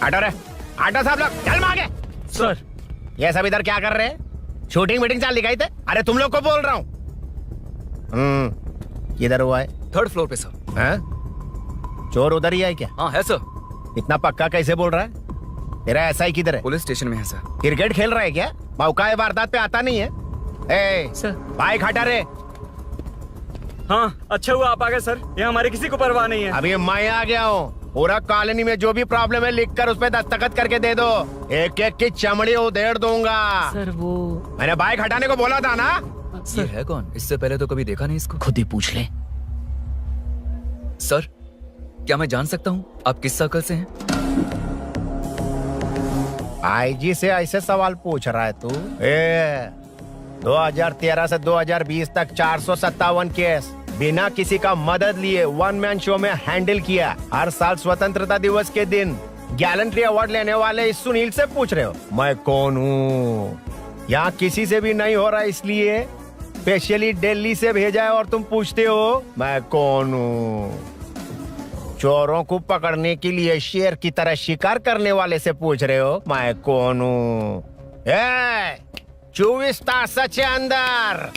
हटो रे, हटो सब लोग, चल मांगे। सर ये सब इधर क्या कर रहे हैं? शूटिंग मीटिंग चाल दिखाई थे? अरे तुम लोग को बोल रहा हूँ। किधर हुआ है? 3rd फ्लोर पे सर। हैं? चोर उधर ही है क्या? हाँ है सर। इतना पक्का कैसे बोल रहा है? तेरा ऐसा ही किधर है? पुलिस स्टेशन में है सर। क्रिकेट खेल रहा है क्या? मौका वारदात पे आता नहीं है? ए, सर। बाइक हटा रे। हाँ अच्छा हुआ आप आ गए सर, ये हमारे किसी को परवाह नहीं है। अभी मैं आ गया हूँ। पूरा कॉलोनी में जो भी प्रॉब्लम है लिख कर उस पे दस्तखत करके दे दो। एक एक की चमड़ी उधेड़ दूंगा। सर वो मैंने बाइक हटाने को बोला था ना? ये है कौन? इससे पहले तो कभी देखा नहीं इसको। खुद ही पूछ ले। सर क्या मैं जान सकता हूँ आप किस सर्कल से हैं? आईजी से ऐसे सवाल पूछ रहा है तू? 2013 से 2020 तक 457 केस बिना किसी का मदद लिए 1 मैन शो में हैंडल किया। हर साल स्वतंत्रता दिवस के दिन गैलेंट्री अवार्ड लेने वाले इस सुनील से पूछ रहे हो मैं कौन हूँ? यहाँ किसी से भी नहीं हो रहा, इसलिए स्पेशली दिल्ली से भेजा है और तुम पूछते हो मैं कौन हूँ? चोरों को पकड़ने के लिए शेर की तरह शिकार करने वाले से पूछ रहे हो मैं कौन हूँ? 24 तास से अंदर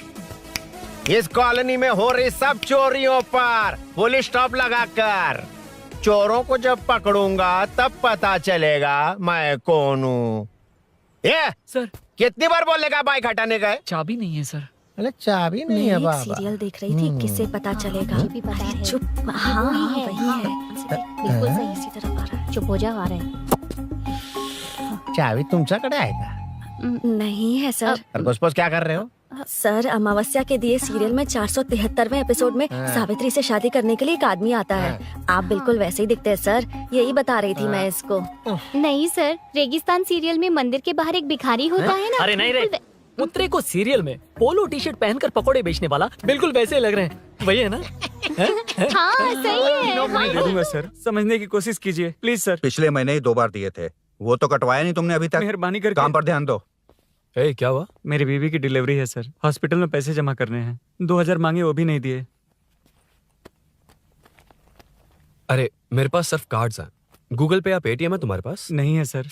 इस कॉलोनी में हो रही सब चोरियों पर पुलिस स्टॉप लगाकर चोरों को जब पकड़ूंगा तब पता चलेगा मैं कौन हूँ। ये सर कितनी बार बोलेगा बाइक हटाने का है? चाबी नहीं है सर। अरे चाबी नहीं है मैं एक बाबा। सीरियल देख रही थी, किससे पता चलेगा? भी पता है। चुप। हाँ वही है। बिल्कुल सही। इसी तरफ आ रहा है। चुप हो जा, आ रहे हैं। चाबी तुमच्याकडे आहे का? नहीं है सर। खरगोश क्या कर रहे हो? सर अमावस्या के दिए सीरियल में 473वें एपिसोड में सावित्री से शादी करने के लिए एक आदमी आता है। आप बिल्कुल वैसे ही दिखते हैं सर, यही बता रही थी मैं इसको। नहीं सर, रेगिस्तान सीरियल में मंदिर के बाहर एक भिखारी होता है ना। अरे नहीं रे, पुत्रे को सीरियल में पोलो टी शर्ट पहनकर पकोड़े बेचने वाला बिल्कुल वैसे लग रहे हैं, वही है ना? हाँ सही है। दे दूंगा सर, समझने की कोशिश कीजिए प्लीज सर। पिछले महीने ही 2 बार दिए थे, वो तो कटवाया नहीं तुमने अभी तक। मेहरबानी करके। काम पर ध्यान दो। क्या हुआ? मेरी बीवी की डिलीवरी है सर, हॉस्पिटल में पैसे जमा करने हैं। 2000 मांगे, वो भी नहीं दिए। अरे मेरे पास सिर्फ कार्ड्स हैं। गूगल पे या पेटीएम है तुम्हारे पास? नहीं है सर।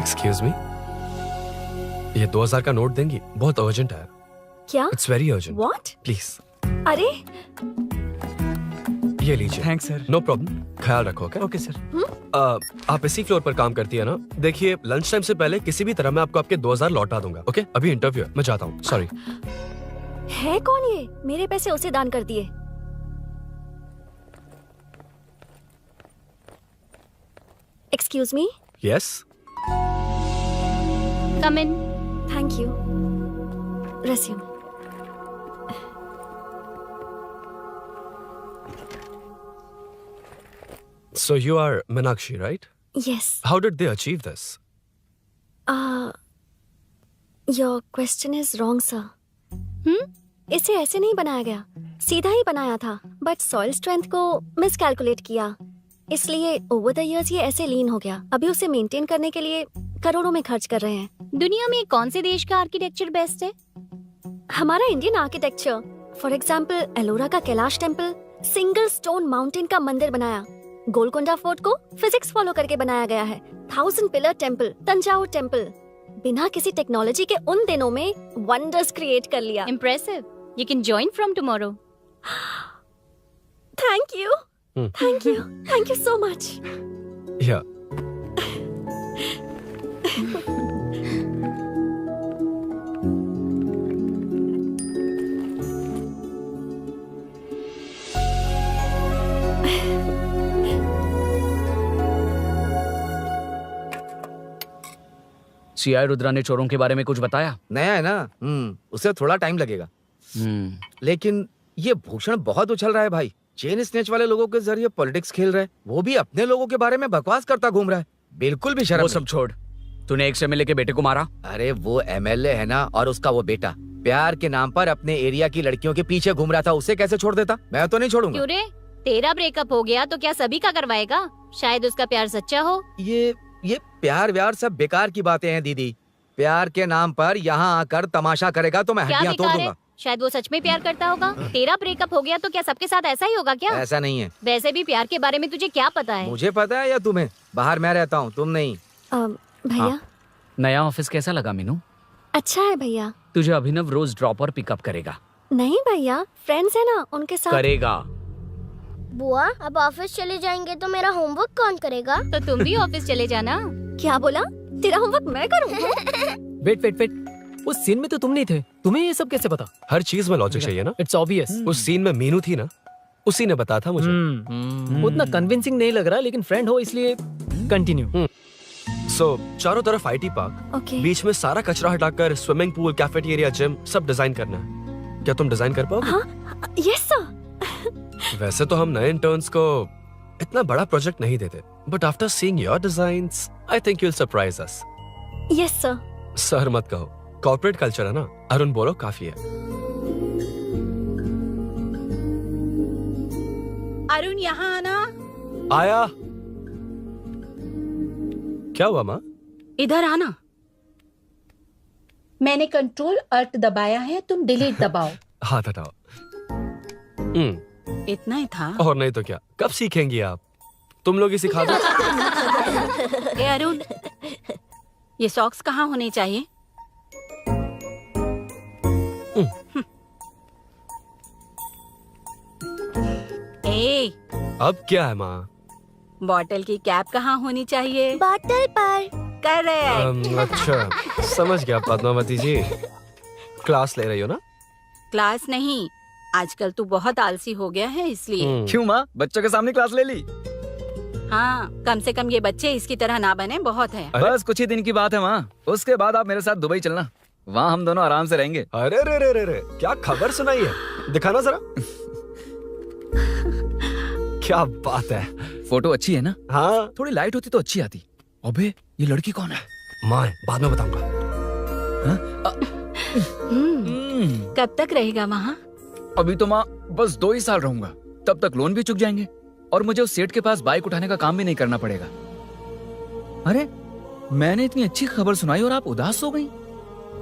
एक्सक्यूज मी, ये 2000 का नोट देंगी? बहुत अर्जेंट है। क्या? It's very urgent. What? Please अरे ये लीजिए। Thanks sir. नो प्रॉब्लम, ख्याल रखो। Okay okay sir. आप इसी फ्लोर पर काम करती है ना? देखिए लंच टाइम से पहले किसी भी तरह मैं आपको आपके 2000 लौटा दूंगा। ओके अभी इंटरव्यू है, मैं जाता हूँ। सॉरी। है कौन ये? मेरे पैसे उसे दान कर दिए। Excuse me. Yes come in. Thank you. Resume. So you are Meenakshi, right? Yes. How did they achieve this? Your question is wrong, sir. इसे ऐसे नहीं बनाया गया, सीधा ही बनाया था, बट सॉइल स्ट्रेंथ को मिसकैलकुलेट किया, इसलिए ओवर द इयर्स ये ऐसे लीन हो गया। अभी उसे मेंटेन करने के लिए करोड़ों में खर्च कर रहे हैं। दुनिया में कौन से देश का आर्किटेक्चर बेस्ट है? हमारा Indian architecture. For example Ellora का Kailash temple, single stone mountain का मंदिर बनाया। गोलकोंडा फोर्ट को फिजिक्स फॉलो करके बनाया गया है। 1000 पिलर टेम्पल, तंजावुर टेम्पल, बिना किसी टेक्नोलॉजी के उन दिनों में वंडर्स क्रिएट कर लिया। Impressive. You can join from tomorrow. Thank you, thank you, thank you so much. Yeah. CI Rudra ने चोरों के बारे में कुछ बताया? नया है ना, उसे थोड़ा टाइम लगेगा। लेकिन ये भूषण बहुत उछल रहा है भाई। चेन स्नेच वाले लोगों के जरिए पॉलिटिक्स खेल रहा है, वो भी अपने लोगों के बारे में बकवास करता घूम रहा है। बिल्कुल भी शर्म वो सब छोड़, तूने एक एमएलए के बेटे को मारा। अरे वो एमएलए है ना, और उसका वो बेटा प्यार के नाम पर अपने एरिया की लड़कियों के पीछे घूम रहा था, उसे कैसे छोड़ देता? मैं तो नहीं छोड़ूंगा। क्यों रे? तेरा ब्रेकअप हो गया तो क्या सभी का करवाएगा? शायद उसका प्यार सच्चा हो। ये प्यार व्यार सब बेकार की बातें हैं दीदी। प्यार के नाम पर यहाँ आकर तमाशा करेगा तो मैं क्या हड्डियां तोड़ बेकार है? दूंगा। शायद वो सच में प्यार करता होगा। तेरा ब्रेकअप हो गया तो क्या सबके साथ ऐसा ही होगा क्या? ऐसा नहीं है। वैसे भी प्यार के बारे में तुझे क्या पता है? मुझे पता है या तुम्हें? बाहर मैं रहता हूँ, तुम नहीं। भैया हाँ। नया ऑफिस कैसा लगा मीनू? अच्छा है भैया। तुझे अभिनव रोज ड्रॉप और पिकअप करेगा। नहीं भैया, फ्रेंड्स है ना, उनके साथ। करेगा। बुआ अब ऑफिस चले जाएंगे तो मेरा होमवर्क कौन करेगा? तो तुम भी ऑफिस चले जाना। क्या बोला? तेरा होमवर्क मैं करूँ? वेट वेट वेट, उस सीन में तो तुम नहीं थे, तुम्हें ये सब कैसे पता? हर चीज में लॉजिक चाहिए ना। It's obvious. उस सीन में मीनू थी ना, उसी ने बताया था मुझे। उतना कन्विंसिंग नहीं लग रहा, लेकिन फ्रेंड हो इसलिए कंटिन्यू। सो चारों तरफ आईटी पार्क, ओके। बीच में सारा कचरा हटाकर स्विमिंग पूल, कैफेटेरिया, जिम सब डिजाइन करना है। क्या तुम डिजाइन कर पाओगे? हाँ, यस सर। वैसे तो हम नए इंटर्न्स को इतना बड़ा प्रोजेक्ट नहीं देते, but after seeing your designs I think you will surprise us. Yes sir. Sir मत कहो, कॉर्पोरेट कल्चर है ना। अरुण बोलो काफी है। अरुण यहाँ आना। आया। क्या हुआ माँ? इधर आना। मैंने कंट्रोल अल्ट दबाया है, तुम डिलीट दबाओ। हाथ हटाओ। इतना ही था। और नहीं तो क्या, कब सीखेंगी आप? तुम लोग ही सिखा दो। ए अरुण, ये सॉक्स कहाँ होने चाहिए? ए, अब क्या है माँ? बॉटल की कैप कहाँ होनी चाहिए? बॉटल पर। करेक्ट। अच्छा, समझ गया पद्मावती जी। क्लास ले रही हो ना? क्लास नहीं, आजकल तू बहुत आलसी हो गया है इसलिए। क्यों माँ, बच्चों के सामने क्लास ले ली? हाँ, कम से कम ये बच्चे इसकी तरह ना बने, बहुत है। अरे? बस कुछ ही दिन की बात है माँ, उसके बाद आप मेरे साथ दुबई चलना, वहाँ हम दोनों आराम से रहेंगे। अरे रे रे रे रे, क्या खबर सुनाई है? दिखाना जरा। क्या बात है। फोटो अच्छी है ना? हाँ, थोड़ी लाइट होती तो अच्छी आती। अबे ये लड़की कौन है? माँ बाद में बताऊंगा। कब तक रहेगा वहाँ? अभी तो माँ बस 2 ही साल रहूंगा, तब तक लोन भी चुक जाएंगे और मुझे उस सेठ के पास बाइक उठाने का काम भी नहीं करना पड़ेगा। अरे मैंने इतनी अच्छी खबर सुनाई और आप उदास हो गई।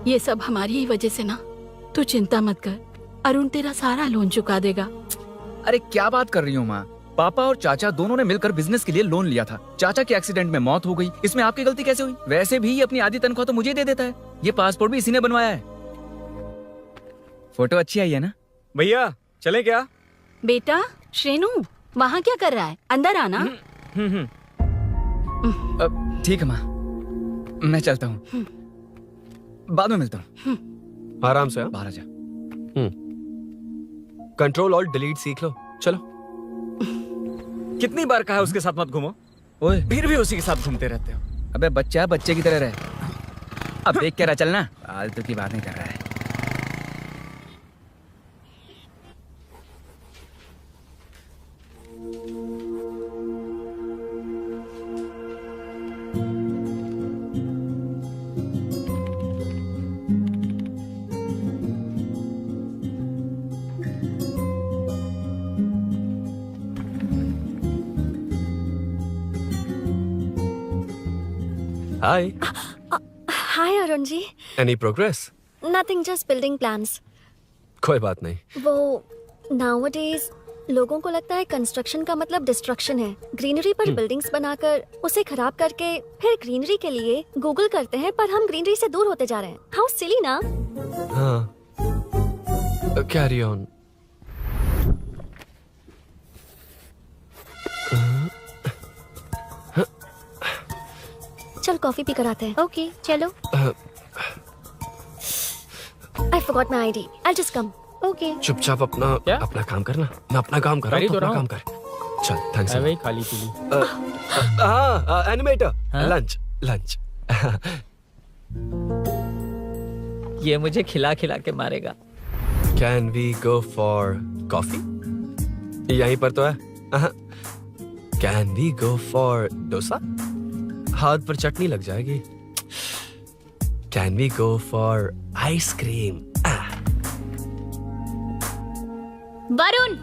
ये सब हमारी ही वजह से ना। तू चिंता मत कर, अरुण तेरा सारा लोन चुका देगा। अरे क्या बात कर रही हो माँ? पापा और चाचा दोनों ने मिलकर बिजनेस के लिए लोन लिया था। चाचा के एक्सीडेंट में मौत हो गई, इसमें आपकी गलती कैसे हुई? वैसे भी ये अपनी आधी तनख्वाह तो मुझे दे देता है। ये पासपोर्ट भी इसी ने बनवाया है। फोटो अच्छी आई है ना? भैया चले क्या? बेटा श्रेनु, वहाँ क्या कर रहा है? अंदर आना। ठीक है माँ, मैं चलता हूँ, बाद में मिलता हूँ। आराम से। बाहर आ जा। कंट्रोल और डिलीट सीख लो। चलो। कितनी बार कहा उसके साथ मत घूमो, ओए फिर भी उसी के साथ घूमते रहते हो। अबे बच्चा है, बच्चे की तरह रहे। अब देख के रहा चलना, फालतू की बात नहीं कर रहा है। Hi. Hi Arun ji. Any progress? Nothing, just building plans. कोई बात नहीं। वो नाउअडेज लोगों को लगता है कंस्ट्रक्शन का मतलब डिस्ट्रक्शन है। ग्रीनरी पर बिल्डिंग्स बनाकर उसे खराब करके फिर ग्रीनरी के लिए गूगल करते हैं, पर हम ग्रीनरी से दूर होते जा रहे हैं। हाउ सिली ना। हाँ, कैरी ऑन। चल कॉफी पी कर आते हैं। ओके चलो। I forgot my ID. I'll just come. Okay. चुपचाप अपना क्या? अपना काम करना। मैं अपना काम कर रहा हूँ, कर ही तो अपना रहा काम कर। चल, थैंक्स। वही खाली पीली। हाँ, एनिमेटर। हाँ? Lunch lunch. ये मुझे खिला खिला के मारेगा। Can we go for coffee? यहीं पर तो है। Can we go for dosa? हाथ पर चटनी लग जाएगी। Can we go for ice cream? Varun,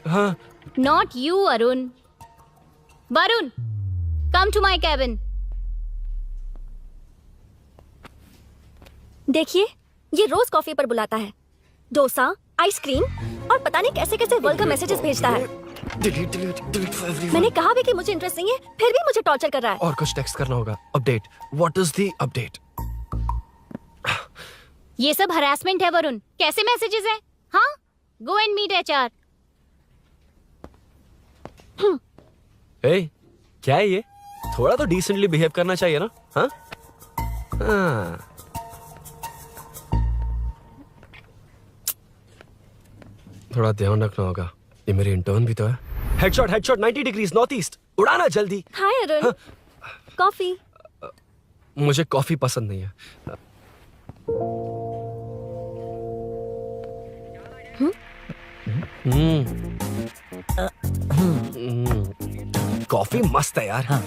हाँ, not you Arun. Varun, come to my cabin. देखिए, ये रोज कॉफी पर बुलाता है, डोसा, आइसक्रीम और पता नहीं कैसे कैसे वल्गर मैसेजेस भेजता है। मैंने कहा भी कि मुझे इंटरेस्ट नहीं है, फिर भी मुझे टॉर्चर कर रहा है। और कुछ टेक्स्ट करना होगा। Update, what is the update? ये सब हरासमेंट है वरुण। कैसे मैसेजेस है? हाँ, गो एंड मीट HR। ए, क्या है ये? थोड़ा तो डिसेंटली बिहेव करना चाहिए ना? हाँ? हाँ। थोड़ा ध्यान रखना होगा। ये मेरी इंटर्न भी तो है। Headshot 90 degrees north east. उड़ाना जल्दी। हाय अरुण, कॉफी। मुझे कॉफी पसंद नहीं है। कॉफी मस्त है यार। हाँ।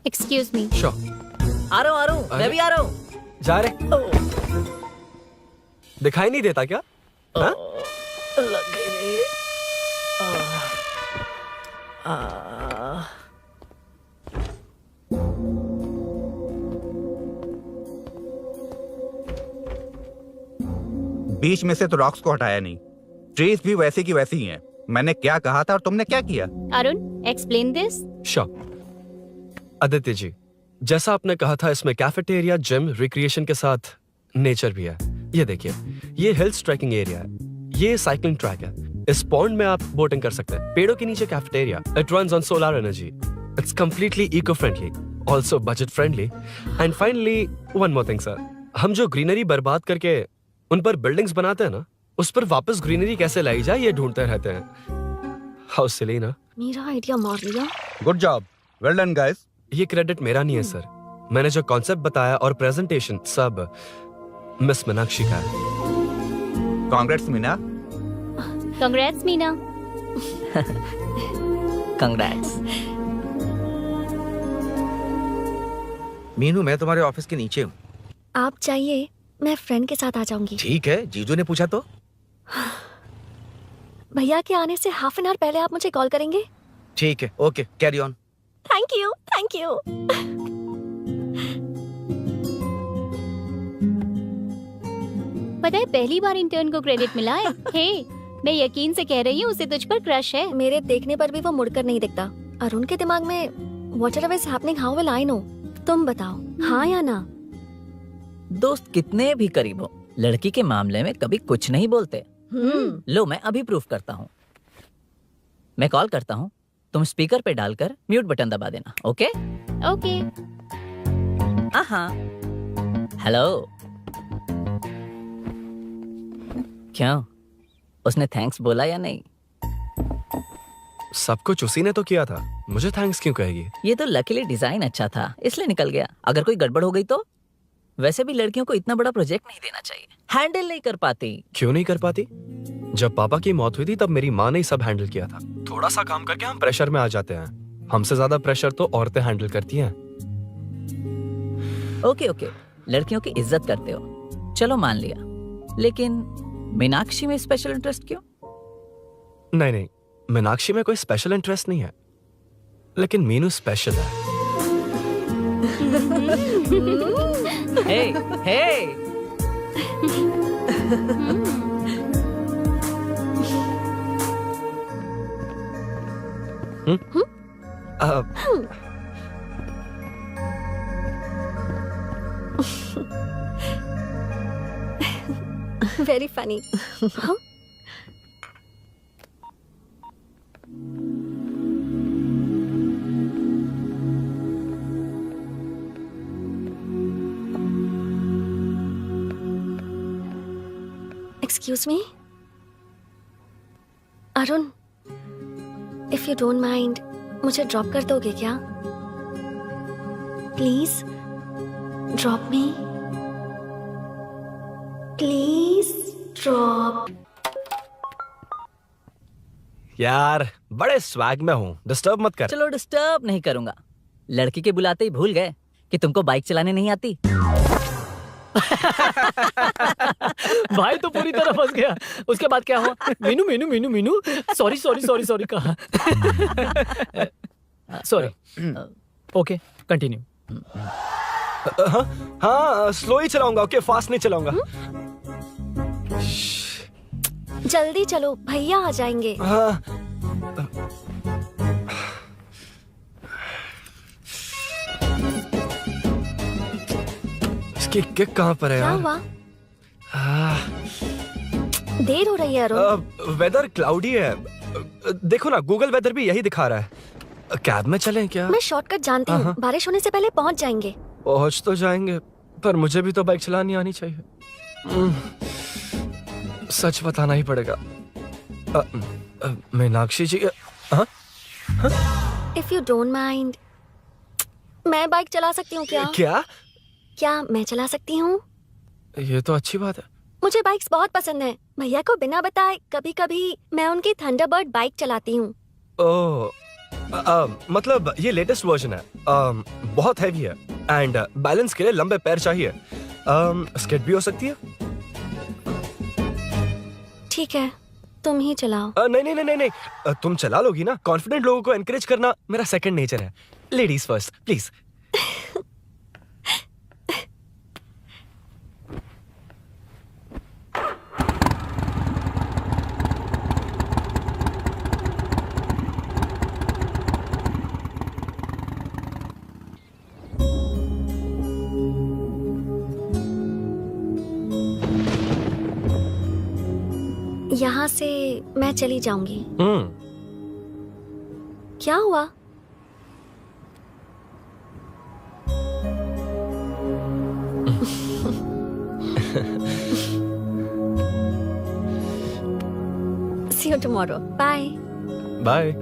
Excuse me. श्योर। आ रहा हूँ, मैं भी आ रहा हूँ। जा रहे? दिखाई नहीं देता क्या? हाँ? लग गई रे। बीच में से तो रॉक्स को हटाया नहीं, ट्रीज भी वैसी की वैसी ही हैं। मैंने क्या कहा था और तुमने क्या किया? Arun, explain this. Sure. Aditya ji, जैसा आपने कहा था, इसमें कैफेटेरिया, जिम, रिक्रिएशन के साथ नेचर भी है। ये देखिए, ये हिल्स ट्रैकिंग एरिया है, ये साइकिलिंग ट्रैक है, इस पॉन्ड में आप बोटिंग कर सकते हैं, पेड़ों के नीचे cafeteria, it runs on solar energy, it's completely eco friendly, also budget friendly, and finally one more thing sir, हम जो ग्रीनरी बर्बाद करके उन पर बिल्डिंग्स बनाते हैं ना, उस पर वापस ग्रीनरी कैसे लाई जाए ये ढूंढते रहते हैं। हाउ सिली ना? मेरा आइडिया मार लिया। Good job, well done guys. ये क्रेडिट मेरा नहीं है सर, मैंने जो कॉन्सेप्ट बताया और प्रेजेंटेशन सब मिस मीनाक्षी का है। Congrats Meena. Congrats Meena. Congrats. Meenu, मैं तुम्हारे ऑफिस के नीचे हूँ। आप चाहिए मैं फ्रेंड के साथ आ जाऊंगी। ठीक है, जीजू ने पूछा तो। भैया के आने से हाफ एन आवर पहले आप मुझे कॉल करेंगे? ठीक है, okay, carry on. Thank you, thank you. पता है, पहली बार इंटर्न को क्रेडिट मिला है। हे, मैं यकीन से कह रही हूँ, उसे तुझ पर क्रश है। मेरे देखने पर भी वो मुड़कर नहीं दिखता। अरुण के दिमाग में whatever is happening, how will I know? तुम बताओ, हाँ या ना? दोस्त कितने भी करीब हो, लड़की के मामले में कभी कुछ नहीं बोलते। लो, मैं अभी प्रूफ करता हूँ। मैं कॉल करता हूँ, तुम स्पीकर पे डालकर म्यूट बटन दबा देना। ओके? ओके। हाँ। हेलो। क्यों, उसने थैंक्स बोला या नहीं? सब कुछ उसी ने तो किया था, मुझे थैंक्स क्यों कहेगी? ये तो लकीली डिजाइन अच्छा था, इसलिए निकल गया। अगर कोई गड़बड़ हो गई तो? वैसे भी लड़कियों को इतना बड़ा प्रोजेक्ट नहीं देना चाहिए, हैंडल नहीं कर पाती। क्यों नहीं कर पाती? जब पापा की मौत हुई थी तब मेरी माँ ने ही सब हैंडल किया था। थोड़ा सा काम करके हम प्रेशर में आ जाते हैं। हमसे ज्यादा प्रेशर तो औरतें हैंडल करती हैं। ओके ओके, लड़कियों की इज्जत करते हो, चलो मान लिया। लेकिन मीनाक्षी में स्पेशल इंटरेस्ट क्यों? नहीं, मीनाक्षी में कोई स्पेशल इंटरेस्ट नहीं है, लेकिन मीनू स्पेशल है। Hey, hey. Very funny. Excuse me Arun, if you don't mind, मुझे ड्रॉप कर दोगे क्या? Please drop me, please drop. यार, बड़े स्वैग में हूँ, डिस्टर्ब मत कर। चलो, डिस्टर्ब नहीं करूंगा। लड़की के बुलाते ही भूल गए कि तुमको बाइक चलाने नहीं आती। भाई तो पूरी तरह फंस गया। उसके बाद क्या हुआ? Meenu Meenu Meenu Meenu sorry sorry sorry sorry कहा। सॉरी। Okay continue. हाँ स्लो ही चलाऊंगा, ओके फास्ट नहीं चलाऊंगा। जल्दी चलो, भैया आ जाएंगे। हाँ इसकी किक कहाँ पर है क्या यार? हुआ? देर हो रही है अरुण। वेदर क्लाउडी है। देखो ना गूगल वेदर भी यही दिखा रहा है। कैब में चलें क्या? मैं शॉर्टकट जानती हूँ, बारिश होने से पहले पहुँच जाएंगे। पहुंच तो जाएंगे पर मुझे भी तो बाइक चलानी आनी चाहिए। सच बताना ही पड़ेगा। मीनाक्षी जी। इफ यू डोंट माइंड, मैं बाइक चला सकती हूँ क्या? क्या मैं चला सकती हूँ? ये तो अच्छी बात है। मुझे बाइक्स बहुत पसंद है। भैया को बिना बताए कभी कभी मैं उनकी थंडरबर्ड बाइक चलाती हूँ। ओह मतलब ये लेटेस्ट वर्जन है। बहुत हैवी है एंड बैलेंस के लिए लंबे पैर चाहिए। स्केट भी हो सकती है। ठीक है, तुम ही चलाओ। नहीं नहीं नहीं नहीं, तुम चला लोगी ना। कॉन्फिडेंट लोगों को एनकरेज करना मेरा सेकंड नेचर है। Ladies first please. यहाँ से मैं चली जाऊंगी। क्या हुआ? See you tomorrow. Bye. Bye.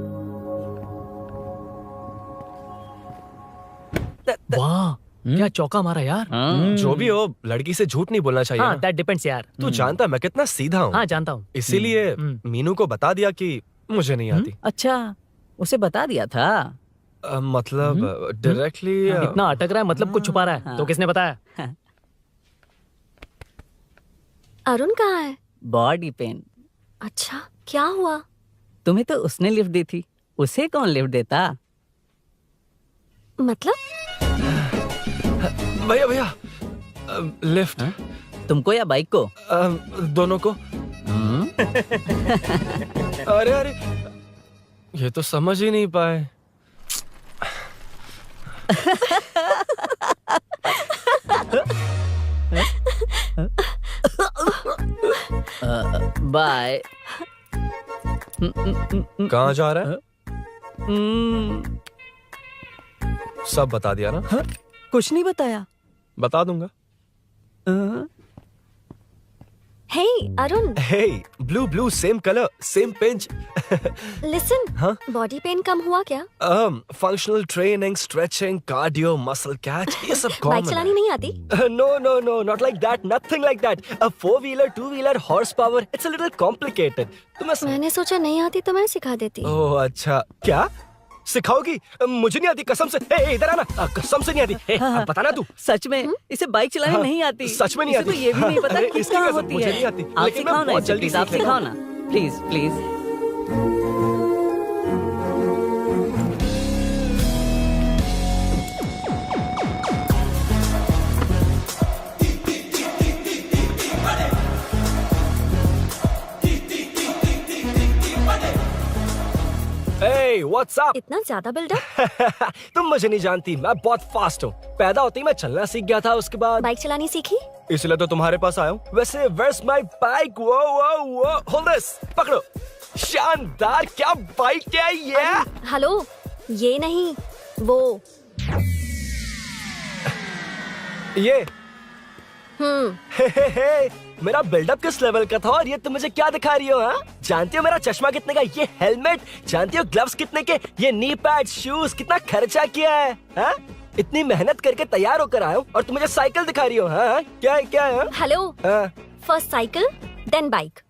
वाह क्या चौका मारा यार। जो भी हो लड़की से झूठ नहीं बोलना चाहिए हाँ ना। दैट डिपेंड्स यार। तू जानता मैं कितना सीधा हूँ। हाँ जानता हूँ। इसीलिए मीनू को बता दिया कि मुझे नहीं आती। अच्छा उसे बता दिया था। मतलब डायरेक्टली इतना अटक रहा है मतलब कुछ छुपा रहा है। तो किसने बताया? अरुण कहाँ है? Body pain. अच्छा क्या हुआ? तुम्हें तो उसने लिफ्ट दी थी, उसे कौन लिफ्ट देता? मतलब? भैया भैया लिफ्ट। तुमको या बाइक को? दोनों को। अरे अरे ये तो समझ ही नहीं पाए। बाय। कहाँ जा रहा है? सब बता दिया ना? कुछ नहीं बताया। बता दूंगा। Hey Arun. Hey blue blue same color same pinch। Listen, हाँ? बॉडी पेन कम हुआ क्या? Functional training stretching cardio muscle catch ये सब कॉमन। बाइक चलानी नहीं आती? No no no not like that nothing like that a 4-wheeler 2-wheeler horsepower it's a little complicated। मैंने सोचा नहीं आती तो मैं सिखा देती। ओह अच्छा क्या सिखाओगी? मुझे नहीं आती कसम से। इधर आना, कसम से नहीं आती। बताना तू। सच में इसे बाइक चलानी नहीं आती। सच में नहीं आती। इसे तो ये भी नहीं पता अरे, कि इसकी कहाँ कसम, होती मुझे है। नहीं आती। आप लेकिन मैं सिखाओ ना बहुत इसे, जल्दी प्लीज आप सीख लेता सिखाओ ना please please. Hey, what's up? इतना ज्यादा बिल्डअप? तुम मुझे नहीं जानती, मैं बहुत फास्ट हूँ। पैदा होते ही मैं चलना सीख गया था, उसके बाद बाइक चलानी सीखी? इसलिए तो तुम्हारे पास आया हूँ। वैसे where's my bike? वो hold this, पकड़ो। शानदार, क्या बाइक है ये? हेलो, ये नहीं वो। ये हे, मेरा बिल्डअप किस लेवल का था और ये तुम मुझे क्या दिखा रही हो? हाँ जानती हो मेरा चश्मा कितने का, ये हेलमेट जानती हो, ग्लव्स कितने के, ये नी पैड शूज कितना खर्चा किया है? हाँ इतनी मेहनत करके तैयार होकर आया हूँ और तुम मुझे साइकिल दिखा रही हो? हाँ क्या है क्या है? Hello, first cycle then bike.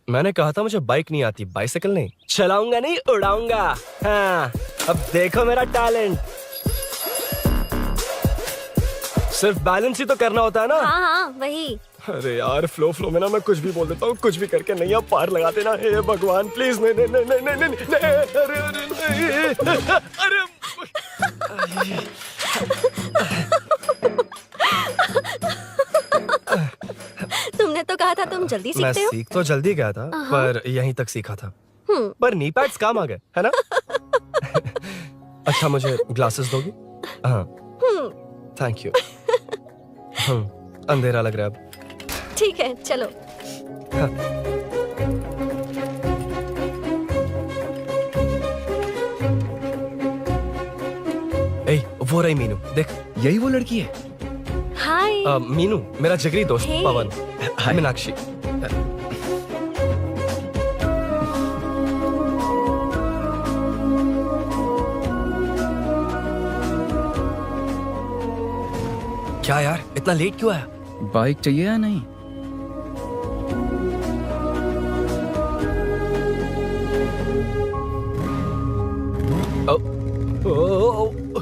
मैंने कहा था मुझे बाइक नहीं आती, बाइसाइकिल नहीं। चलाऊंगा नहीं उड़ाऊंगा। हाँ अब देखो मेरा टैलेंट। सिर्फ बैलेंस ही तो करना होता है ना। हाँ हाँ वही। अरे यार फ्लो में ना मैं कुछ भी बोल देता हूँ, कुछ भी करके नहीं आप पार लगा देना। हे भगवान प्लीज, नहीं नहीं नहीं नहीं नहीं नहीं नहीं, अरे अरे नहीं, अरे तुमने तो कहा था तुम जल्दी मैं सीखते हो। सीख तो जल्दी गया था पर यहीं तक सीखा था। पर नी पैड्स काम आ गए है ना। अच्छा मुझे ग्लासेस दोगी? हाँ थैंक यू। अंधेरा लग रहा है अब। ठीक है चलो। ए, वो रही मीनू, देख। यही वो लड़की है। हाय। मीनू मेरा जिगरी दोस्त Hey. पवन। मीनाक्षी। क्या यार इतना लेट क्यों आया? बाइक चाहिए या नहीं? ओ, ओ, ओ, ओ,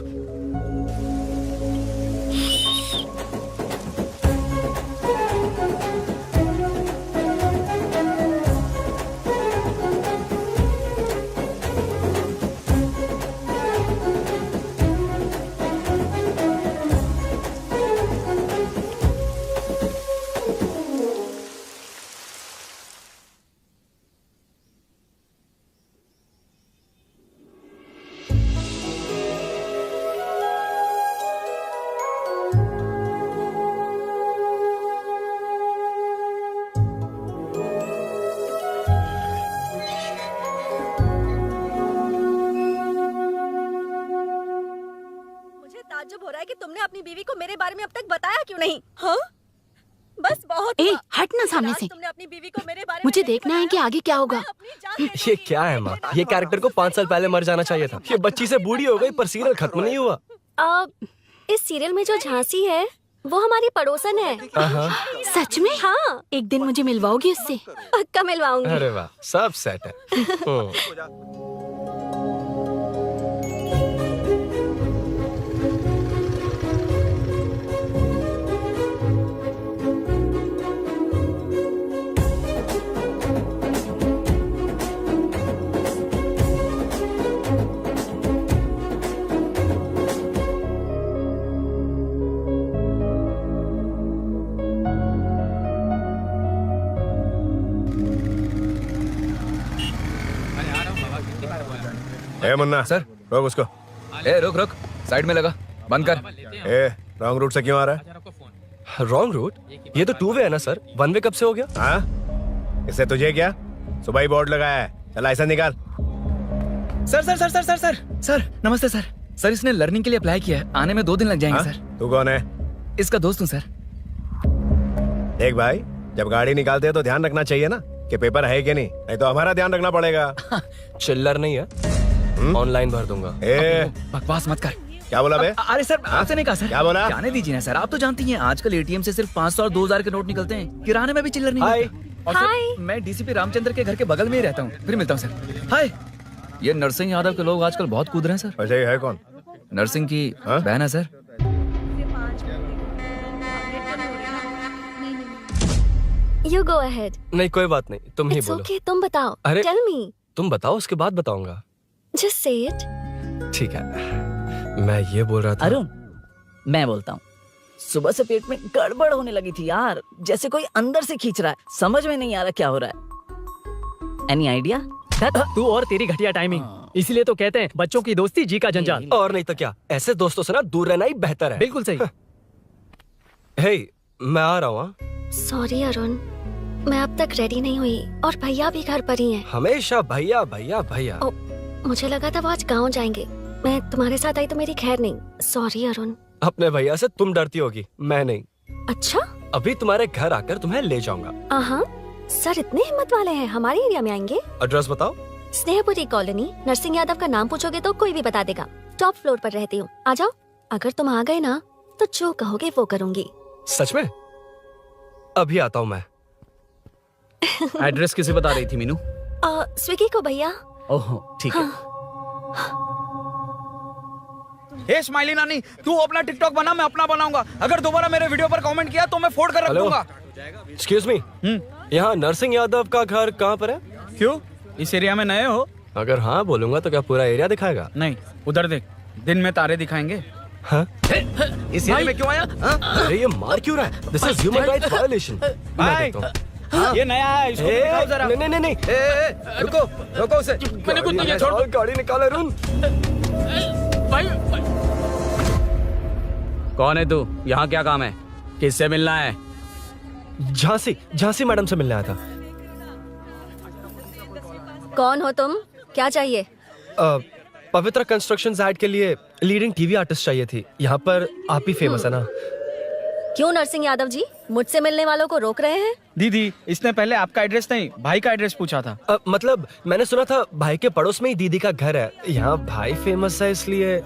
मुझे ताज्जुब हो रहा है कि तुमने अपनी बीवी को मेरे बारे में अब तक बताया क्यों नहीं? हाँ बस बहुत ए हुआ। हट ना सामने आज से। तुमने अपनी बीवी को मेरे बारे में मुझे नहीं देखना है कि बताया। आगे क्या होगा। मैं अपनी जान दे ये दूंगी। क्या है माँ? ये कैरेक्टर को 5 साल पहले मर जाना चाहिए था। ये बच्ची से बूढ़ी हो गई पर सीरियल खत्म नहीं हुआ। इस सीरियल में जो झांसी है वो हमारी पड़ोसन है। सच में? हाँ एक दिन मुझे मिलवाओगी उससे? पक्का मिलवाऊंगी। अरे वाह सब सेट है। ए मुन्ना सर। रोक उसको। ए रुक रुक, साइड में लगा, बंद कर। ए रॉन्ग रूट से क्यों आ रहा है? Wrong route? ये तो 2 वे है ना सर, 1 वे कब से हो गया? हाँ इससे तुझे क्या? सुबह ही बोर्ड लगाया है, चल लाइसेंस निकाल। Sir sir sir sir sir sir sir नमस्ते सर। सर इसने लर्निंग के लिए अप्लाई किया है, आने में 2 दिन लग जाएंगे हाँ? सर। तू कौन है? इसका दोस्त हूँ सर। देख भाई जब गाड़ी निकालते हैं तो ध्यान रखना चाहिए ना कि पेपर है कि नहीं तो हमारा ध्यान रखना पड़ेगा। चिल्लर नहीं है, ऑनलाइन भर दूंगा। ए बकवास मत कर। क्या बोला बे? अरे सर आपसे नहीं कहा सर। क्या बोला? जाने दीजिए ना सर, आप तो जानती हैं आजकल एटीएम से सिर्फ 500 और 2000 के नोट निकलते हैं, किराने में भी चिल्लर नहीं हाय। मिलता। और सर, मैं डीसीपी रामचंद्र के घर के बगल में ही रहता हूँ। फिर मिलता हूँ सर। हाय। ये नरसिंह यादव के लोग आजकल बहुत कूद रहे हैं सर। वैसे ही है कौन? नरसिंह की हाँ? बहन है सर। You go ahead. नहीं कोई बात नहीं, तुम ही It's बोलो। okay, तुम बताओ। अरे- Tell me. तुम बताओ उसके बाद बताऊंगा। Just say it. ठीक है, मैं ये बोल रहा था। अरुण मैं बोलता हूँ, सुबह से पेट में गड़बड़ होने लगी थी यार, जैसे कोई अंदर से खींच रहा है, समझ में नहीं आ रहा क्या हो रहा है। Any idea? तू और तेरी घटिया टाइमिंग, इसीलिए तो कहते हैं बच्चों की दोस्ती जी का जंजाल। और नहीं तो क्या, ऐसे दोस्तों से ना दूर रहना ही बेहतर है। बिल्कुल सही। हे मैं आ रहा हूँ। हाँ? Sorry अरुण, मैं अब तक रेडी नहीं हुई और भैया भी घर पर ही हैं। हमेशा भैया भैया भैया। ओ, मुझे लगा था वो आज गाँव जाएंगे, मैं तुम्हारे साथ आई तो मेरी खैर नहीं। सॉरी अरुण। अपने भैया से तुम डरती होगी, मैं नहीं। अच्छा? अभी तुम्हारे घर आकर तुम्हें ले जाऊंगा। हाँ सर इतने हिम्मत वाले हैं, हमारे एरिया में आएंगे। एड्रेस बताओ। स्नेहपुरी कॉलोनी, नरसिंह यादव का नाम पूछोगे तो कोई भी बता देगा। टॉप फ्लोर पर रहती हूँ, आ जाओ। अगर तुम आ गए ना तो जो कहोगे वो करूँगी। सच में? अभी आता हूँ मैं। एड्रेस किसे बता रही थी मीनू? स्विगी को भैया। ओहो ठीक है। हे स्माइली नानी, तू अपना टिकटॉक बना, मैं अपना बनाऊंगा। अगर दोबारा मेरे वीडियो पर कमेंट किया तो मैं फोड़ कर रख हेलो। दूंगा। एक्सक्यूज मी, यहाँ नरसिंह यादव का घर कहाँ पर है? क्यों, इस एरिया में नए हो? अगर हाँ बोलूंगा तो क्या पूरा एरिया दिखाएगा? नहीं, उधर देख, दिन में तारे दिखाएंगे। हाँ? इस एरिया में क्यों आया? हाँ? अरे ये मार क्यों रहा है? This is human rights violation. भाई, ये नया है, इसको दिखाओ जरा। नहीं नहीं नहीं, रुको रुको उसे। मैंने कुछ नहीं किया, छोड़। गाड़ी निकाल अरुण। कौन है तू? यहाँ क्या काम है? किससे मिलना है? झांसी मैडम से मिलने आया था। कौन हो तुम? क्या चाहिए? पवित्र कंस्ट्रक्शन ऐड के लिए लीडिंग टीवी आर्टिस्ट चाहिए थी। यहाँ पर आप ही फेमस है ना? क्यों नरसिंह यादव जी मुझसे मिलने वालों को रोक रहे हैं? दीदी, इसने पहले आपका एड्रेस नहीं, भाई का एड्रेस पूछा था। मतलब मैंने सुना था भाई के पड़ोस में ही दीदी का घर है। यहाँ भाई फेमस है इसलिए।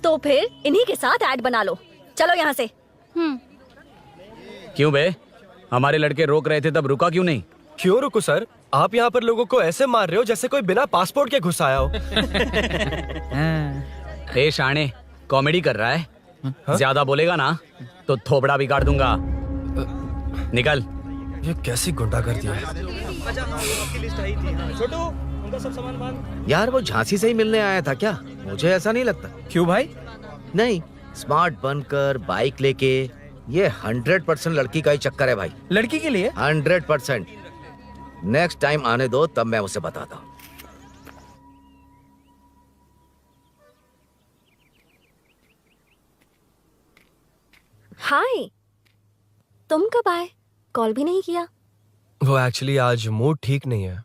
तो फिर इन्हीं के साथ ऐड बना लो। चलो यहाँ से। क्यों बे, हमारे लड़के रोक रहे थे तब रुका क्यों नहीं? क्यों रुको सर? आप यहाँ पर लोगों को ऐसे मार रहे हो जैसे कोई बिना पासपोर्ट के घुस आया हो। ए शाणे, कॉमेडी कर रहा है? ज्यादा बोलेगा ना तो थोबड़ा बिगाड़ दूंगा। निकल। ये कैसी गुंडागर्दी है? यार वो झांसी से ही मिलने आया था क्या? मुझे ऐसा नहीं लगता। क्यों भाई? नहीं, स्मार्ट बनकर बाइक लेके, ये 100% लड़की का ही चक्कर है भाई। लड़की के लिए? 100%। नेक्स्ट टाइम आने दो, तब मैं उसे बताता हूँ। हाय, तुम कब आए? कॉल भी नहीं किया। वो एक्चुअली आज मूड ठीक नहीं है।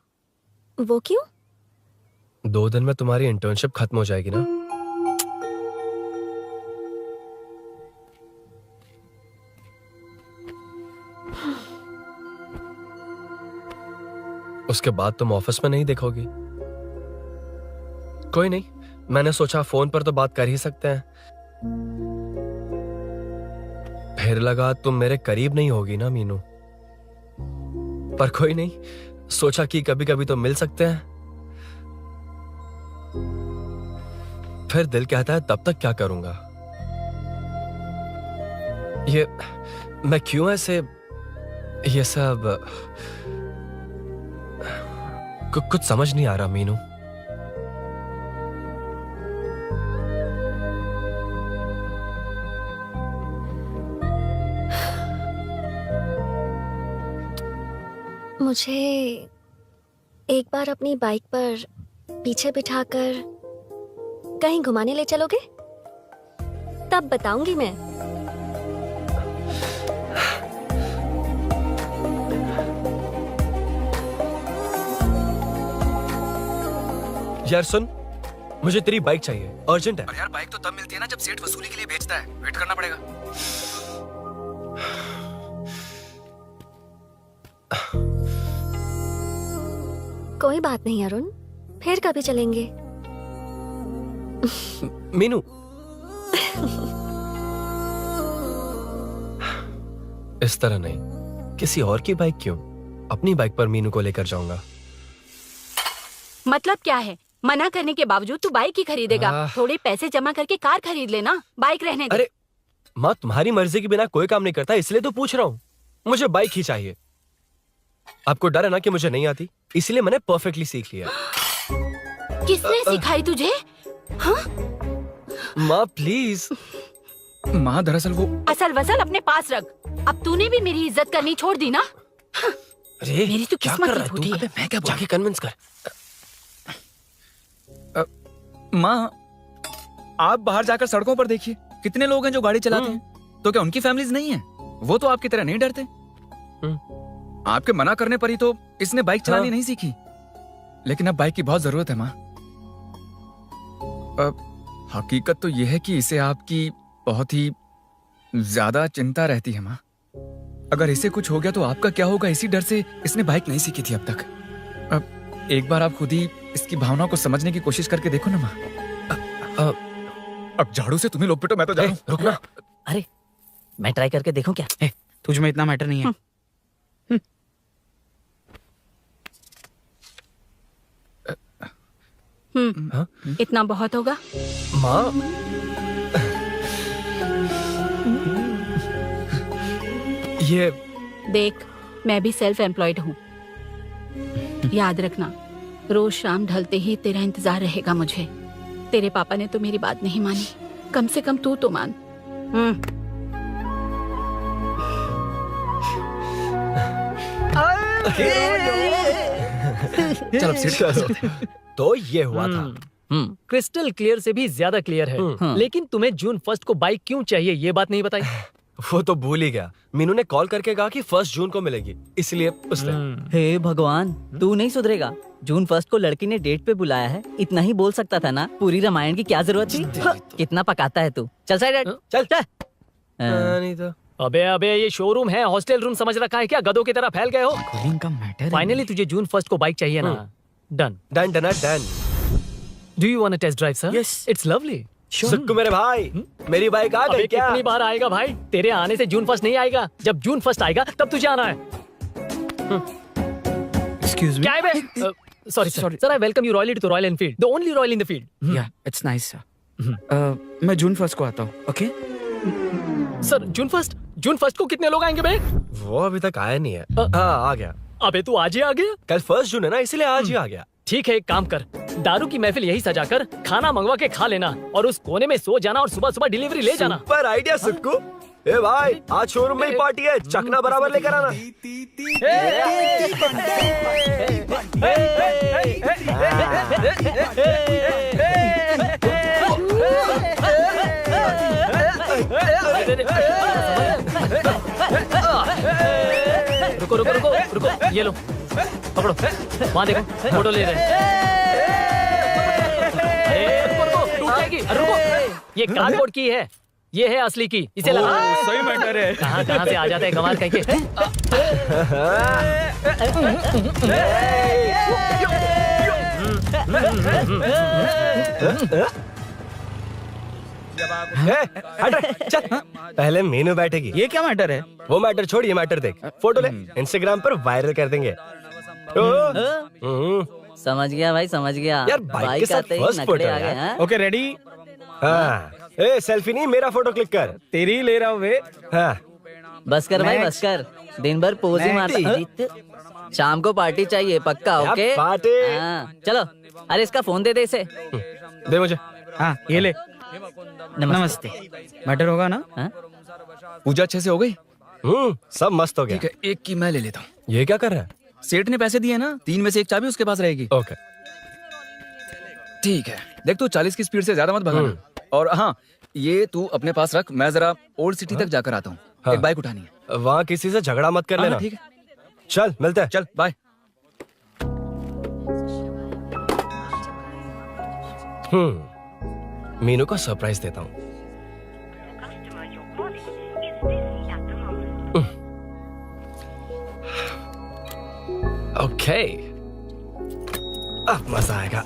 वो क्यों? 2 दिन में तुम्हारी इंटर्नशिप खत्म हो जाएगी ना? उसके बाद तुम ऑफिस में नहीं देखोगी। कोई नहीं, मैंने सोचा फोन पर तो बात कर ही सकते हैं। फिर लगा तुम मेरे करीब नहीं होगी ना मीनू। पर कोई नहीं, सोचा कि कभी कभी तो मिल सकते हैं। फिर दिल कहता है तब तक क्या करूंगा। ये मैं क्यों ऐसे ये सब कुछ समझ नहीं आ रहा मीनू। मुझे एक बार अपनी बाइक पर पीछे बिठाकर कहीं घुमाने ले चलोगे? तब बताऊंगी मैं। यार सुन, मुझे तेरी बाइक चाहिए, अर्जेंट है। यार बाइक तो तब मिलती है ना जब सेठ वसूली के लिए भेजता है। वेट करना पड़ेगा। कोई बात नहीं अरुण, फिर कभी चलेंगे। मीनू, इस तरह नहीं, किसी और की बाइक क्यों? अपनी बाइक पर मीनू को लेकर जाऊंगा। मतलब क्या है? मना करने के बावजूद तू बाइक ही खरीदेगा? थोड़े पैसे जमा करके कार खरीद लेना, बाइक रहने दे। अरे माँ, तुम्हारी मर्जी के बिना कोई काम नहीं करता, इसलिए तो पूछ रहा हूँ। मुझे बाइक ही चाहिए। आपको डर है ना कि मुझे नहीं आती, इसलिए मैंने परफेक्टली सीख लिया। किसने सिखाई तुझे? हाँ? माँ प्लीज। माँ दरअसल वो असल वसल अपने पास रख। अब तूने भी मेरी इज्जत करनी छोड़ दी ना? अरे मेरी तो क्या किस्मत कर ही रहा है फूटी तू? है। मैं क्या जाके कन्विंस कर। माँ, आप बाहर जाकर सड़कों पर देखिए, कितने लोग हैं जो गाड़ी चलाते हैं। तो क्या उनकी फैमिलीज नहीं है? वो तो आपकी तरह नहीं डरते। आपके मना करने पर ही तो इसने बाइक चलानी नहीं सीखी। लेकिन अब बाइक की बहुत जरूरत है माँ। हकीकत तो यह है कि इसे आपकी बहुत ही ज्यादा चिंता रहती है माँ। अगर इसे कुछ हो गया तो आपका क्या होगा, इसी डर से इसने बाइक नहीं सीखी थी अब तक। अब एक बार आप खुद ही इसकी भावना को समझने की कोशिश करके देखो ना माँ। अब झाड़ू से तुम्हें लोग पिटो, मैं तो जा रहा हूं। रुकना। अरे मैं ट्राई करके देखूं क्या? तुझ में इतना मैटर नहीं है। इतना बहुत होगा। माँ ये देख, मैं भी सेल्फ एम्प्लॉयड हूँ। याद रखना, रोज शाम ढलते ही तेरा इंतजार रहेगा मुझे। तेरे पापा ने तो मेरी बात नहीं मानी, कम से कम तू तो मान। चल अब सीट पे चलते हैं। तो ये हुआ था। क्रिस्टल क्लियर से भी ज्यादा क्लियर है। लेकिन तुम्हें जून 1 को बाइक क्यों चाहिए ये बात नहीं बताई। वो तो भूल ही गया। मीनू ने कॉल करके कहा कि 1 जून को मिलेगी, इसलिए उसने। हे भगवान, तू नहीं सुधरेगा। जून 1 को लड़की ने डेट पे बुलाया है, इतना ही बोल सकता था ना। पूरी रामायण की क्या जरूरत थी। कितना पकाता है तू। चल साइड हट। चल चल। नहीं तो अबे ये शोरूम है, हॉस्टल रूम समझ रखा है क्या? गधों की तरह फैल गए हो। का मैटर फाइनली तुझे जून 1 को बाइक चाहिए ना। Done done done done. Do you want to test drive sir? Yes. It's lovely. Sukku मेरे भाई, मेरी बाइक आ अबे गई क्या? कितनी बार आएगा भाई? तेरे आने से जून 1 नहीं आएगा। जब जून 1 आएगा तब तुझे आना है। एक्सक्यूज क्या है बे? Sorry sir, I welcome you royally to Royal Enfield, the only royal in the field. Yeah it's nice sir. मैं जून 1 को आता हूँ। ओके सर जून 1 को कितने लोग आएंगे बे? वो अभी तक आया नहीं है। हाँ आ गया। अबे तू आज ही आ गया? कल 1 जून है ना, इसलिए आज ही आ गया। ठीक है, एक काम कर, दारू की महफिल यही सजाकर खाना मंगवा के खा लेना और उस कोने में सो जाना और सुबह सुबह डिलीवरी ले जाना। पर आइडिया सुक्कू। ए भाई, आज शोरूम में ही पार्टी है, चखना बराबर लेकर आना। रुको रुको रुको रुको, ये लो पकड़ो, वहाँ देखो फोटो ले रहे हैं। रुको रुको, टूट जाएगी। रुको, ये कार्डबोर्ड की है, ये है असली की, इसे लगा। सही मैटर है। कहाँ से आ जाते हैं कमाल कहीं के। चल, पहले मीनू बैठेगी। ये क्या मैटर है? वो मैटर छोड़, ये मैटर देख। फोटो ले, इंस्टाग्राम पर वायरल कर देंगे। समझ गया भाई, समझ गया। यार, बाइक के साथ आते ही first नखरे photo आ गए, यार। हाँ? Okay ready. हाँ, ए सेल्फी नहीं, मेरा फोटो क्लिक कर। तेरी ले रहा हूँ वे। हाँ, बस कर भाई, बस कर। दिन भर पोज ही मारता। शाम को पार्टी चाहिए पक्का। यार, ओके पार्टी। हाँ, चलो। अरे इसका फोन दे इसे। दे मुझे। हाँ ये ले। नमस्ते। मैटर होगा ना? हाँ? पूजा अच्छे से हो गई? सब मस्त हो गया। ठीक है, एक की मैं ले लेता हूँ। ये क्या कर रहा है? सेठ ने पैसे दिए ना, 3 में से 1 चाबी उसके पास रहेगी। ओके ठीक है, देख तू 40 की स्पीड से ज्यादा मत भगाना। और हाँ, ये तू अपने पास रख, मैं जरा ओल्ड सिटी तक जाकर आता हूँ। हाँ। एक बाइक उठानी है। वहाँ किसी से झगड़ा मत कर लेना। ठीक है, चल मिलते हैं। चल बाय। मीनू को सरप्राइज देता हूँ। ओके, अब मजा आएगा।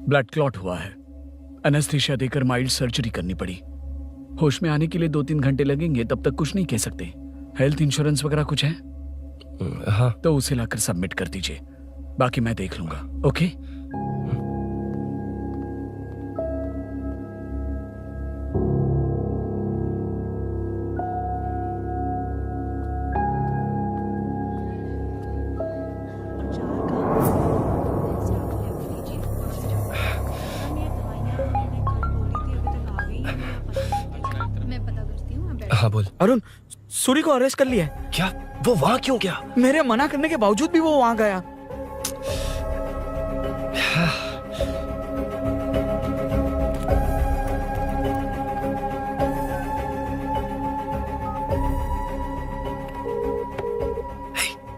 ब्लड क्लॉट हुआ है। एनेस्थीसिया देकर माइल्ड सर्जरी करनी पड़ी। होश में आने के लिए 2-3 घंटे लगेंगे, तब तक कुछ नहीं कह सकते। हेल्थ इंश्योरेंस वगैरह कुछ है? हाँ, तो उसे लाकर सबमिट कर दीजिए, बाकी मैं देख लूंगा। ओके? हाँ बोल। अरुण सूरी को अरेस्ट कर लिया है। क्या वो वहां क्यों गया? मेरे मना करने के बावजूद भी वो वहां गया।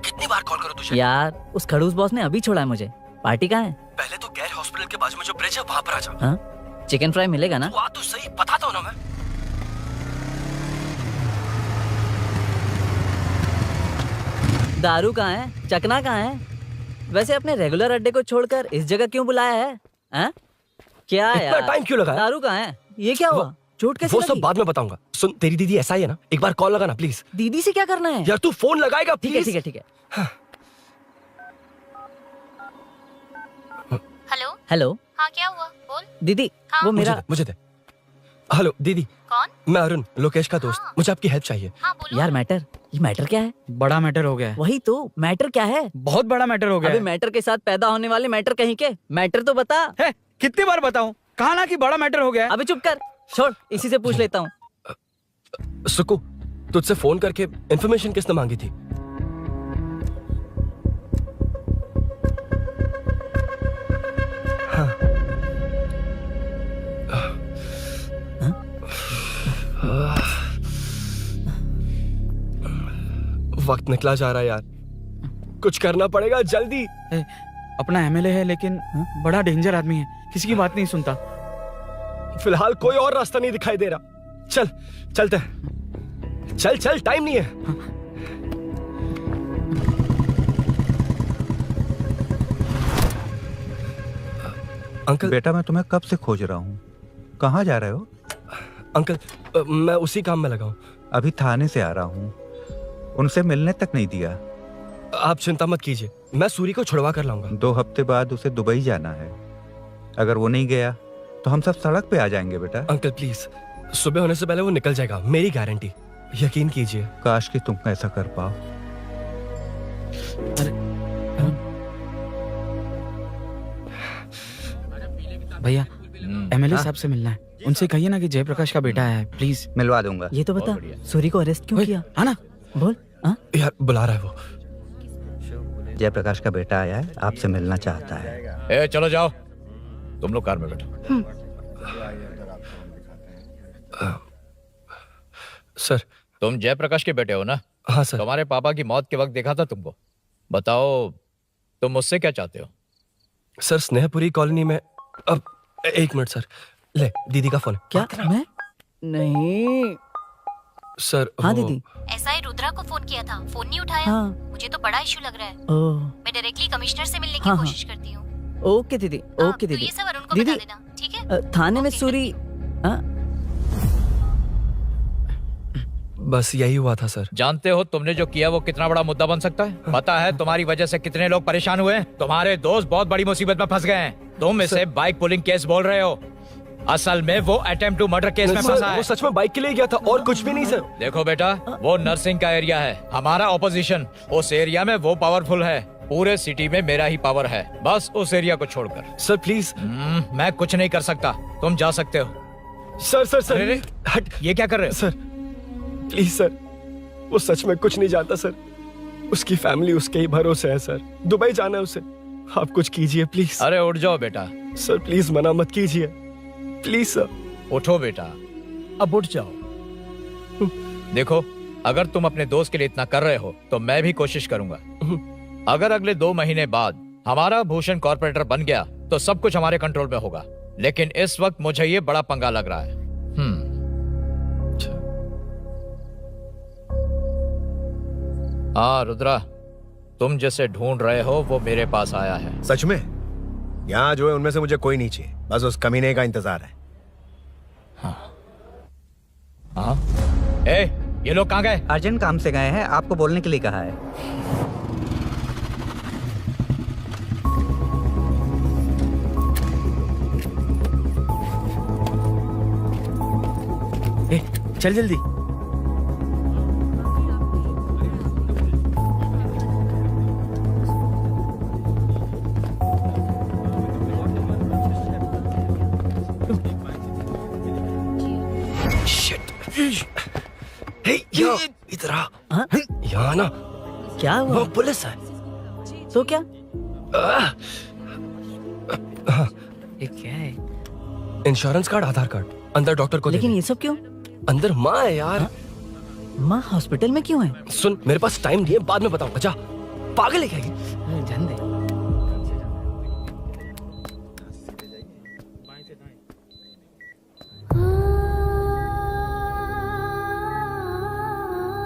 कितनी बार कॉल करो तुझे? यार उस खड़ूस बॉस ने अभी छोड़ा है मुझे। पार्टी कहाँ है? पहले तो गैर हॉस्पिटल के बाजू में जो ब्रिज है वहां पर आ जा। हाँ? चिकन फ्राई मिलेगा ना? तू आ तो सही, बताता हूं ना मैं। दारू कहाँ है? चकना कहाँ है? वैसे अपने रेगुलर अड्डे को छोड़कर इस जगह क्यों बुलाया है? हैं? क्या इतना यार? टाइम क्यों लगाया? दारू कहाँ है? ये क्या हुआ? चोट कैसे वो सब लगी? बाद में बताऊंगा। सुन, तेरी दीदी ऐसा ही है ना, एक बार कॉल लगाना प्लीज। दीदी से क्या करना है? यार तू फोन लगाएगा ठीक है प्लीज? ठीक है ठीक है। हेलो हेलो हाँ क्या हुआ बोल। दीदी, हाँ। वो मेरा मुझे दे। हेलो दीदी, कौन? मैं अरुण, लोकेश का दोस्त। हाँ। मुझे आपकी हेल्प चाहिए। हाँ बोलो। यार मैटर, ये मैटर क्या है? बड़ा मैटर हो गया है। वही तो, मैटर क्या है? बहुत बड़ा मैटर हो गया अबे है। मैटर के साथ पैदा होने वाले मैटर कहीं के, मैटर तो बता। है, कितनी बार बताऊं? कहा ना कि बड़ा मैटर हो गया है। अबे चुप कर, छोड़, इसी से पूछ लेता हूँ। सुकू, तुझसे फोन करके इन्फॉर्मेशन किसने मांगी थी? वक्त निकला जा रहा है यार, कुछ करना पड़ेगा जल्दी। अपना एमएलए है लेकिन बड़ा डेंजर आदमी है, किसी की बात नहीं सुनता। फिलहाल कोई और रास्ता नहीं दिखाई दे रहा। चल चलते हैं, चल चल, टाइम नहीं है। अंकल। बेटा मैं तुम्हें कब से खोज रहा हूँ, कहाँ जा रहे हो? अंकल, मैं उसी काम में लगा हूँ। अभी थाने से आ रहा हूँ, उनसे मिलने तक नहीं दिया। आप चिंता मत कीजिए, मैं सूरी को छुड़वा कर लाऊंगा। 2 हफ्ते बाद उसे दुबई जाना है, अगर वो नहीं गया तो हम सब सड़क पे आ जाएंगे बेटा। अंकल प्लीज, सुबह होने से पहले वो निकल जाएगा, मेरी गारंटी, यकीन कीजिए। काश कि तुम ऐसा कर पाओ। भैया एमएलए साहब से मिलना है, उनसे कहिए ना कि जयप्रकाश का बेटा है, प्लीज। मिलवा दूंगा। ये तो बता, सूरी को अरेस्ट क्यों किया? हाँ ना, बोल। हाँ? यार बुला रहा है वो। जयप्रकाश का बेटा आया है, आपसे मिलना चाहता है। ए, चलो जाओ, तुम लोग कार में बैठो। सर। तुम जयप्रकाश के बेटे हो ना? हाँ सर। तुम्हारे पापा की मौत के वक्त देखा था तुमको। बताओ तुम मुझसे क्या चाहते हो? सर, स्नेहपुरी कॉलोनी में। अब 1 मिनट सर, ले दीदी का फोन है। क्या? मैं नहीं सर। हाँ दीदी। एसआई रुद्रा को फोन किया था, फोन नहीं उठाया। हाँ। मुझे तो बड़ा इशू लग रहा है। ओह, मैं डायरेक्टली कमिश्नर से मिलने की हाँ, कोशिश करती हूँ। ओके दीदी, ओके तो दीदी। ये सब अरुण को दीदी, बता देना, ठीक है? थाने में ओके, सूरी। हाँ? बस यही हुआ था सर। जानते हो तुमने जो किया वो कितना बड़ा मुद्दा बन सकता है? पता है तुम्हारी वजह से कितने लोग परेशान हुए हैं? तुम्हारे दोस्त बहुत बड़ी मुसीबत में फंस गए हैं। तुम इसे बाइक पुलिंग केस बोल रहे हो, असल में वो अटेम्प्ट टू मर्डर केस में फंसा है। वो सच में बाइक के लिए गया था और कुछ भी नहीं सर। देखो बेटा, वो नर्सिंग का एरिया है, हमारा ऑपोजिशन उस एरिया में वो पावरफुल है। पूरे सिटी में मेरा ही पावर है, बस उस एरिया को छोड़कर। Sir please. मैं कुछ नहीं कर सकता, तुम जा सकते हो। सर सर सर, अरे, हट। ये क्या कर रहे हो? सर प्लीज सर, वो सच में कुछ नहीं जानता सर, उसकी फैमिली उसके ही भरोसे है सर। दुबई जाना है उसे, आप कुछ कीजिए प्लीज। अरे उठ जाओ बेटा। सर प्लीज मना मत कीजिए, प्लीज सर। उठो बेटा, अब उठ जाओ। देखो, अगर तुम अपने दोस्त के लिए इतना कर रहे हो तो मैं भी कोशिश करूंगा। अगर अगले 2 महीने बाद हमारा भूषण कॉर्पोरेटर बन गया तो सब कुछ हमारे कंट्रोल में होगा, लेकिन इस वक्त मुझे ये बड़ा पंगा लग रहा है। हाँ रुद्रा, तुम जिसे ढूंढ रहे हो वो मेरे पास आया है। सच में? यहाँ जो है उनमें से मुझे कोई नहीं चाहिए, बस उस कमीने का इंतजार है। हाँ? ए, ये लोग कहाँ गए? अर्जेंट काम से गए हैं, आपको बोलने के लिए कहा है। ए, चल जल्दी। इधर आ। यहाँ ना क्या हुआ? वो पुलिस है। तो क्या? हाँ, ये क्या है? इंश्योरेंस कार्ड, आधार कार्ड, अंदर डॉक्टर को। लेकिन ये सब क्यों? अंदर माँ है यार। माँ हॉस्पिटल में क्यों है? सुन, मेरे पास टाइम नहीं है, बाद में बताऊंगा। जा, पागल है क्या ये? जान दे।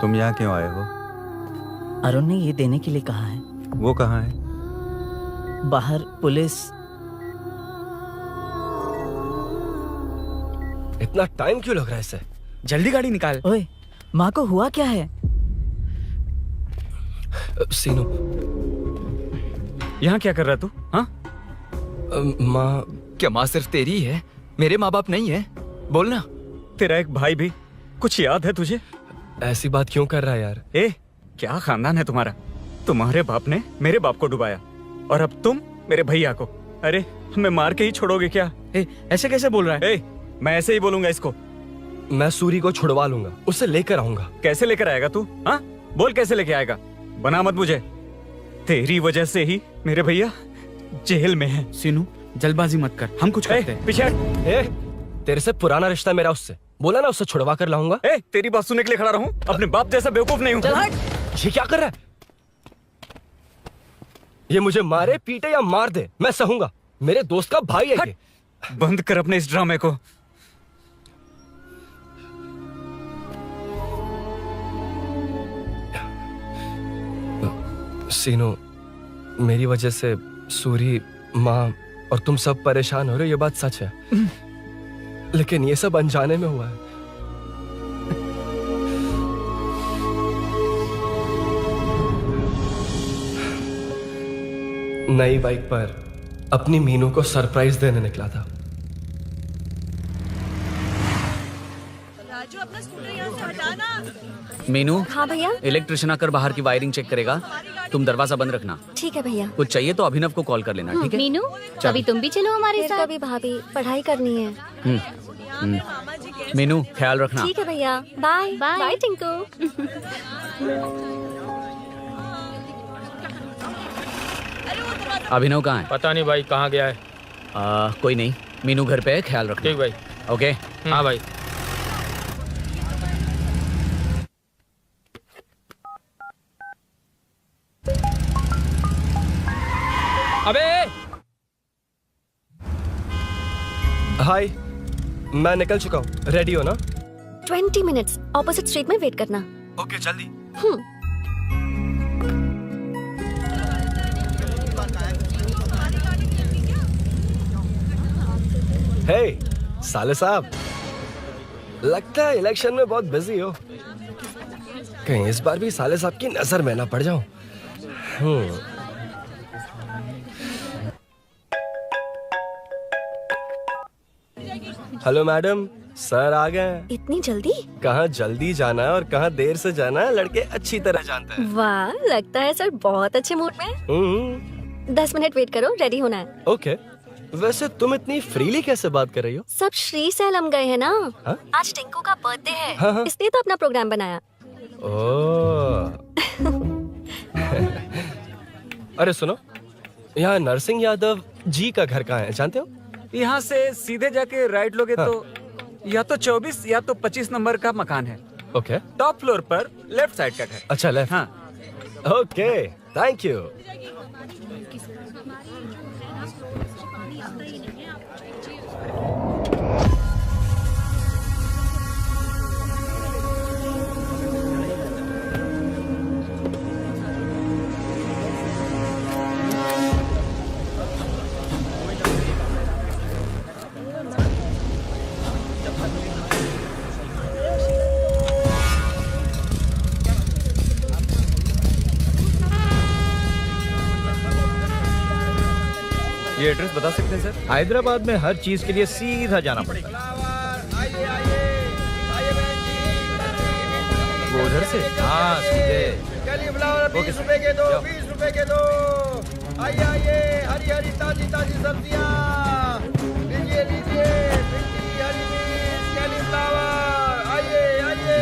तुम यहाँ क्यों आए हो? अरुण ने ये देने के लिए कहा है। वो कहाँ है? बाहर पुलिस। इतना टाइम क्यों लग रहा है इसे? जल्दी गाड़ी निकाल। ओए, माँ को हुआ क्या है? सीनू, यहाँ क्या कर रहा तू? हाँ? माँ। क्या माँ सिर्फ तेरी है? मेरे माँ बाप नहीं है? बोलना। तेरा एक भाई भी। कुछ याद है तुझे? ऐसी बात क्यों कर रहा है यार? क्या खानदान है तुम्हारा? तुम्हारे बाप ने मेरे बाप को डुबाया और अब तुम मेरे भैया को। अरे हमें मार के ही छोड़ोगे क्या? ऐसे कैसे बोल रहा है? मैं ऐसे ही बोलूंगा इसको। मैं सूरी को छुड़वा लूंगा, उसे लेकर आऊंगा। कैसे लेकर आएगा तू? हाँ, बोल कैसे लेके आएगा? बना मत मुझे। तेरी वजह से ही मेरे भैया जेल में है। सीनू, जल्दबाजी मत कर, हम कुछ करते हैं। पीछे। तेरे से पुराना रिश्ता मेरा उससे। बोला ना उसे छुड़वा कर लाऊंगा। तेरी बात सुनने के लिए खड़ा रहूं? अपने बाप जैसा बेवकूफ नहीं हूं। ये क्या कर रहा है? ये मुझे मारे, पीटे या मार दे, मैं सहूंगा। मेरे दोस्त का भाई है ये। बंद कर अपने इस ड्रामे को। सीनो, मेरी वजह से सूरी, माँ और तुम सब परेशान हो रहे हो, ये बात सच है। लेकिन ये सब अनजाने में हुआ है। नई बाइक पर अपनी मीनू को सरप्राइज देने निकला था। राजू, अपना स्कूटर यहाँ से हटाना। मीनू। हाँ भैया। इलेक्ट्रिशियन आकर बाहर की वायरिंग चेक करेगा, तुम दरवाजा बंद रखना। ठीक है भैया। कुछ चाहिए तो अभिनव को कॉल कर लेना, ठीक है? मीनू, अभी तुम भी चलो हमारे साथ। कभी भाभी, पढ़ाई करनी है। मीनू, ख्याल रखना। ठीक है भैया, बाय बाय टिंकू। अभिनव कहाँ है? पता नहीं भाई, कहाँ गया है? कोई नहीं, मीनू घर पे है, ख्याल रखना। ठीक भाई। ओके। हाँ भाई। अबे हाय, मैं निकल चुका हूँ। रेडी हो ना? 20 मिनट्स ऑपोजिट स्ट्रीट में वेट करना। ओके, जल्दी। हे साले साहब, लगता है इलेक्शन में बहुत बिजी हो। कहीं इस बार भी साले साहब की नजर में ना पड़ जाऊं। हेलो मैडम, सर आ गए। इतनी जल्दी? कहाँ जल्दी जाना है और कहाँ देर से जाना है, लड़के अच्छी तरह जानते हैं। वाह, लगता है सर बहुत अच्छे मूड में। 10 मिनट वेट करो, रेडी होना है। ओके। वैसे तुम इतनी फ्रीली कैसे बात कर रही हो? सब श्री सैलम गए हैं ना। हा? आज टिंकू का बर्थडे है। हाँ। इसलिए तो अपना प्रोग्राम बनाया। अरे सुनो, यहाँ नरसिंह यादव जी का घर कहाँ है, जानते हो? यहाँ से सीधे जाके राइट लोगे तो या तो 24 या तो 25 नंबर का मकान है। ओके। टॉप फ्लोर पर लेफ्ट साइड का घर। अच्छा, लेफ्ट। हाँ। Okay, thank you. ये एड्रेस बता सकते हैं सर? हैदराबाद में हर चीज के लिए सीधा जाना पड़ेगा। वो उधर से? हाँ, सीधे। 20 रुपए के दो, 20 रुपए के दो। आइए आइए, हरी हरी ताजी ताजी सब्जियाँ लीजिए लीजिए। भिंडी, हरी मिर्च, कैलीफ्लावर, आइए आइए।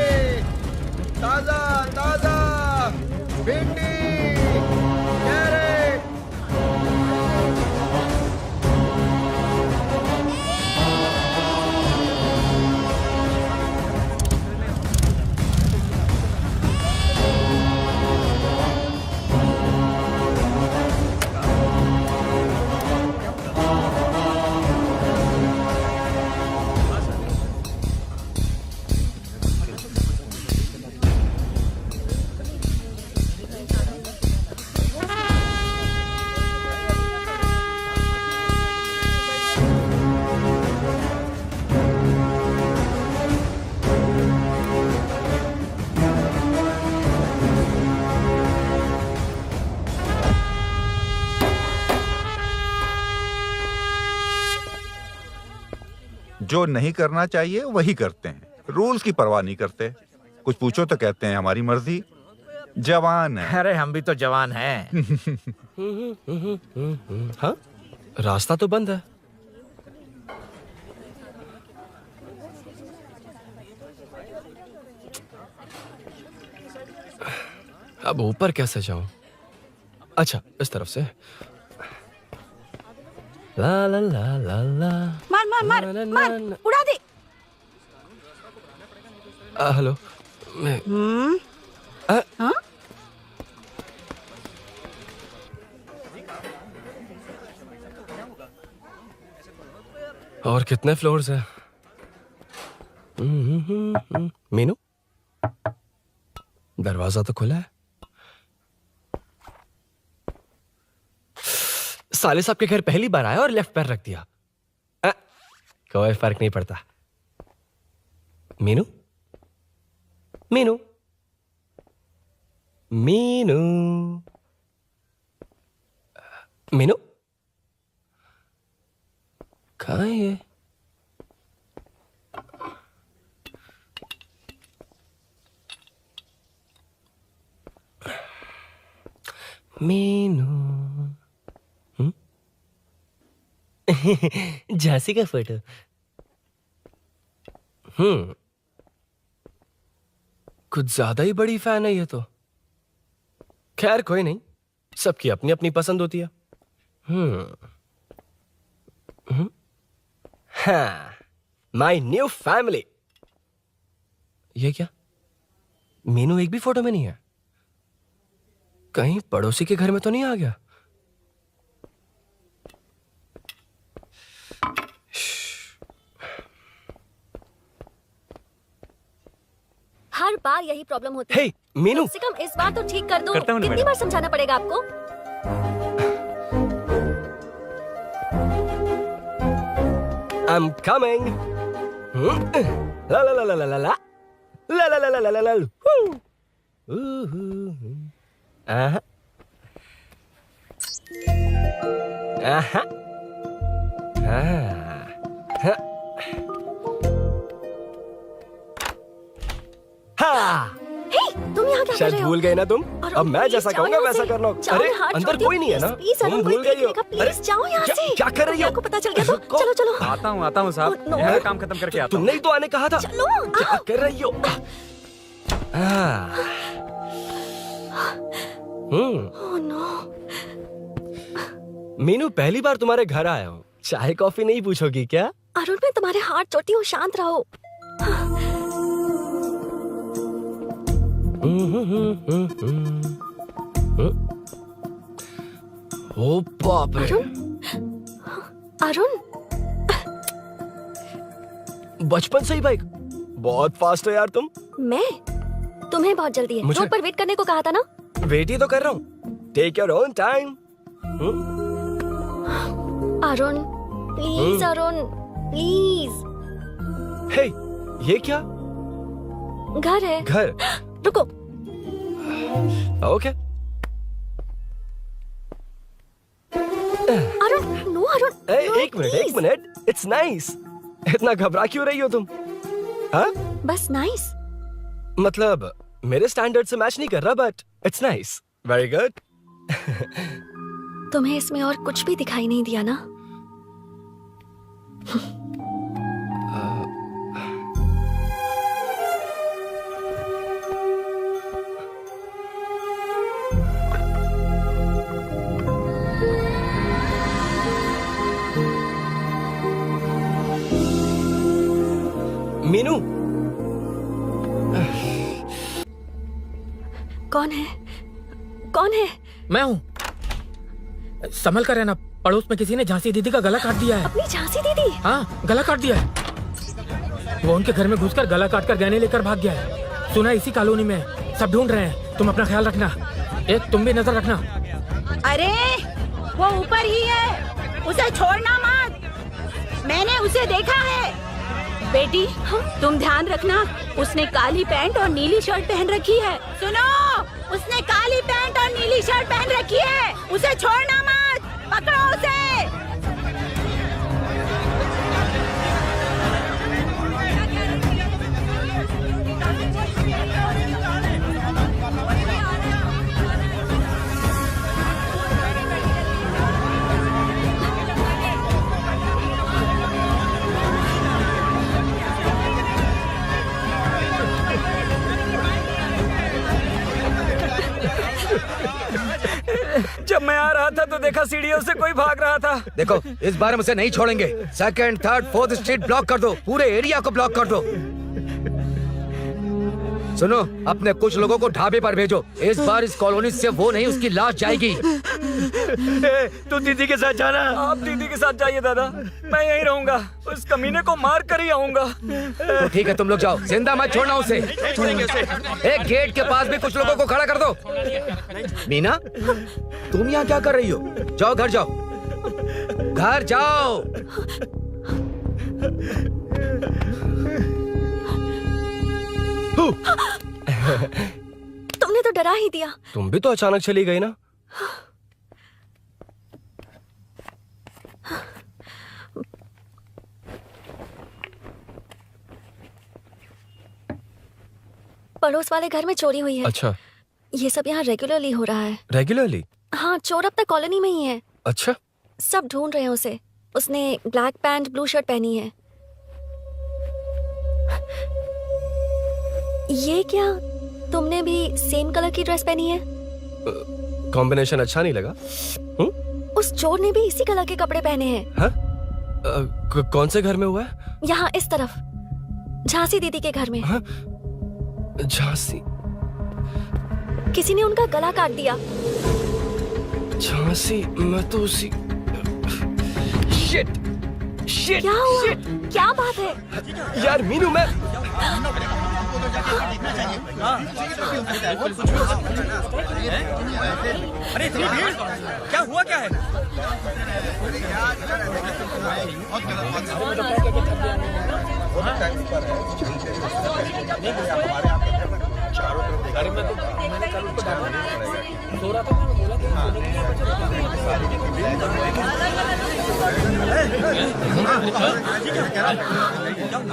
जो नहीं करना चाहिए वही करते हैं, रूल्स की परवाह नहीं करते। कुछ पूछो तो कहते हैं हमारी मर्जी। जवान है। अरे हम भी तो जवान हैं। हाँ, रास्ता तो बंद है। अब ऊपर कैसे जाऊं? अच्छा, इस तरफ से। ला ला ला ला ला। मार मार मार मार, उड़ा दे। हेलो, मैं हाँ? और कितने फ्लोर्स हैं? मीनू, दरवाजा तो खुला है। साले साहब के घर पहली बार आया और लेफ्ट पैर रख दिया। कोई फर्क नहीं पड़ता। मीनू, मीनू, मीनू, मीनू, कहाँ है ये? मीनू, झांसी का फोटो। कुछ ज्यादा ही बड़ी फैन है ये तो। खैर कोई नहीं, सबकी अपनी अपनी पसंद होती है। हाँ, माय न्यू फैमिली। ये क्या? मीनू एक भी फोटो में नहीं है। कहीं पड़ोसी के घर में तो नहीं आ गया? हर बार यही प्रॉब्लम होती है। मीनू, कम से कम इस बार तो ठीक कर दो। करता हूं ना कितनी मैडम। बार समझाना पड़ेगा आपको? I'm coming. La la la la la la la la la la la la la la. Aha. Aha. Ah. हाँ, तुम यहाँ क्या कर शायद रहे हो? भूल गए ना तुम। अरे अब मैं प्लीज जैसा जाओ कहूंगा यहाँ वैसा से। करना। जाओ, अरे हाथ अंदर छोड़ कोई दो, नहीं है ना? प्लीज, तुम अरुण, भूल कोई गई हो। देखेगा, प्लीज जाओ यहाँ से। क्या कर रही हो? आपको पता चल गया तो चलो चलो। आता हूँ साहब, यहाँ का काम खत्म करके आता हूँ। तुमने ही तो आने कहा था। चलो, क्या कर रही हो? Oh no. मीनू, पहली बार तुम्हारे घर आया हूँ। चाय कॉफी नहीं पूछोगी क्या? अरुण, मैं तुम्हारे हाथ चोटी हूँ, शांत रहो। ओ बाप रे। अरुण, बचपन से ही बाइक। बहुत फास्ट हो यार तुम। मैं? तुम्हें बहुत जल्दी है। मुझे- रोड पर वेट करने को कहा था ना? वेट ही तो कर रहा हूँ। Take your own time. Arun, please Arun, please. Hey, ये क्या? घर है। घर? रुको। ओके। अरुण, नो अरुण। एक मिनट, एक मिनट। It's nice. इतना घबरा क्यों रही हो तुम? हाँ? बस नाइस। मतलब मेरे स्टैंडर्ड से मैच नहीं कर रहा, but it's nice. Very good. तुम्हें इसमें और कुछ भी दिखाई नहीं दिया ना? मीनू, कौन है? कौन है? मैं हूँ। संभल कर रहना, पड़ोस में किसी ने झांसी दीदी का गला काट दिया है। अपनी झांसी दीदी? हाँ, गला काट दिया है। वो उनके घर में घुसकर गला काट कर गहने लेकर भाग गया है। सुना इसी कॉलोनी में है। सब ढूंढ रहे हैं। तुम अपना ख्याल रखना। एक तुम भी नजर रखना। अरे वो ऊपर ही है, उसे छोड़ना मत। मैंने उसे देखा है। बेटी, तुम ध्यान रखना, उसने काली पैंट और नीली शर्ट पहन रखी है। सुनो, उसने काली पैंट और नीली शर्ट पहन रखी है। उसे छोड़ना मत, पकड़ो उसे। था तो देखा सीढ़ियों से कोई भाग रहा था। देखो इस बार हम उसे नहीं छोड़ेंगे। 2nd, 3rd, 4th street block कर दो, पूरे एरिया को ब्लॉक कर दो। सुनो, अपने कुछ लोगों को ढाबे पर भेजो। इस बार इस कॉलोनी से वो नहीं, उसकी लाश जाएगी। तू दीदी के साथ जाना। आप दीदी के साथ जाइए दादा, मैं यहीं रहूंगा। उस कमीने को मार कर ही आऊंगा। तो ठीक है, तुम लोग जाओ, जिंदा मत छोड़ना उसे। एक गेट के पास भी कुछ लोगों को खड़ा कर दो। मीना, तुम यहाँ क्या कर रही हो? जाओ घर जाओ, घर जाओ। तुमने तो डरा ही दिया। तुम भी तो अचानक चली गई ना। पड़ोस वाले घर में चोरी हुई है। अच्छा, ये सब यहाँ रेगुलरली हो रहा है। रेगुलरली? हाँ, चोर अब तक कॉलोनी में ही है। अच्छा, सब ढूंढ रहे हैं उसे। उसने ब्लैक पैंट ब्लू शर्ट पहनी है। ये क्या, तुमने भी सेम कलर की ड्रेस पहनी है? कॉम्बिनेशन अच्छा नहीं लगा? उस चोर ने भी इसी कलर के कपड़े पहने हैं। हाँ? कौन से घर में हुआ है? यहाँ इस तरफ, झांसी दीदी के घर में। हाँ? झांसी? किसी ने उनका गला काट दिया। झांसी? मैं तो उसी... शिट! शिट! क्या हुआ? क्या बात है? यार मीनू, मैं... अरे इतनी भीड़, क्या हुआ क्या है?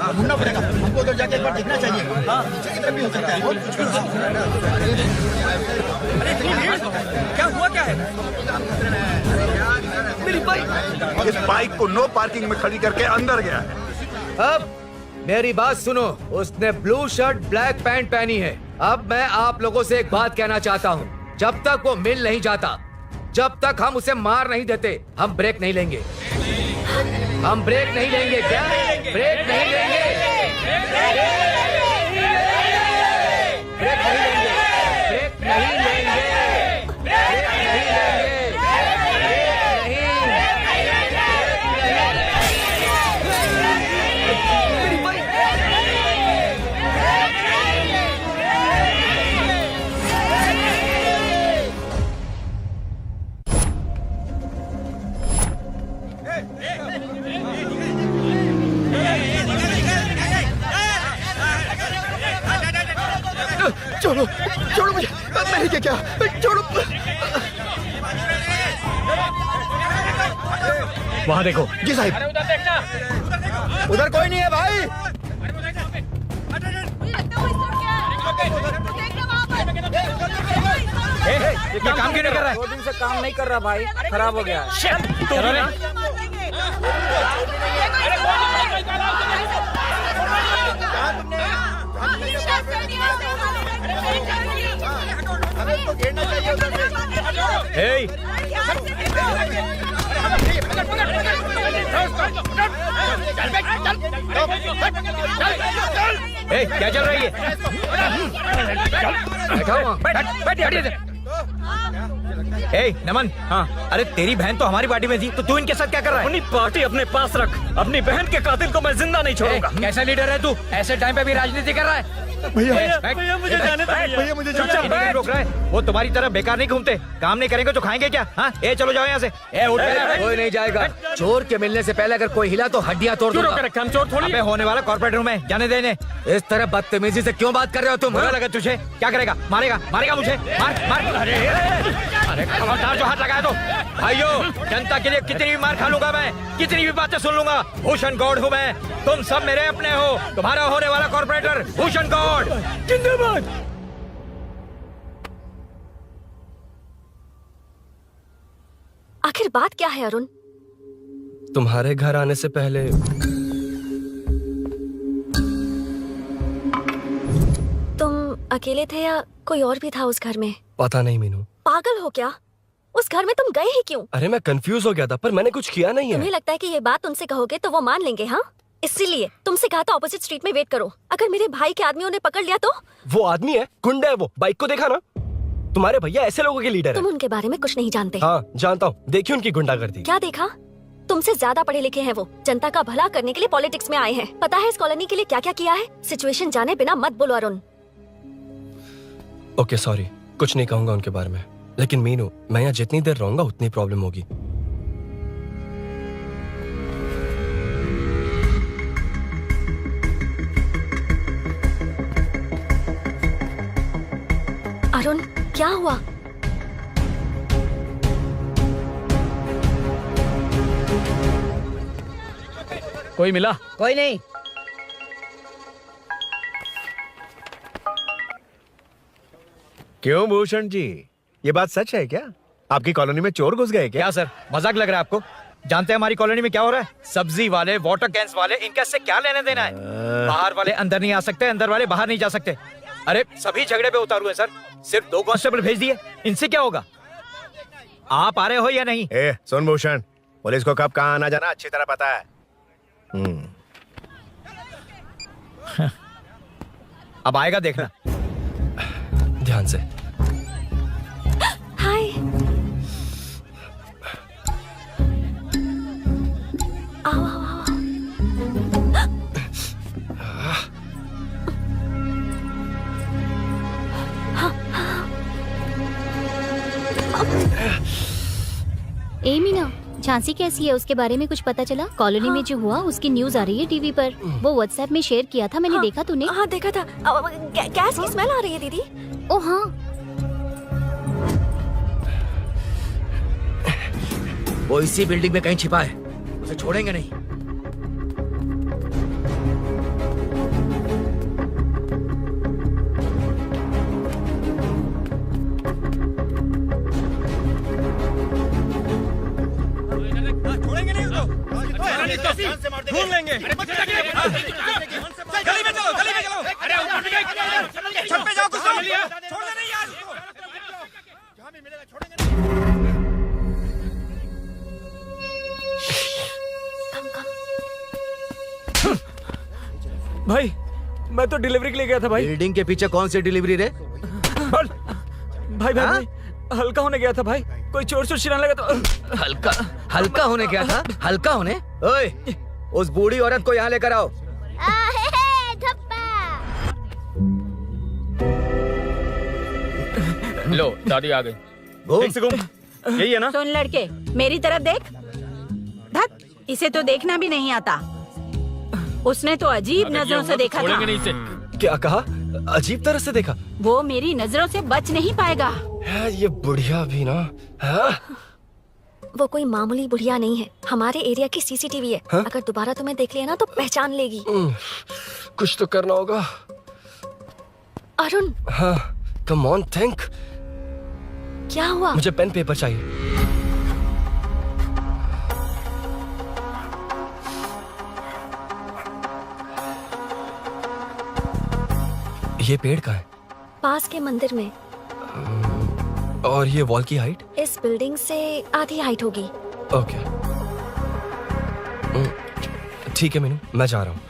ढूंढना पड़ेगा हमको, उधर जाके एक बार देखना चाहिए। हाँ, नीचे की तरफ भी हो सकता है। क्या हुआ क्या है? मेरी बाइक, इस बाइक को नो पार्किंग में खड़ी करके अंदर गया है। अब मेरी बात सुनो, उसने ब्लू शर्ट ब्लैक पैंट पहनी है। अब मैं आप लोगों से एक बात कहना चाहता हूँ, जब तक वो मिल नहीं जाता, जब तक हम उसे मार नहीं देते, हम ब्रेक नहीं लेंगे। हम ब्रेक नहीं लेंगे। क्या? ब्रेक नहीं लेंगे। ब्रेक नहीं लेंगे। ब्रेक नहीं लेंगे। ब्रेक नहीं लेंगे। छोड़ो, छोड़ो मुझे, मैंने क्या किया? छोड़ो। वहाँ देखो। जी साहिब। उधर कोई नहीं है भाई। ये काम क्यों नहीं कर रहा है? 2 दिन से काम नहीं कर रहा भाई, खराब हो गया है। क्या चल रही है? नमन, हाँ, अरे तेरी बहन तो हमारी पार्टी में थी, तो तू इनके साथ क्या कर रहा है? अपनी पार्टी अपने पास रख। अपनी बहन के कातिल को मैं जिंदा नहीं छोड़ूंगा। कैसा लीडर है तू? ऐसे टाइम पे भी राजनीति कर रहा है? भैया मुझे जाने दो। भैया मुझे नहीं रोक रहा है। वो तुम्हारी तरह बेकार नहीं घूमते, काम नहीं करेंगे तो खाएंगे क्या? हाँ, चलो जाओ यहाँ से। उठ कोई नहीं जाएगा। चोर के मिलने से पहले अगर कोई हिला तो हड्डियां तोड़ दूंगा। हम चोर थोड़ी। अबे होने वाला कॉर्पोरेट रूम है, जाने देने। इस तरह बदतमीजी से क्यों बात कर रहे हो तुम? बुरा लगा तुझे? क्या करेगा? मारेगा? मारेगा मुझे? मार मार। अरे खबरदार जो हाथ लगाया तो। भाइयों, जनता के लिए कितनी भी मार खा लूंगा मैं, कितनी भी बातें सुन लूंगा। भूषण गौड़ हूँ मैं, तुम सब मेरे अपने हो। तुम्हारा होने वाला कॉर्पोरेटर भूषण गौड़ जिंदाबाद। आखिर बात क्या है अरुण? तुम्हारे घर आने से पहले तुम अकेले थे या कोई और भी था उस घर में? पता नहीं मीनू। पागल हो क्या? उस घर में तुम गए ही क्यों? अरे मैं कंफ्यूज हो गया था, पर मैंने कुछ किया नहीं है। तुम्हें लगता है कि ये बात उनसे कहोगे तो वो मान लेंगे? हाँ, इसीलिए तुमसे कहा था ऑपोजिट स्ट्रीट में वेट करो। अगर मेरे भाई के आदमियों ने पकड़ लिया तो? वो आदमी है, गुंडा है वो। बाइक को देखा ना? तुम्हारे भैया ऐसे लोगों के लीडर तुम है। उनके बारे में कुछ नहीं जानते। हाँ जानता हूँ, देखी उनकी गुंडागर्दी। क्या देखा? तुमसे ज्यादा पढ़े लिखे हैं वो। जनता का भला करने के लिए पॉलिटिक्स में आए हैं। पता है इस कॉलोनी के लिए क्या क्या किया है? सिचुएशन जाने बिना मत बोलो अरुण। ओके सॉरी, कुछ नहीं कहूंगा उनके बारे में। लेकिन मीनू, मैं यहाँ जितनी देर रहूंगा उतनी प्रॉब्लम होगी। अरुण, क्या हुआ? कोई मिला? कोई नहीं। क्यों भूषण जी, ये बात सच है क्या? आपकी कॉलोनी में चोर घुस गए क्या? क्या सर, मजाक लग रहा है आपको? जानते हैं हमारी कॉलोनी में क्या हो रहा है? सब्जी वाले, वाटर कैंस वाले, इनका इससे क्या लेने देना है? बाहर वाले अंदर नहीं आ सकते, अंदर वाले बाहर नहीं जा सकते। अरे सभी झगड़े पे उतारू है सर। सिर्फ 2 कांस्टेबल भेज दिए, इनसे क्या होगा? आप आ रहे हो या नहीं? ए, सुन भूषण, पुलिस को कब कहाँ आना जाना अच्छी तरह पता है। अब आएगा देखना। ध्यान से। हाय। आओ आओ आओ। ए मीना, झांसी कैसी है? उसके बारे में कुछ पता चला? कॉलोनी में जो हुआ उसकी न्यूज आ रही है टीवी पर। वो व्हाट्सएप में शेयर किया था, मैंने देखा। तूने? हाँ देखा था। गैस की स्मेल आ रही है दीदी। ओ हाँ, वो इसी बिल्डिंग में कहीं छिपा है, उसे छोड़ेंगे नहीं। ढूंढ लेंगे। गली में चलो, गली में चलो। अरे ऊपर भी छत पे जाओ, कुछ छोड़ना नहीं यार। जहाँ भी मिलेगा छोड़ेंगे नहीं। भाई, मैं तो डिलीवरी के लिए गया था भाई। बिल्डिंग के पीछे कौन सी डिलीवरी रे? भाई भाई, हल्का होने गया था भाई। कोई चोर चोर चिल्लाने लगा तो। हल्का होने गया था? हल्का होने? ओए, उस बूढ़ी औरत को यहाँ लेकर आओ। लो, दादी आ गई। यही है ना? सुन लड़के, मेरी तरफ देख। धत, इसे तो देखना भी नहीं आता। उसने तो अजीब नजरों से देखा था। नहीं इसे। क्या कहा? अजीब तरह से देखा? वो मेरी नजरों से बच नहीं पाएगा। ये बुढ़िया भी ना। हाँ? वो कोई मामूली बुढ़िया नहीं है, हमारे एरिया की सीसीटीवी है। हाँ? अगर दोबारा तुम्हें देख लिया ना तो पहचान लेगी। कुछ तो करना होगा। अरुण। हाँ, कम ऑन थिंक। क्या हुआ? मुझे पेन पेपर चाहिए। ये पेड़ का है? पास के मंदिर में। और ये वॉल की हाइट? इस बिल्डिंग से आधी हाइट होगी। ओके, ठीक है मीनू, मैं जा रहा हूँ।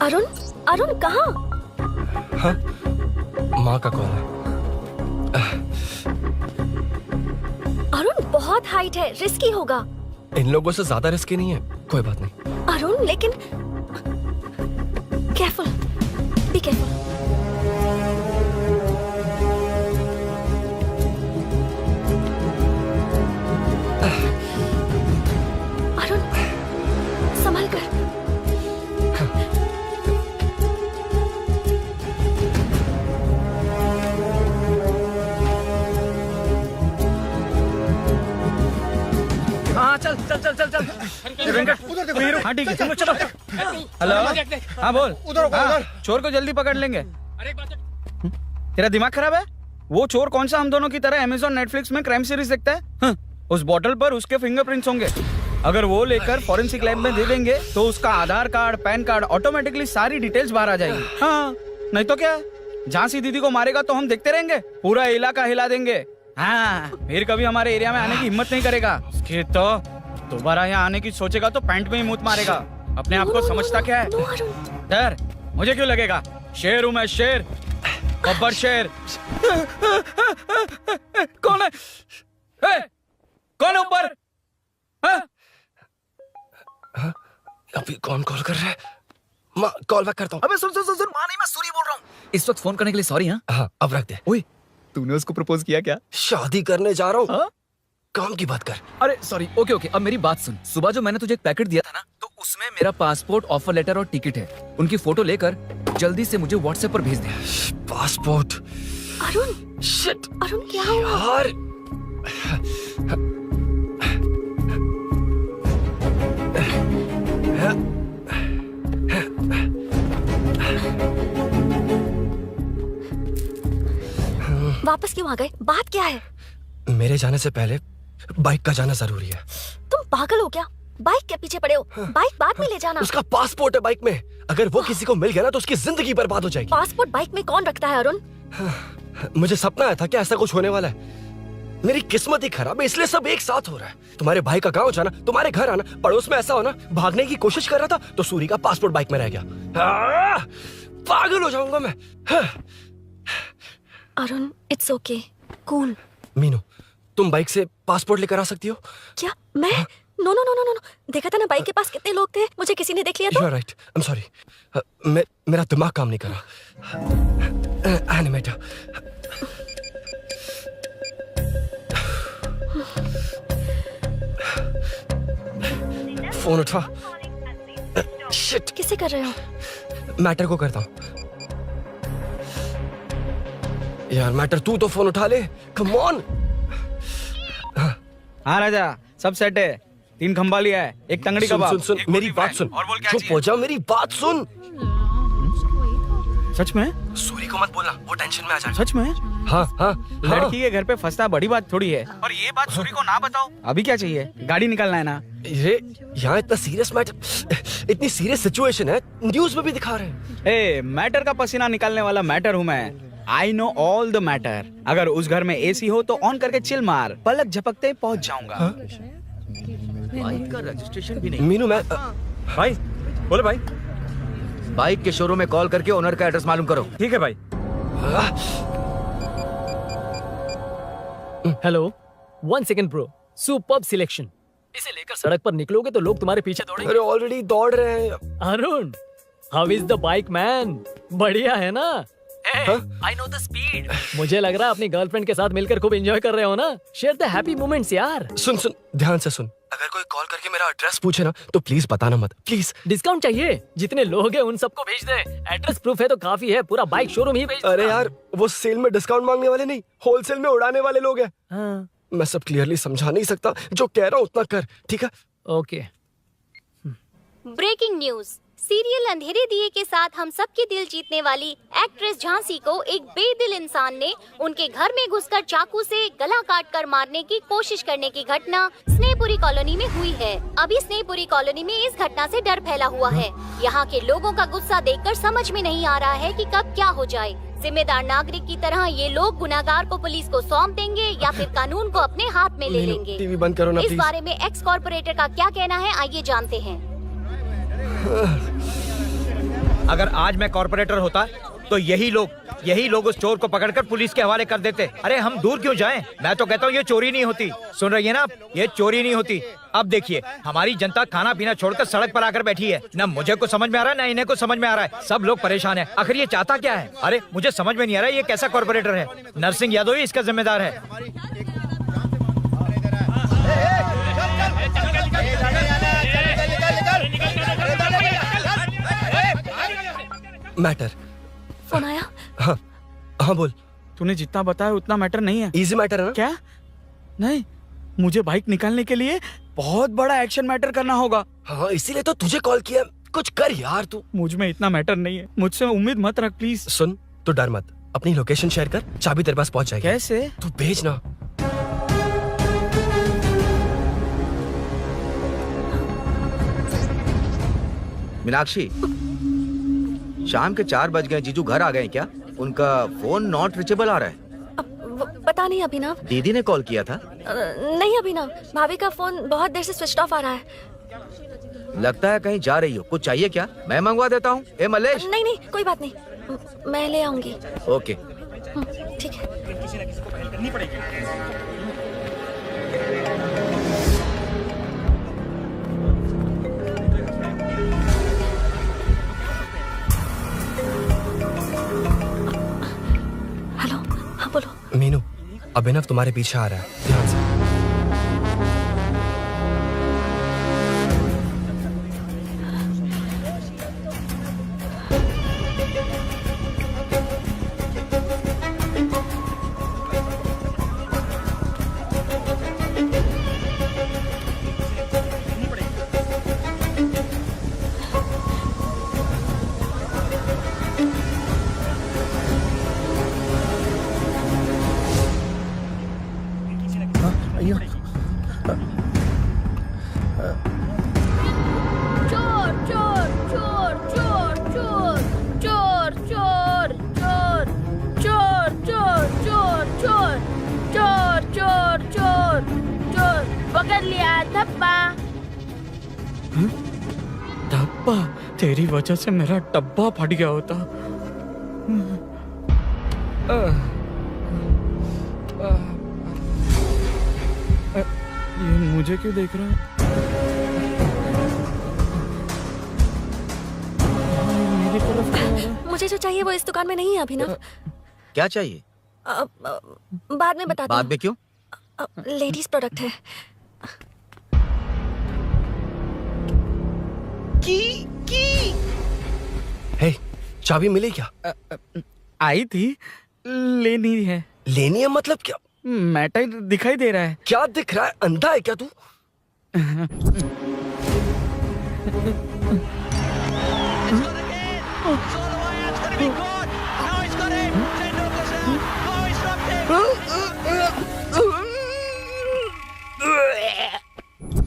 अरुण, अरुण कहाँ? हाँ, माँ का कॉल है। अरुण बहुत हाइट है, रिस्की होगा। इन लोगों से ज्यादा रिस्की नहीं है। कोई बात नहीं। अरुण लेकिन केयरफुल, बी केयरफुल। अरुण संभल कर। हाँ चल चल चल चल चल। उधर देखो। हाँ ठीक है, चलो चलो। हेलो, हाँ बोल। उधर उधर। चोर को जल्दी पकड़ लेंगे। तेरा दिमाग खराब है? वो चोर कौन सा हम दोनों की तरह अमेज़न नेटफ्लिक्स में क्राइम सीरीज देखता है? उस बॉटल पर उसके फिंगरप्रिंट्स होंगे। अगर वो लेकर फॉरेंसिक लैब में दे देंगे तो उसका आधार कार्ड, पैन कार्ड, ऑटोमेटिकली सारी डिटेल्स बाहर आ जाएगी। हाँ, नहीं तो क्या? झांसी दीदी को मारेगा तो हम देखते रहेंगे? पूरा इलाका हिला देंगे। हाँ, फिर कभी हमारे एरिया में आने की हिम्मत नहीं करेगा। उसके तो दोबारा यहाँ आने की सोचेगा तो पैंट में ही मूत मारेगा। अपने आप को समझता क्या है? डर मुझे क्यों लगेगा? शेर हूँ मैं, शेर, बब्बर शेर। कौन है? कौन है ऊपर? अभी कौन कॉल कर रहा है? माँ कॉल बैक करता हूँ। अबे सुन सुन सुन सुन, माँ नहीं, मैं सूरी बोल रहा हूँ। इस वक्त फोन करने के लिए सॉरी। हाँ अब रख दे। ओए, तूने उसको प्रपोज किया क्या? शादी करने जा रहा हूँ। काम की बात कर। अरे सॉरी, ओके ओके, अब मेरी बात सुन। सुबह जो मैंने तुझे एक पैकेट दिया था ना, तो उसमें मेरा पासपोर्ट, ऑफर लेटर और टिकट है। उनकी फोटो लेकर जल्दी से मुझे व्हाट्सएप पर भेज दे। पासपोर्ट? अरुण, शिट, अरुण क्या हुआ? यार वापस क्यों आ गए? बात क्या है? मेरे जाने से पहले बाइक का जाना जरूरी है। तुम पागल हो क्या? बाइक के पीछे पड़े हो? बाइक बाद में ले जाना। उसका पासपोर्ट है बाइक में। अगर वो किसी को मिल गया ना तो उसकी जिंदगी बर्बाद हो जाएगी। पासपोर्ट बाइक में कौन रखता है अरुण? मुझे सपना आया था कि ऐसा कुछ होने वाला है। मेरी किस्मत ही खराब है, इसलिए सब एक साथ हो रहा है। तुम्हारे भाई का गांव जाना, तुम्हारे घर आना, पड़ोस में ऐसा होना। भागने की कोशिश कर रहा था तो सूरी का पासपोर्ट बाइक में रह गया। पागल हो जाऊंगा मैं। Arun, it's okay, cool. Meenu, तुम बाइक से पासपोर्ट लेकर आ सकती हो? क्या मैं? No no no no no, देखा था ना बाइक के पास कितने लोग थे। मुझे किसी ने देख लिया तो? You are right. I'm sorry. मेरा दिमाग काम नहीं कर रहा। एनिमेटर। फोन उठा। शिट। किसे कर रहे हो? मैटर को करता हूँ। यार मैटर, तू तो फोन उठा ले। Come on. हाँ राजा, सब सेट है। 3 खंबा लिया है, एक तंगड़ी सुन, कबाब। सुन, सुन, मेरी बात सुन। चुप हो जा, मेरी बात सुन। सच में? सूरी को मत बोलना, वो टेंशन में आ जाएगा। सच में? हाँ हाँ। लड़की के घर पे फंसना बड़ी बात थोड़ी है। और ये बात सूरी को ना बताओ। अभी क्या चाहिए? गाड़ी निकालना है ना? ये यहाँ इतना सीरियस मैटर, इतनी सीरियस सिचुएशन है, न्यूज में भी दिखा रहे हैं। ए, मैटर का पसीना निकालने वाला मैटर हूँ मैं। I know all the matter. अगर उस घर में एसी हो तो ऑन करके चिल मार, पलक झपकते पहुंच जाऊंगा। बाइक का रजिस्ट्रेशन भी नहीं। मीनू, मैं भाई बोले भाई, बाइक के शोरूम में कॉल करके ओनर का एड्रेस मालूम करो। ठीक है भाई। Hello, 1 second bro, superb selection. इसे लेकर सड़क पर निकलोगे तो लोग तुम्हारे पीछे दौड़ेंगे। अरे ऑलरेडी दौड़ रहे हैं। Arun, how is the bike man? बढ़िया है ना? I know the speed. मुझे लग रहा है अपनी गर्लफ्रेंड के साथ मिलकर खूब एंजॉय कर रहे हो ना? शेयर द हैप्पी मोमेंट्स यार। सुन सुन, ध्यान से सुन। अगर कोई कॉल करके मेरा एड्रेस पूछे ना तो प्लीज बताना मत, प्लीज। डिस्काउंट चाहिए? जितने लोग हैं उन सबको भेज दे। एड्रेस प्रूफ है तो काफी है, पूरा बाइक शोरूम ही भेज। अरे यार, वो सेल में डिस्काउंट मांगने वाले नहीं, होलसेल में उड़ाने वाले लोग हैं। हाँ। मैं सब क्लियरली समझा नहीं सकता, जो कह रहा हूँ उतना कर, ठीक है? ओके। Breaking news. सीरियल अंधेरे दिए के साथ हम सबके दिल जीतने वाली एक्ट्रेस झांसी को एक बेदिल इंसान ने उनके घर में घुसकर चाकू से गला काटकर मारने की कोशिश करने की घटना स्नेहपुरी कॉलोनी में हुई है। अभी स्नेहपुरी कॉलोनी में इस घटना से डर फैला हुआ है। यहाँ के लोगों का गुस्सा देखकर समझ में नहीं आ रहा है कि कब क्या हो जाए। जिम्मेदार नागरिक की तरह ये लोग गुनाहगार को पुलिस को सौंप देंगे या फिर कानून को अपने हाथ में ले लेंगे। टीवी बंद करो ना इस प्लीज। बारे में एक्स कॉर्पोरेटर का क्या कहना है, आइए जानते हैं। अगर आज मैं कॉर्पोरेटर होता तो यही लोग उस चोर को पकड़कर पुलिस के हवाले कर देते। अरे हम दूर क्यों जाएं? मैं तो कहता हूँ ये चोरी नहीं होती। सुन रही है ना आप? ये चोरी नहीं होती। अब देखिए, हमारी जनता खाना पीना छोड़कर सड़क पर आकर बैठी है। ना मुझे कुछ समझ में आ रहा है, ना इन्हें कुछ समझ में आ रहा है। सब लोग परेशान हैं। आखिर ये चाहता क्या है? अरे मुझे समझ में नहीं आ रहा है, ये कैसा कॉर्पोरेटर है? नरसिंह यादव ही इसका जिम्मेदार है। मैटर। फोन आया? हाँ हाँ बोल। तूने जितना बताया उतना मैटर नहीं है। इजी मैटर है ना? क्या? नहीं, मुझे बाइक निकालने के लिए बहुत बड़ा एक्शन मैटर करना होगा। हाँ, इसीलिए तो तुझे कॉल किया। कुछ कर यार तू। मुझ में इतना मैटर नहीं है, मुझसे उम्मीद मत रख प्लीज। सुन, तू डर मत, अपनी लोकेशन शेयर कर, चाबी तेरे पास पहुंच जाएगी। कैसे? तू भेज ना। मीनाक्षी, शाम के 4 बज गए, जीजू घर आ गए क्या? उनका फोन नॉट रीचेबल आ रहा है। पता नहीं अभिनव। दीदी ने कॉल किया था? नहीं अभिनव, भाभी का फोन बहुत देर से स्विच ऑफ आ रहा है। लगता है कहीं जा रही हो। कुछ चाहिए क्या? मैं मंगवा देता हूँ। ए मलेश। नहीं नहीं कोई बात नहीं, मैं ले आऊंगी। ओके ठीक है। हेलो, हाँ बोलो। मीनू, अभिनव तुम्हारे पीछे आ रहा है, ध्यान से। चोर चोर चोर चोर चोर चोर चोर चोर चोर चोर चोर चोर चोर चोर चोर चोर पकड़ लिया धप्पा। धब्बा? तेरी वजह से मेरा डब्बा फट गया होता। ये मुझे क्यों देख रहा है? मेरी तरफ क्यों आ रहा है? मुझे जो चाहिए वो इस दुकान में नहीं है अभिनव। क्या चाहिए? बाद में बताती बाद में क्यों? लेडीज प्रोडक्ट है। हे, चाबी मिली क्या? आई थी, लेनी है। लेनी है मतलब क्या? मैटर दिखाई दे रहा है। क्या दिख रहा है? अंधा है क्या तू?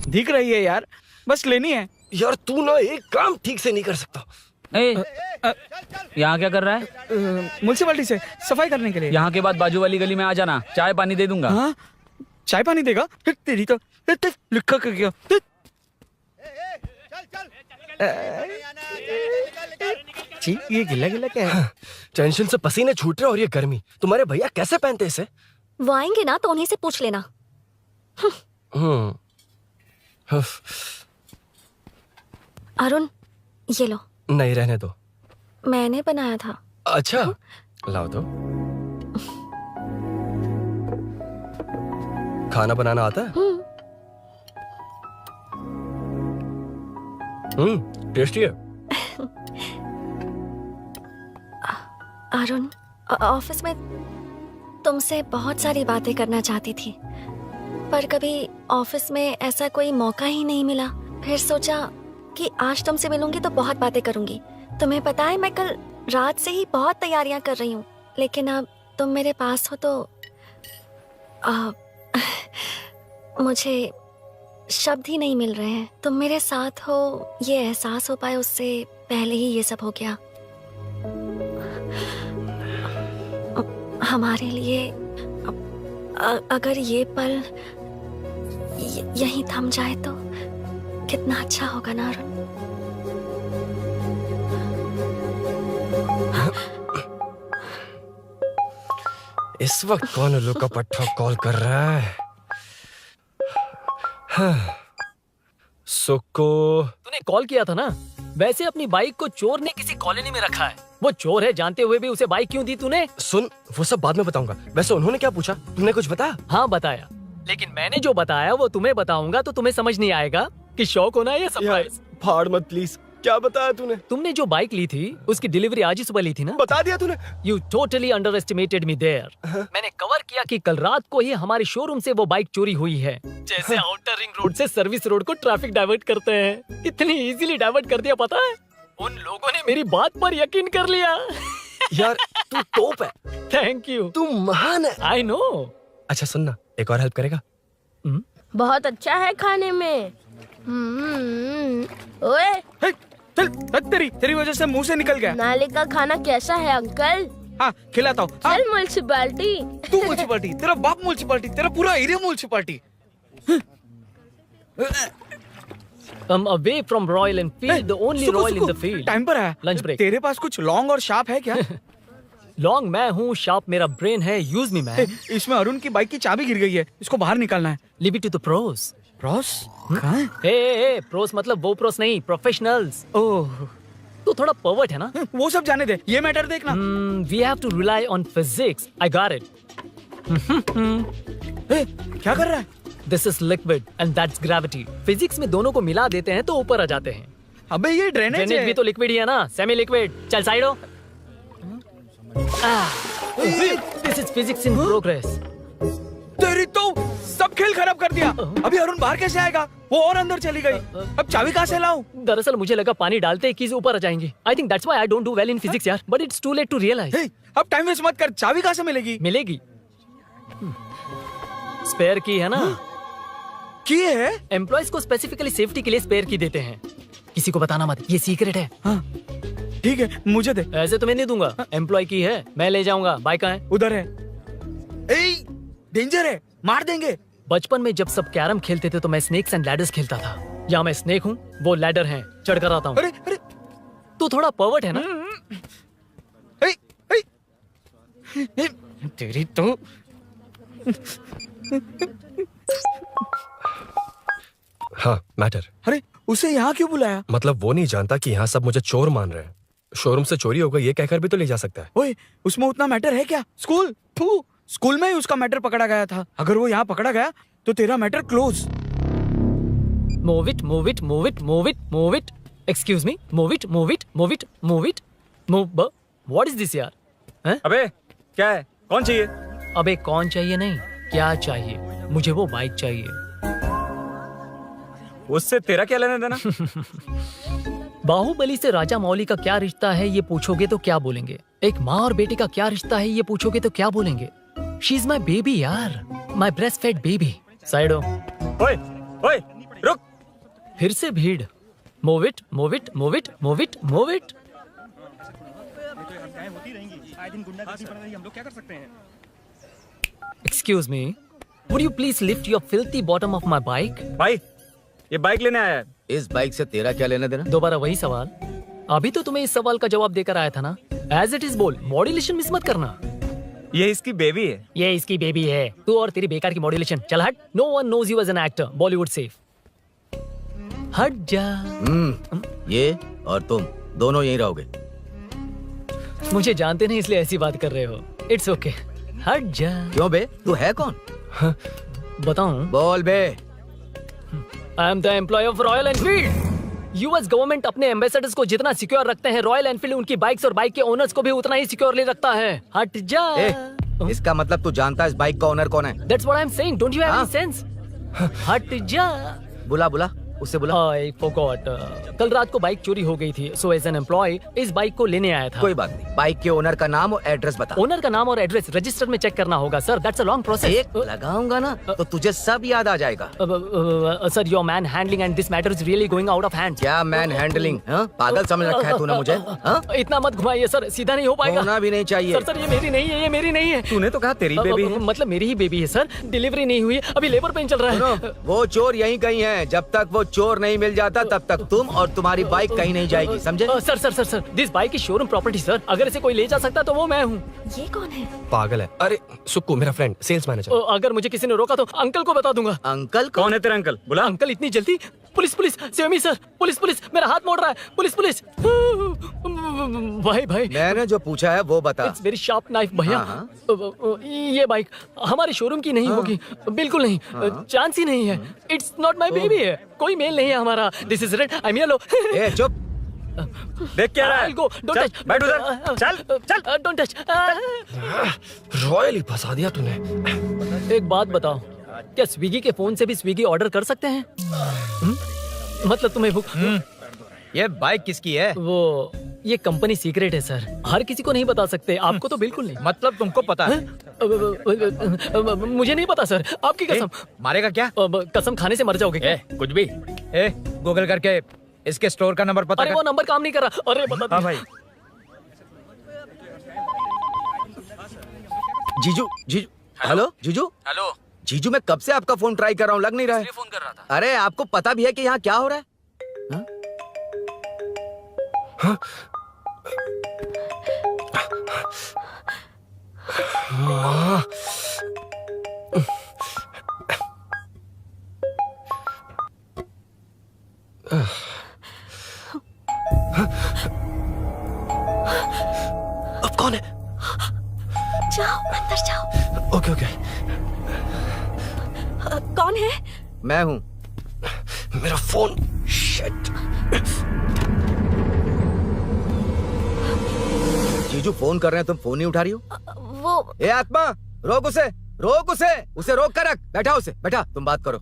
दिख रही है यार, बस लेनी है। यार तू ना एक काम ठीक से नहीं कर सकता। यहाँ क्या कर रहा है? म्युनिसिपैलिटी से सफाई करने के लिए। यहाँ के बाद बाजू वाली गली में आ जाना, चाय पानी दे दूंगा। हाँ? चाय पानी देगा? तेरी तो लिखा कर गया। ये गिला गिला क्या है? टेंशन से पसीने छूट रहे और ये गर्मी, तुम्हारे भैया कैसे पहनते इसे? वो आएंगे ना तो उन्हीं से पूछ लेना। अरुण, ये लो। नहीं, रहने दो। मैंने बनाया था। अच्छा, लाओ तो। खाना बनाना आता है? टेस्टी है। अरुण, ऑफिस में तुमसे बहुत सारी बातें करना चाहती थी, पर कभी ऑफिस में ऐसा कोई मौका ही नहीं मिला। फिर सोचा कि आज तुमसे मिलूंगी तो बहुत बातें करूंगी। तुम्हें पता है मैं कल रात से ही बहुत तैयारियां कर रही हूँ, लेकिन अब तुम मेरे पास हो तो मुझे शब्द ही नहीं मिल रहे हैं। तुम मेरे साथ हो ये एहसास हो पाए उससे पहले ही ये सब हो गया। हमारे लिए अगर ये पल यहीं थम जाए तो कितना अच्छा होगा ना अरुण। इस वक्त कौन उल्लू का पट्टा कॉल कर रहा है? सुक्को, तूने कॉल किया था ना? वैसे अपनी बाइक को चोर ने किसी कॉलोनी में रखा है। वो चोर है जानते हुए भी उसे बाइक क्यों दी तूने? सुन, वो सब बाद में बताऊंगा। वैसे उन्होंने क्या पूछा? तुमने कुछ बताया? हाँ बताया, लेकिन मैंने जो बताया वो तुम्हें बताऊंगा तो तुम्हें समझ नहीं आएगा कि शौक होना है या सरप्राइज। फाड़ मत प्लीज। क्या बताया तूने? तुमने जो बाइक ली थी उसकी डिलीवरी आज ही सुबह ली थी ना? बता दिया तूने। You totally underestimated me there. मैंने कवर किया कि कल रात को ही हमारे शोरूम से वो बाइक चोरी हुई है। जैसे आउटर रिंग रोड से सर्विस रोड को ट्रैफिक डाइवर्ट करते हैं, इतनी इजीली डाइवर्ट कर दिया। पता है, उन लोगों ने मेरी बात पर यकीन कर लिया। यार तू टॉप है। Thank you. तू महान है। I know. अच्छा सुनना, एक और हेल्प करेगा? बहुत अच्छा है खाने में। ओए, चल, तेरी वजह से मुंह से निकल गया। नाले का खाना कैसा है अंकल? हाँ खिलाता हूँ। हाँ? चल म्युनिसिपैलिटी। तू म्युनिसिपैलिटी, तेरा बाप म्युनिसिपैलिटी, तेरा पूरा area municipality. away from Royal Enfield, the only Royal in the field. Time पर है। Lunch break. तेरे पास कुछ लॉन्ग और शार्प है क्या? लॉन्ग मैं हूँ, शार्प मेरा ब्रेन है, यूज मी मैन। इसमें अरुण की बाइक की चाबी गिर गई है, इसको बाहर निकालना है। Leave it to the pros. Pros कहाँ है? ए प्रोस मतलब वो प्रोस नहीं, प्रोफेशनल्स। ओह तू थोड़ा पर्वर्ट है ना? वो सब जाने दे, ये मैटर देखना। We have to rely on physics. I got it. क्या कर रहा है? This is liquid and that's gravity. Physics में दोनों को मिला देते हैं तो ऊपर आ जाते हैं। अबे ये ड्रेनेज है। भी तो लिक्विड ही है ना, सेमी लिक्विड। चल साइड हो। This is physics in progress. तेरी तो सब खेल खराब कर दिया। अभी अरुण बाहर कैसे आएगा? वो और अंदर चली गई। अब चाबी कहाँ से लाऊं? दरअसल मुझे लगा पानी डालते ही कीज ऊपर आ जाएंगी। I think that's why I don't do well in physics यार। But it's too late to realize. अब टाइम वेस्ट मत कर, चाबी कहाँ से मिलेगी? मिलेगी। स्पेयर की है ना? की है? एम्प्लॉयज को स्पेसिफिकली सेफ्टी के लिए स्पेयर की देते हैं। किसी को बताना मत, ये सीक्रेट है। हाँ ठीक है, मुझे दे। ऐसे तो मैं नहीं दूंगा। एम्प्लॉय की है, मैं ले जाऊंगा। बाइक कहाँ है? उधर है। डेंजर है, मार देंगे। बचपन में जब सब कैरम खेलते थे तो मैं स्नेक्स एंड लैडर्स खेलता था। या मैं स्नेक हूँ, वो लैडर है, चढ़ कर आता हूँ। अरे अरे तू थोड़ा पर्वर्ट है ना? तेरी तो हाँ मैटर। अरे उसे यहाँ क्यों बुलाया? मतलब वो नहीं जानता कि यहाँ सब मुझे चोर मान रहे हैं। शोरूम से चोरी हो गई ये कहकर भी तो ले जा सकता है। ओए उसमें उतना मैटर है क्या? स्कूल में ही उसका मैटर पकड़ा गया था। अगर वो यहाँ पकड़ा गया तो तेरा matter close. Move it, move it, move it, move it, move it. Excuse me, move it, move it, move it, move it, move. What is this यार? हैं? अबे क्या है? कौन चाहिए? अबे कौन चाहिए नहीं, क्या चाहिए? मुझे वो बाइक चाहिए। उससे तेरा क्या लेना देना? बाहुबली से राजा मौली का क्या रिश्ता है ये पूछोगे तो क्या बोलेंगे? एक माँ और बेटे का क्या रिश्ता है ये पूछोगे तो क्या बोलेंगे? शी इज माई बेबी यार, my breast fed baby. Side हो। ओए ओए रुक। फिर से भीड़। Move it, move it, move it, move it, move it. Excuse me, would you please lift your filthy bottom of my bike? भाई ये बाइक लेने आया है। इस बाइक से तेरा क्या लेना देना? दोबारा वही सवाल। अभी तो तुम्हें इस सवाल का जवाब देकर आया था ना। एज इट इज बोल, मॉड्यूलेशन मिस मत करना। ये इसकी बेबी है। ये इसकी बेबी है। तू और तेरी बेकार की मॉड्यूलेशन। चल हट। No one knows you as an actor, Bollywood safe. हट जा। ये और तुम दोनों यहीं रहोगे। मुझे जानते नहीं इसलिए ऐसी बात कर रहे हो। इट्स ओके, हट जा। क्यों बे, तू है कौन? बताऊं? बोल बे। I am the employee of Royal Enfield. US government अपने एम्बेसडर्स को जितना सिक्योर रखते हैं, रॉयल एनफील्ड उनकी बाइक्स और बाइक के ओनर्स को भी उतना ही सिक्योरली रखता है। हट जा। इसका मतलब तू जानता है इस बाइक का ओनर कौन है? That's what I'm saying. Don't you have any sense? हट जा। बुला बुला, उससे बुला। I forgot. कल रात को बाइक चोरी हो गई थी, so as an employee इस बाइक को लेने आया था। कोई बात नहीं, बाइक के ओनर का नाम और एड्रेस बता। ओनर का नाम और एड्रेस रजिस्टर में चेक करना होगा sir. That's a long process. एक लगाऊंगा ना तो तुझे सब याद आ जाएगा। Sir your man handling and this matter is really going out of hand. क्या मैन हैंडलिंग? पागल समझ रखा है तूने मुझे? इतना मत घुमाइए सर, सीधा नहीं हो पाएगा। होना भी नहीं चाहिए। सर ये मेरी नहीं है, ये मेरी नहीं है। तूने तो कहा तेरी बेबी है। मतलब मेरी ही बेबी है सर। डिलीवरी नहीं हुई, अभी लेबर पेन चल रहा है। वो चोर यहीं कहीं है। जब तक वो चोर नहीं मिल जाता तब तक तुम और तुम्हारी बाइक कहीं नहीं जाएगी, समझे? Sir sir sir sir, this bike is showroom property sir. अगर इसे कोई ले जा सकता तो वो मैं हूँ। ये कौन है? पागल है। अरे सुक्कू, मेरा फ्रेंड, सेल्स मैनेजर। अगर मुझे किसी ने रोका तो अंकल को बता दूंगा। अंकल कौन है तेरा अंकल? बुला। अंकल इतनी जल्दी? Police police, save me sir. Police police, मेरा हाथ मोड़ रहा है। Police police. भाई भाई, मैंने जो पूछा है वो बता। इट्स वेरी शार्प नाइफ भैया। ये बाइक हमारे शोरूम की नहीं होगी, बिल्कुल नहीं। चांस ही नहीं है। इट्स नॉट माय बेबी है, कोई मेल नहीं है हमारा। This is red, I am yellow. ए चुप, देख क्या रहा है? Go, don't touch. बैठ उधर। चल डोंट टच। रॉयल ही फंसा दिया तूने। एक बात बताओ, क्या स्विगी के फोन से भी स्विगी ऑर्डर कर सकते हैं? मतलब तुम्हें ये बाइक किसकी है? वो ये कंपनी सीक्रेट है सर, हर किसी को नहीं बता सकते। आपको तो बिल्कुल नहीं। मतलब तुमको पता है? मुझे नहीं पता सर, आपकी कसम। मारेगा क्या? कसम खाने से मर जाओगे क्या? कुछ भी। गूगल करके इसके स्टोर का नंबर पता अरे कर। वो नंबर काम नहीं कर रहा। अरे बता। हाँ भाई। जीजू जीजू हेलो जीजू हेलो जीजू, मैं कब से आपका फोन ट्राई कर रहा हूँ, लग नहीं रहा है। फोन कर रहा था। अरे आपको पता भी है कि यहाँ क्या हो रहा है? हाँ? हाँ? अब कौन है? जाओ अंदर जाओ। Okay okay. कौन है? मैं हूँ। मेरा फोन। शिट। जीजू फोन कर रहे हैं, तुम फोन नहीं उठा रही हो? वो ए आत्मा, रोक उसे, रोक उसे रोक कर रख। बैठा उसे, बैठा, तुम बात करो।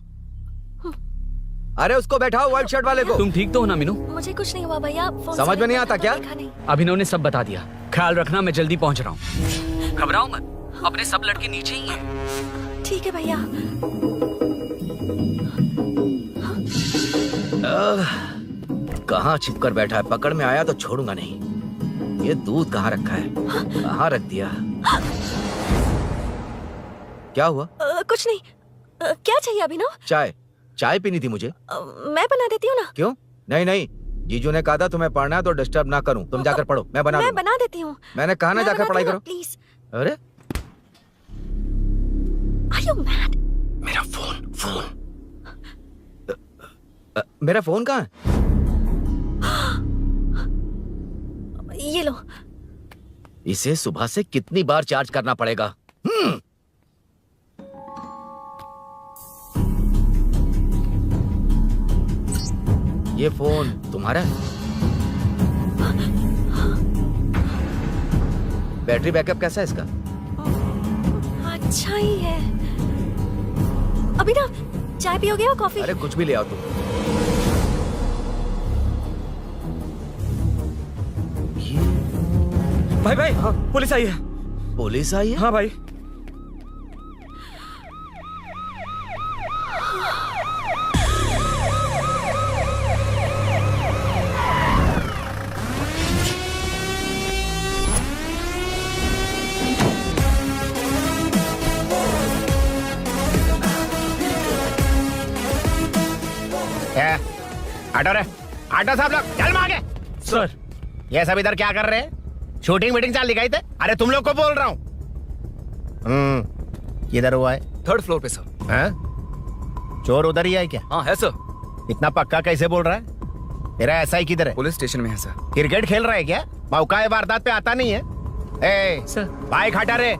अरे उसको बैठाओ, व्हाइट शर्ट वाले को। तुम ठीक तो हो ना मीनू? मुझे कुछ नहीं हुआ भैया। फोन समझ में नहीं आता क्या? अभिनव ने सब बता दिया। ख्याल रखना, मैं जल्दी पहुंच रहा हूँ। घबराओ मत, अपने सब लड़के नीचे ही हैं। ठीक है भैया। कहाँ छिप कर बैठा है, पकड़ में आया तो छोड़ूंगा नहीं। ये दूध कहाँ रखा है, कहाँ रख दिया? क्या हुआ? कुछ नहीं। क्या चाहिए अभिनव? चाय पीनी थी मुझे। मैं बना देती हूँ ना। क्यों? नहीं, जीजू ने कहा था तुम्हें पढ़ना है तो डिस्टर्ब ना करूं, तुम जाकर पढ़ो, मैं बना देती हूँ। मैंने कहा ना जाकर पढ़ाई करो प्लीज। अरे Are you mad? मेरा फोन मेरा फोन कहाँ है? ये लो। इसे सुबह से कितनी बार चार्ज करना पड़ेगा? ये फोन तुम्हारा है? बैटरी बैकअप कैसा है इसका? अच्छा ही है। अभिनव, चाय पियोगे या कॉफी? अरे कुछ भी ले आओ तुम। भाई हाँ, पुलिस आई है। पुलिस आई है? हाँ भाई। आटो साहब लोग चल मांगे। सर ये सब इधर क्या कर रहे हैं? शूटिंग मीटिंग चाल दिखाई थे? अरे तुम लोग को बोल रहा हूँ। किधर हुआ है? 3rd फ्लोर पे सर। हैं? चोर उधर ही है क्या? हाँ है सर। इतना पक्का कैसे बोल रहा है? तेरा ऐसा ही किधर है? पुलिस स्टेशन में है सर। क्रिकेट खेल रहा है क्या? मौका वारदात पे आता नहीं है? ए सर बाइक हटा रे।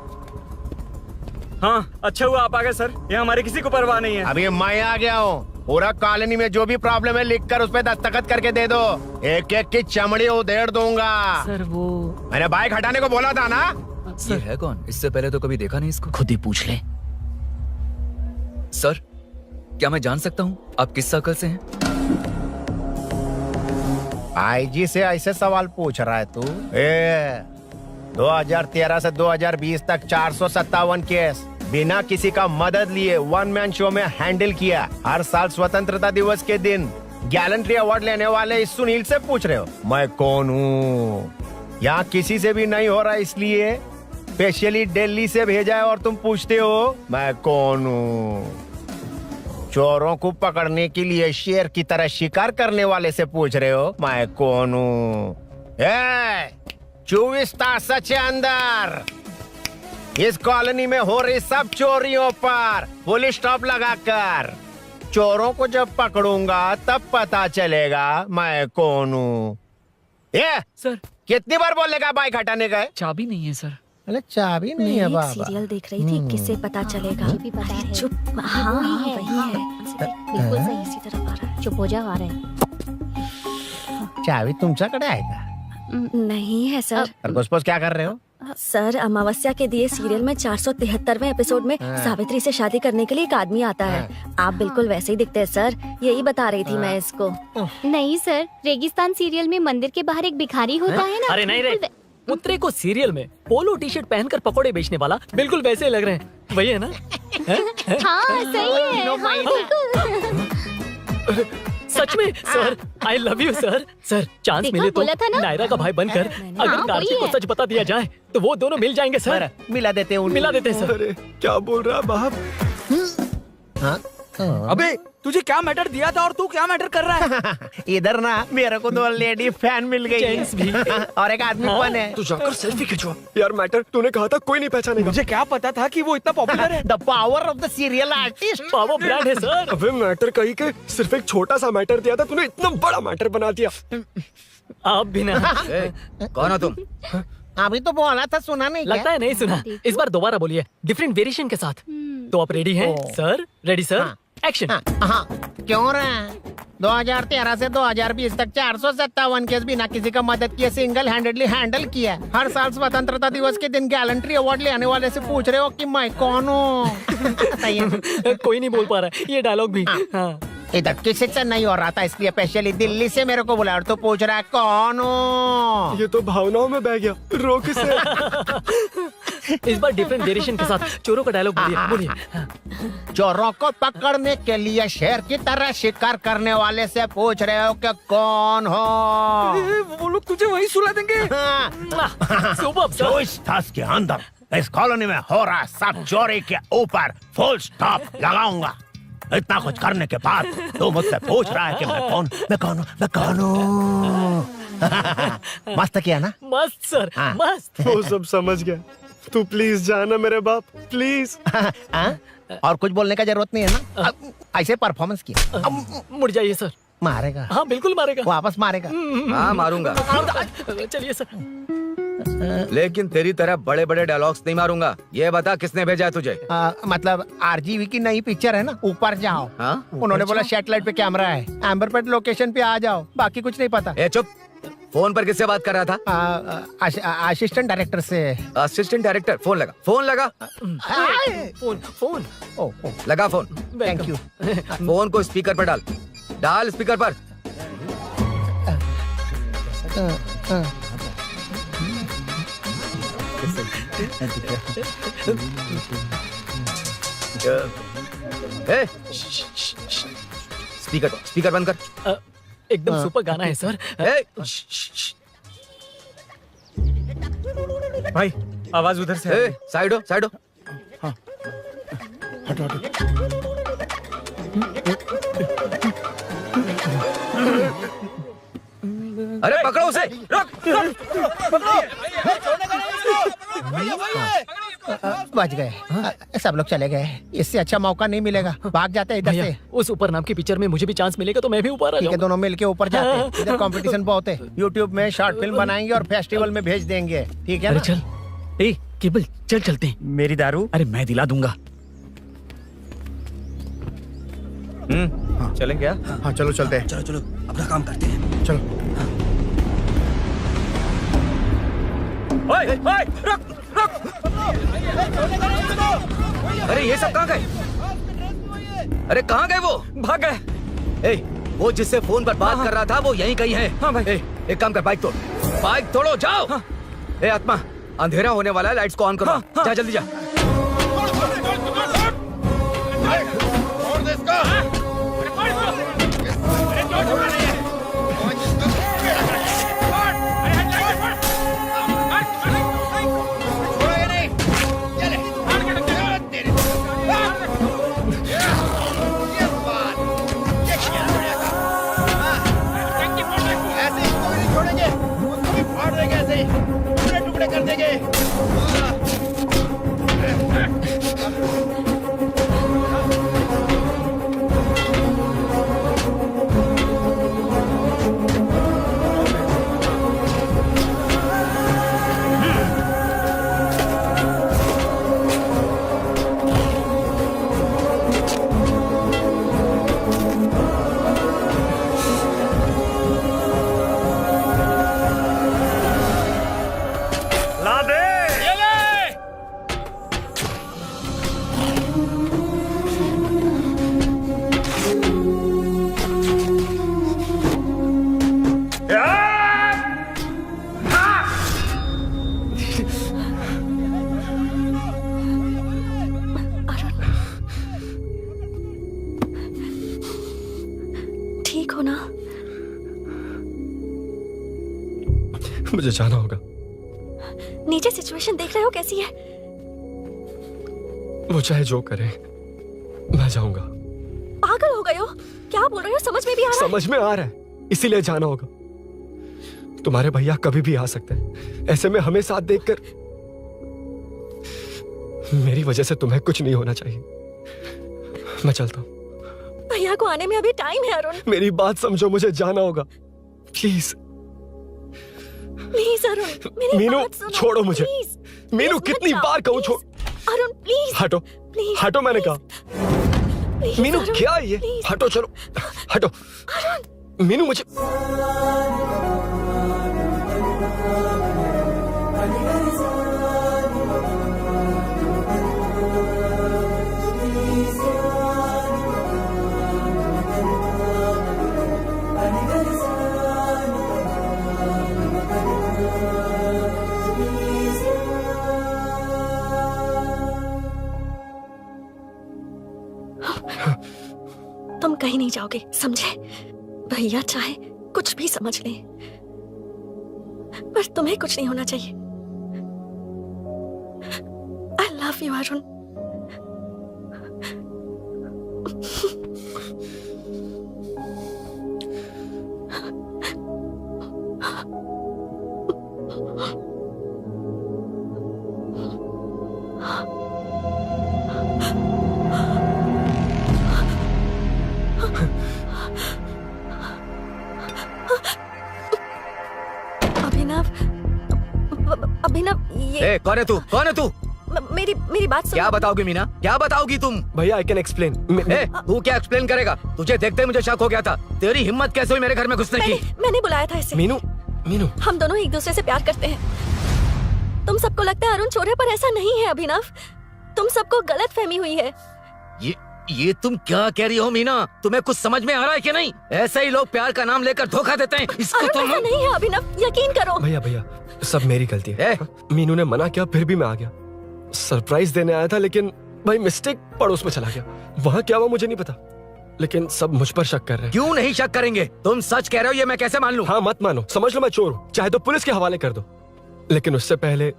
हाँ अच्छा हुआ आप आ गए सर, ये हमारे किसी को परवाह नहीं है। अभी मैं आ गया हूँ। पूरा कॉलोनी में जो भी प्रॉब्लम है लिख कर उस पर दस्तखत करके दे दो। एक एक की चमड़ी उधेड़ दूंगा। सर वो मैंने बाइक हटाने को बोला था ना? ये है कौन? इससे पहले तो कभी देखा नहीं इसको। खुद ही पूछ ले। सर क्या मैं जान सकता हूँ आप किस सर्कल से हैं? आईजी से ऐसे सवाल पूछ रहा है तू? 2013 से 2020 तक 457 केस बिना किसी का मदद लिए 1 मैन शो में हैंडल किया। हर साल स्वतंत्रता दिवस के दिन गैलेंट्री अवार्ड लेने वाले इस सुनील से पूछ रहे हो मैं कौन हूँ? यहाँ किसी से भी नहीं हो रहा, इसलिए स्पेशली दिल्ली से भेजा है और तुम पूछते हो मैं कौन हूँ? चोरों को पकड़ने के लिए शेर की तरह शिकार करने वाले से पूछ रहे हो मैं कौन हूँ? 24 तास के अंदर इस कॉलोनी में हो रही सब चोरियों पर पुलिस स्टॉप लगाकर चोरों को जब पकड़ूंगा तब पता चलेगा मैं कौन हूँ। ये सर कितनी बार बोलेगा बाइक हटाने का? चाबी नहीं है सर। अरे चाबी नहीं है बाबा। सीरियल देख रही थी, किससे पता चलेगा? भी पता है। चुप। हाँ वही है। बिल्कुल सही। इसी तरफ आ रहा है। चुप हो जा, आ रहे हैं। चाबी तुमच्याकडे आहे का? नहीं है सर। खरगोश क्या कर रहे हो? सर अमावस्या के दिए सीरियल में 473वें एपिसोड में सावित्री से शादी करने के लिए एक आदमी आता है। आप बिल्कुल वैसे ही दिखते हैं सर, यही बता रही थी मैं इसको। नहीं सर, रेगिस्तान सीरियल में मंदिर के बाहर एक भिखारी होता है ना। अरे नहीं रे, पुत्रे को सीरियल में पोलो टी शर्ट पहनकर पकोड़े बेचने वाला बिल्कुल वैसे लग रहे हैं। वही है ना? हाँ सही है। हाँ, बिल्कुल। सच में sir, I love you sir. Sir chance देखा, मिले तो बोला था ना? नायरा का भाई बनकर अगर हाँ, कार्तिक वही को है। सच बता दिया जाए तो वो दोनों मिल जाएंगे सर। मिला देते उनको। मिला देते सर। अरे क्या बोल रहा है बाप? हाँ? अबे तुझे क्या मैटर दिया था और तू क्या मैटर कर रहा है? इधर ना मेरे को 2 लेडी फैन मिल गई जेंट्स भी। और एक आदमी फन है। तू जाकर सेल्फी खिंचवा। यार मैटर तूने कहा था कोई नहीं पहचानेगा। मुझे क्या पता था कि वो इतना पॉपुलर है। The power of the serial artist. Power brand है सर। अबे मैटर कही के सिर्फ एक छोटा सा मैटर दिया था, तूने इतना बड़ा मैटर बना दिया। आप भी ना। कौन हो तुम? अभी तो बोला था, सुना नहीं लगता है नहीं सुना। इस बार दोबारा बोलिए डिफरेंट वेरिएशन के साथ। तो आप रेडी हैं सर? Ready sir? एक्शन। हाँ, क्यों रहा? 2013 से 2020 तक 457 केस बिना किसी का मदद किए सिंगल हैंडेडली हैंडल किया। हर साल स्वतंत्रता दिवस के दिन गैलेंट्री अवार्ड लेने वाले से पूछ रहे हो कि मैं कौन हूँ? कोई नहीं बोल पा रहा है ये डायलॉग भी। हाँ। इधर किसी से नहीं हो रहा था, इसलिए स्पेशली दिल्ली से मेरे को बुलाया और तो पूछ रहा है कौन हूँ? ये तो भावनाओं में बह गया। रोक इसे। इस बार डिफरेंट वेरिएशन के साथ चोरों का डायलॉग बोलिए बोलिए। चोरों को पकड़ने के लिए शेर की तरह शिकार करने वाले से पूछ रहे हो कि कौन हो? वो लोग तुझे वही सुला देंगे। सुबह जो इस दस के अंदर इस कॉलोनी में हो रहा सब चोरी के ऊपर फुल स्टॉप लगाऊंगा। इतना कुछ करने के बाद तू मुझसे पूछ रहा है कि मैं कौन हूँ? मस्त किया ना? मस्त सर, मस्त। वो सब समझ गया। तू प्लीज जाना मेरे बाप, प्लीज। और कुछ बोलने का जरूरत नहीं है ना? ऐसे परफॉर्मेंस किया। मुड़ जाइए सर। मारेगा? हाँ बिल्कुल मारेगा। वापस मारेगा? हाँ मारूंगा। चलिए सर। लेकिन तेरी तरह बड़े बड़े डायलॉग्स नहीं मारूंगा। ये बता किसने भेजा है तुझे? मतलब आरजीवी की नई पिक्चर है ना, ऊपर जाओ। हाँ? उन्होंने बोला सैटेलाइट पे कैमरा है, एम्बरपेट लोकेशन पे आ जाओ, बाकी कुछ नहीं पता। ए चुप। फोन पर किससे बात कर रहा था? असिस्टेंट डायरेक्टर से। Assistant director? फोन लगा, फोन लगा। फोन लगा फोन। Thank you. फोन को स्पीकर पर डाल। डाल स्पीकर पर। ए, स्पीकर बंद कर। एकदम सुपर गाना है सर। भाई आवाज उधर से। साइड हो, साइड हो। हटो हटो। अरे पकड़ो उसे। रुक, बच गए। सब लोग चले गए। इससे अच्छा मौका नहीं मिलेगा, भाग जाते हैं इधर से। उस ऊपर नाम की पिक्चर में मुझे भी चांस मिलेगा तो मैं भी ऊपर आ ठीक है, जाऊंगा। दोनों मिलके ऊपर जाते हैं। इधर कंपटीशन बहुत है। यूट्यूब में शॉर्ट फिल्म बनाएंगे और फेस्टिवल में भेज देंगे। ठीक है अरे ना? चल, ए केबल चल चलते हैं। मेरी दारू? अरे मैं दिला दूंगा। चलें क्या? हाँ चलो चलते हैं। चलो चलो अपना काम करते हैं। चलो। ओए, ओए, रुक, रुक। अरे ये सब कहाँ गए? अरे कहाँ गए वो? भाग गए। ए, वो जिससे फोन पर बात कर रहा था वो यहीं कहीं है। हाँ भाई। एक काम कर, बाइक तोड़। बाइक तोड़ो, जाओ। ए आत्मा, अंधेरा होने वाला है, लाइट्स को ऑन करो। जा जल्दी जा। टुकड़े कर देंगे। ला दे। मुझे जाना होगा। नीचे सिचुएशन देख रहे हो कैसी है? वो चाहे जो करे, मैं जाऊंगा। पागल हो गए हो? क्या बोल रहे हो? समझ में भी आ रहा है? समझ में आ रहा है, इसीलिए जाना होगा। तुम्हारे भैया कभी भी आ सकते हैं, ऐसे में हमें साथ देखकर मेरी वजह से तुम्हें कुछ नहीं होना चाहिए। मैं चलता हूँ। भैया को आने में अभी टाइम है अरुण। मेरी बात समझो, मुझे जाना होगा। प्लीज प्लीज अरुण, मेरी मीनू, बात सुनो। छोड़ो मुझे। प्लीज, मीनू, प्लीज कितनी मत बार जाओ, कहूँ छोड़। अरुण प्लीज। हटो, प्लीज, हटो, मैंने कहा। प्लीज, मीनू अरुण, क्या है ये? प्लीज। हटो, चलो हटो। मीनू मुझे तुम कहीं नहीं जाओगे, समझे? भैया चाहे कुछ भी समझ ले, पर तुम्हें कुछ नहीं होना चाहिए। I love you Arun. Abhinav, ये कौन है तू? कौन है तू? मेरी बात सुनो। क्या बताओगी मीना? क्या बताओगी तुम? भैया आई कैन एक्सप्लेन। तू क्या एक्सप्लेन करेगा? तुझे देखते ही मुझे शक हो गया था। तेरी हिम्मत कैसे हुई मेरे घर में घुसने की? मैंने बुलाया था इसे। मीनू, मीनू, हम दोनों एक दूसरे से प्यार करते हैं। तुम सबको लगता है अरुण चोर है, पर ऐसा नहीं है अभिनव। तुम सबको गलत फहमी हुई है। ये तुम क्या कह रही हो मीना? तुम्हें कुछ समझ में आ रहा है कि नहीं? ऐसे ही लोग प्यार का नाम लेकर धोखा देते हैं। इसको अरुण ऐसा नहीं है अभिनव, यकीन करो। भैया भैया, सब मेरी गलती है। मीनू ने मना किया, फिर भी मैं आ गया। सरप्राइज देने आया था, लेकिन भाई मिस्टेक पड़ोस में चला गया। वहाँ क्या हुआ मुझे नहीं पता, लेकिन सब मुझ पर शक कर रहे हैं। क्यों नहीं शक करेंगे? तुम सच कह रहे हो, ये मैं कैसे मान लूं? हाँ मत मानो, समझ लो मैं चोर हूँ, चाहे तो पुलिस के हवाले कर दो। लेकिन उससे पहले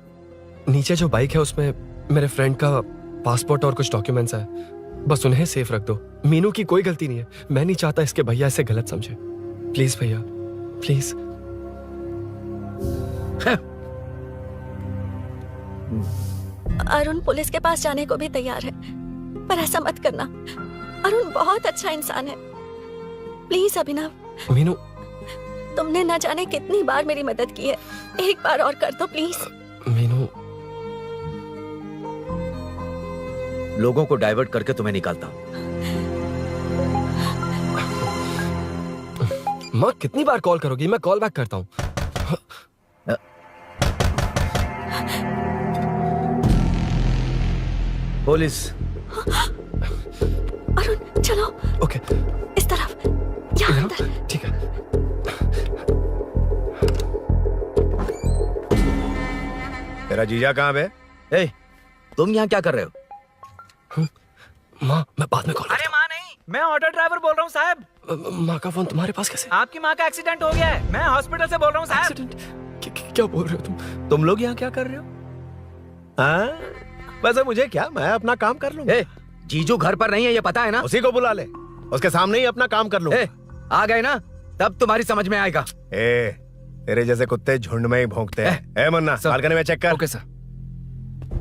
नीचे जो बाइक है उसमें मेरे फ्रेंड का पासपोर्ट और कुछ डॉक्यूमेंट्स है, बस उन्हें सेफ रख दो। मीनू की कोई गलती नहीं है। मैं नहीं चाहता इसके भैया इसे गलत समझे। प्लीज भैया, प्लीज। अरुण पुलिस के पास जाने को भी तैयार है, पर ऐसा मत करना। अरुण बहुत अच्छा इंसान है। प्लीज अभिनव। मीनू, तुमने न जाने कितनी बार मेरी मदद की है, एक बार और कर दो प्लीज। मीनू, लोगों को डाइवर्ट करके तुम्हें निकालता हूँ। माँ कितनी बार कॉल करोगी? मैं कॉल बैक करता हूँ। पुलिस। अरुण चलो। ओके, इस तरफ, यहाँ अंदर। ठीक है। तेरा जीजा कहाँ पे? तुम यहाँ क्या कर रहे हो? माँ, मैं बाद में कॉल। अरे माँ नहीं, मैं ऑटो ड्राइवर बोल रहा हूँ साहब। माँ का फोन तुम्हारे पास कैसे? आपकी माँ का एक्सीडेंट हो गया है, मैं हॉस्पिटल से बोल रहा हूँ साहब। एक्सीडेंट? क्या बोल रहे हो तुम लोग यहाँ क्या कर रहे हो? हाँ, वैसे मुझे क्या, मैं अपना काम कर लूंगा। जीजू घर पर नहीं है, ये पता है ना? उसी को बुला ले, उसके सामने ही अपना काम कर लूंगा। आ गए ना, तब तुम्हारी समझ में आएगा। तेरे जैसे कुत्ते झुंड में ही भौंकते हैं। मन्ना, बालकनी में चेक कर। Okay sir.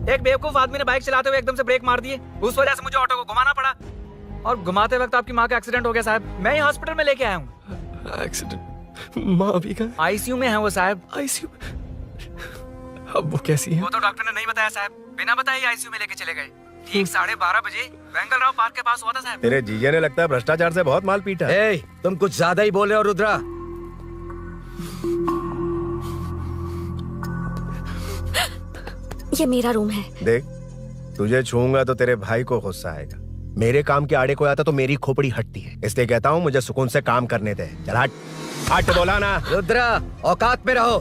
एक बेवकूफ आदमी ने बाइक चलाते हुए एकदम से ब्रेक मार दिए, उस वजह से मुझे ऑटो को घुमाना पड़ा, और घुमाते वक्त आपकी माँ का एक्सीडेंट हो गया साहब। मैं ही हॉस्पिटल में लेके आया हूँ। एक्सीडेंट? माँ अभी कहाँ? आईसीयू में है वो साहब। आईसीयू? अब वो कैसी है? वो तो डॉक्टर ने नहीं बताया साहब, बिना बताए आईसीयू में लेके चले गए। ठीक 12:30 बजे वेंगल राव पार्क के पास हुआ था साहब। तेरे जीजे ने लगता है भ्रष्टाचार से बहुत माल पीटा। तुम कुछ ज्यादा ही बोल रहे हो रुद्रा। ये मेरा रूम है। देख, तुझे छूऊंगा तो तेरे भाई को गुस्सा आएगा। मेरे काम के आड़े को आता तो मेरी खोपड़ी हटती है, इसलिए कहता हूँ मुझे सुकून से काम करने दे। चल हट, हट बोला ना। रुद्रा, औकात में रहो।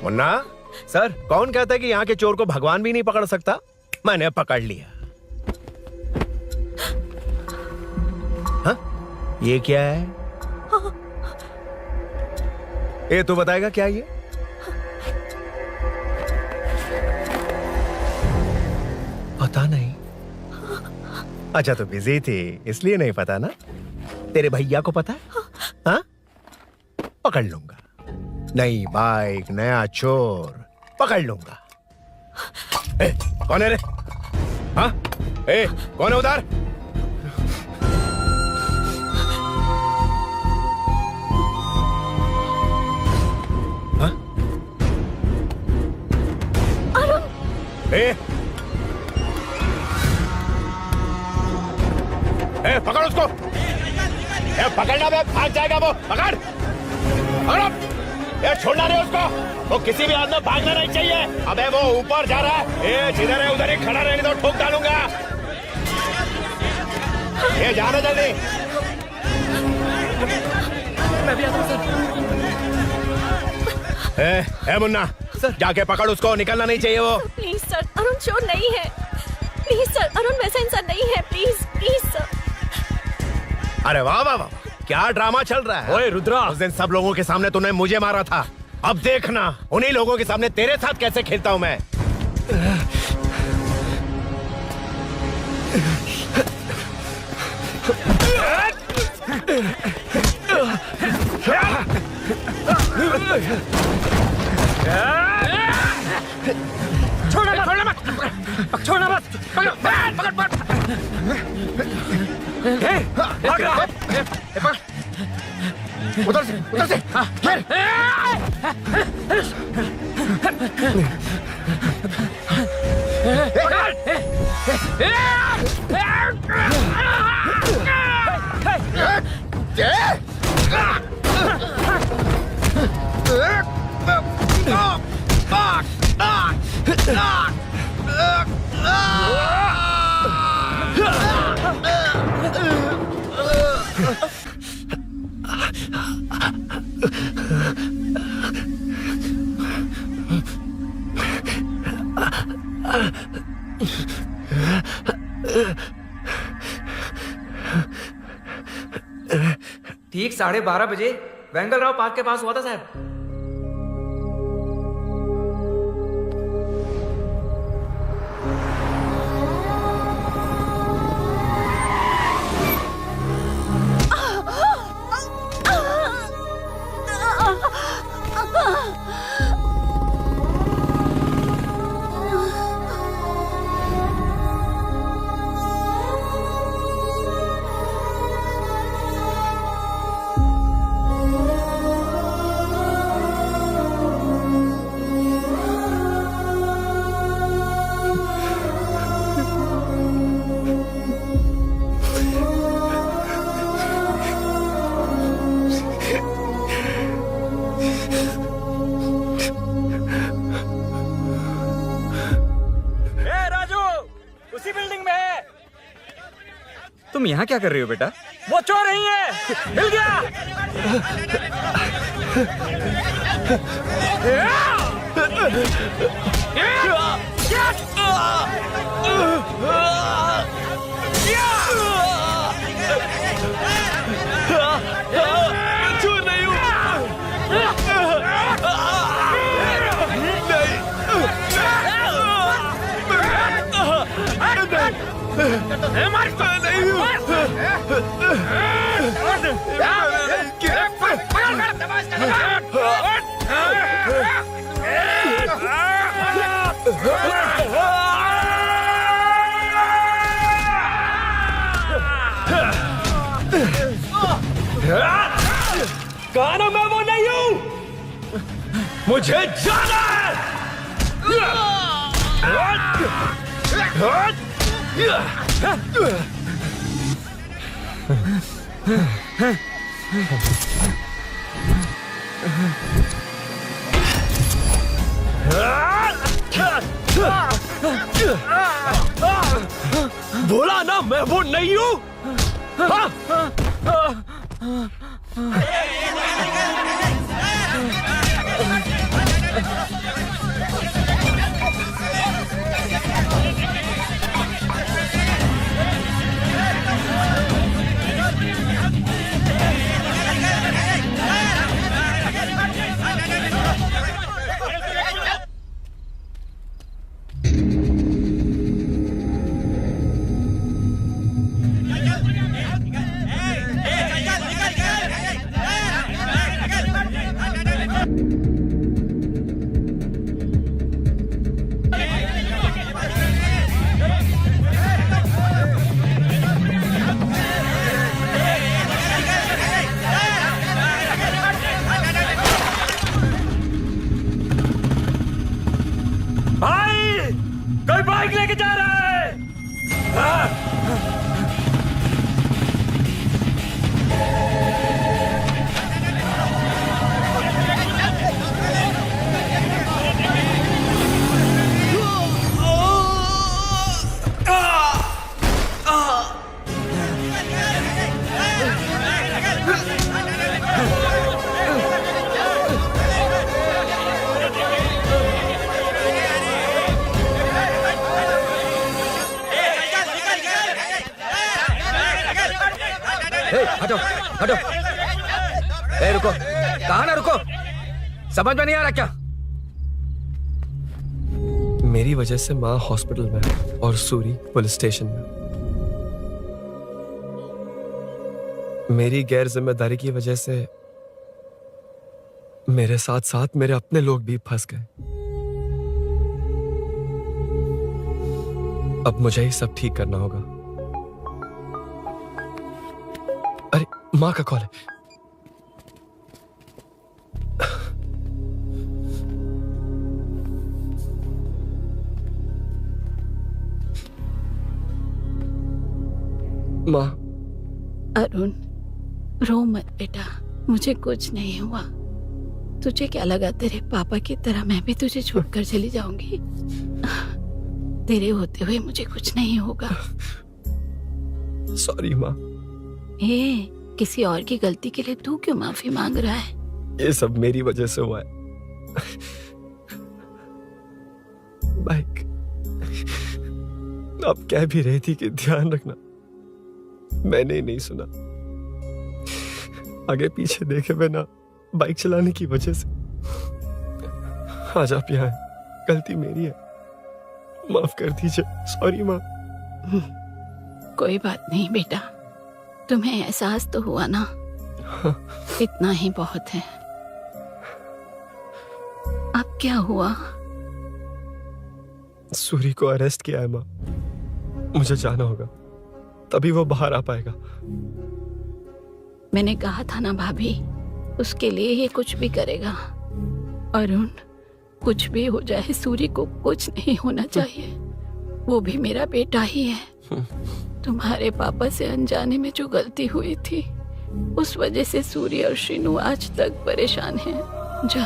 मुन्ना सर, कौन कहता है कि यहाँ के चोर को भगवान भी नहीं पकड़ सकता? मैंने पकड़ लिया। ये क्या है? ये तू बताएगा क्या ये? पता नहीं। अच्छा तो बिजी थी इसलिए नहीं पता ना? तेरे भैया को पता है? हाँ? पकड़ लूंगा। नई बाइक, नया चोर, पकड़ लूंगा। कौन है रे? हाँ? कौन है उधर? हाँ? पकड़ उसको। पकड़ना बे, भाग जाएगा वो। पकड़ पकड़ो। छोड़ना नहीं उसको। वो किसी भी हाथ में भागना नहीं चाहिए। अबे वो ऊपर जा रहा है। जिधर है उधर ही खड़ा रहने दो, ठोक डालूंगा। जाना जल्दी। मैं भी आता हूं सर। मुन्ना जाके पकड़ उसको, निकलना नहीं चाहिए वो। प्लीज सर, अरुण चोर नहीं है। प्लीज सर, अरुण वैसा इंसान नहीं है। Please please sir. अरे वाह वाह वाह, क्या ड्रामा चल रहा है। ओए रुद्रा, उस दिन सब लोगों के सामने तूने मुझे मारा था। अब देखना उन्हीं लोगों के सामने तेरे साथ कैसे खेलता हूं मैं। छोड़ना मत, छोड़ना मत, पकड़ पकड़ पकड़। उधर से ठीक 12:30 बजे वेंगल राव पार्क के पास हुआ था साहब। तुम यहाँ क्या कर रही हो बेटा? वो चोर नहीं है, मिल गया। चोर नहीं हूँ। कहा मैं वो नहीं हूं, मुझे जाना है। बोला ना मैं वो नहीं हूं। हटो हटो। ए रुको, कहा ना रुको, समझ में नहीं आ रहा क्या? मेरी वजह से माँ हॉस्पिटल में है और सूरी पुलिस स्टेशन में। मेरी गैर जिम्मेदारी की वजह से मेरे साथ साथ मेरे अपने लोग भी फंस गए। अब मुझे ही सब ठीक करना होगा। अरे माँ का कॉल है। माँ। अरुण, रो मत बेटा, मुझे कुछ नहीं हुआ। तुझे क्या लगा तेरे पापा की तरह मैं भी तुझे छोड़कर चली जाऊंगी? तेरे होते हुए मुझे कुछ नहीं होगा। सॉरी माँ। ए, किसी और की गलती के लिए तू क्यों माफी मांग रहा है? ये सब मेरी वजह से हुआ है। बाइक, आप कह भी रही थी कि ध्यान रखना, मैंने ही नहीं सुना। आगे पीछे देखे बिना बाइक चलाने की वजह से आज आप यहाँ हैं। गलती मेरी है, माफ कर दीजिए। सॉरी माँ। कोई बात नहीं बेटा, तुम्हें एहसास तो हुआ ना? हाँ। इतना ही बहुत है। अब क्या हुआ? सूरी को अरेस्ट किया है माँ। मुझे जाना होगा, तभी वो बाहर आ पाएगा। मैंने कहा था ना भाभी, उसके लिए ये कुछ भी करेगा। अरुण, कुछ भी हो जाए सूरी को कुछ नहीं होना चाहिए। वो भी मेरा बेटा ही है। तुम्हारे पापा से अनजाने में जो गलती हुई थी, उस वजह से सूरी और श्रीनु आज तक परेशान हैं। जा।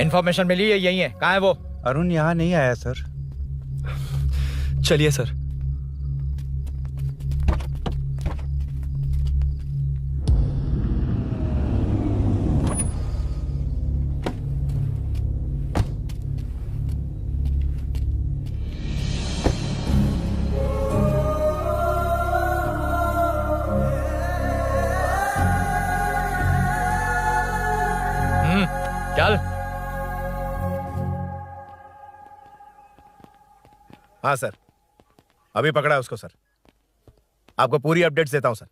इन्फॉर्मेशन मिली है, यही है। कहाँ है वो? अरुण यहाँ नहीं आया सर। चलिए सर। चल। हाँ सर, अभी पकड़ा उसको सर। आपको पूरी अपडेट्स देता हूं सर।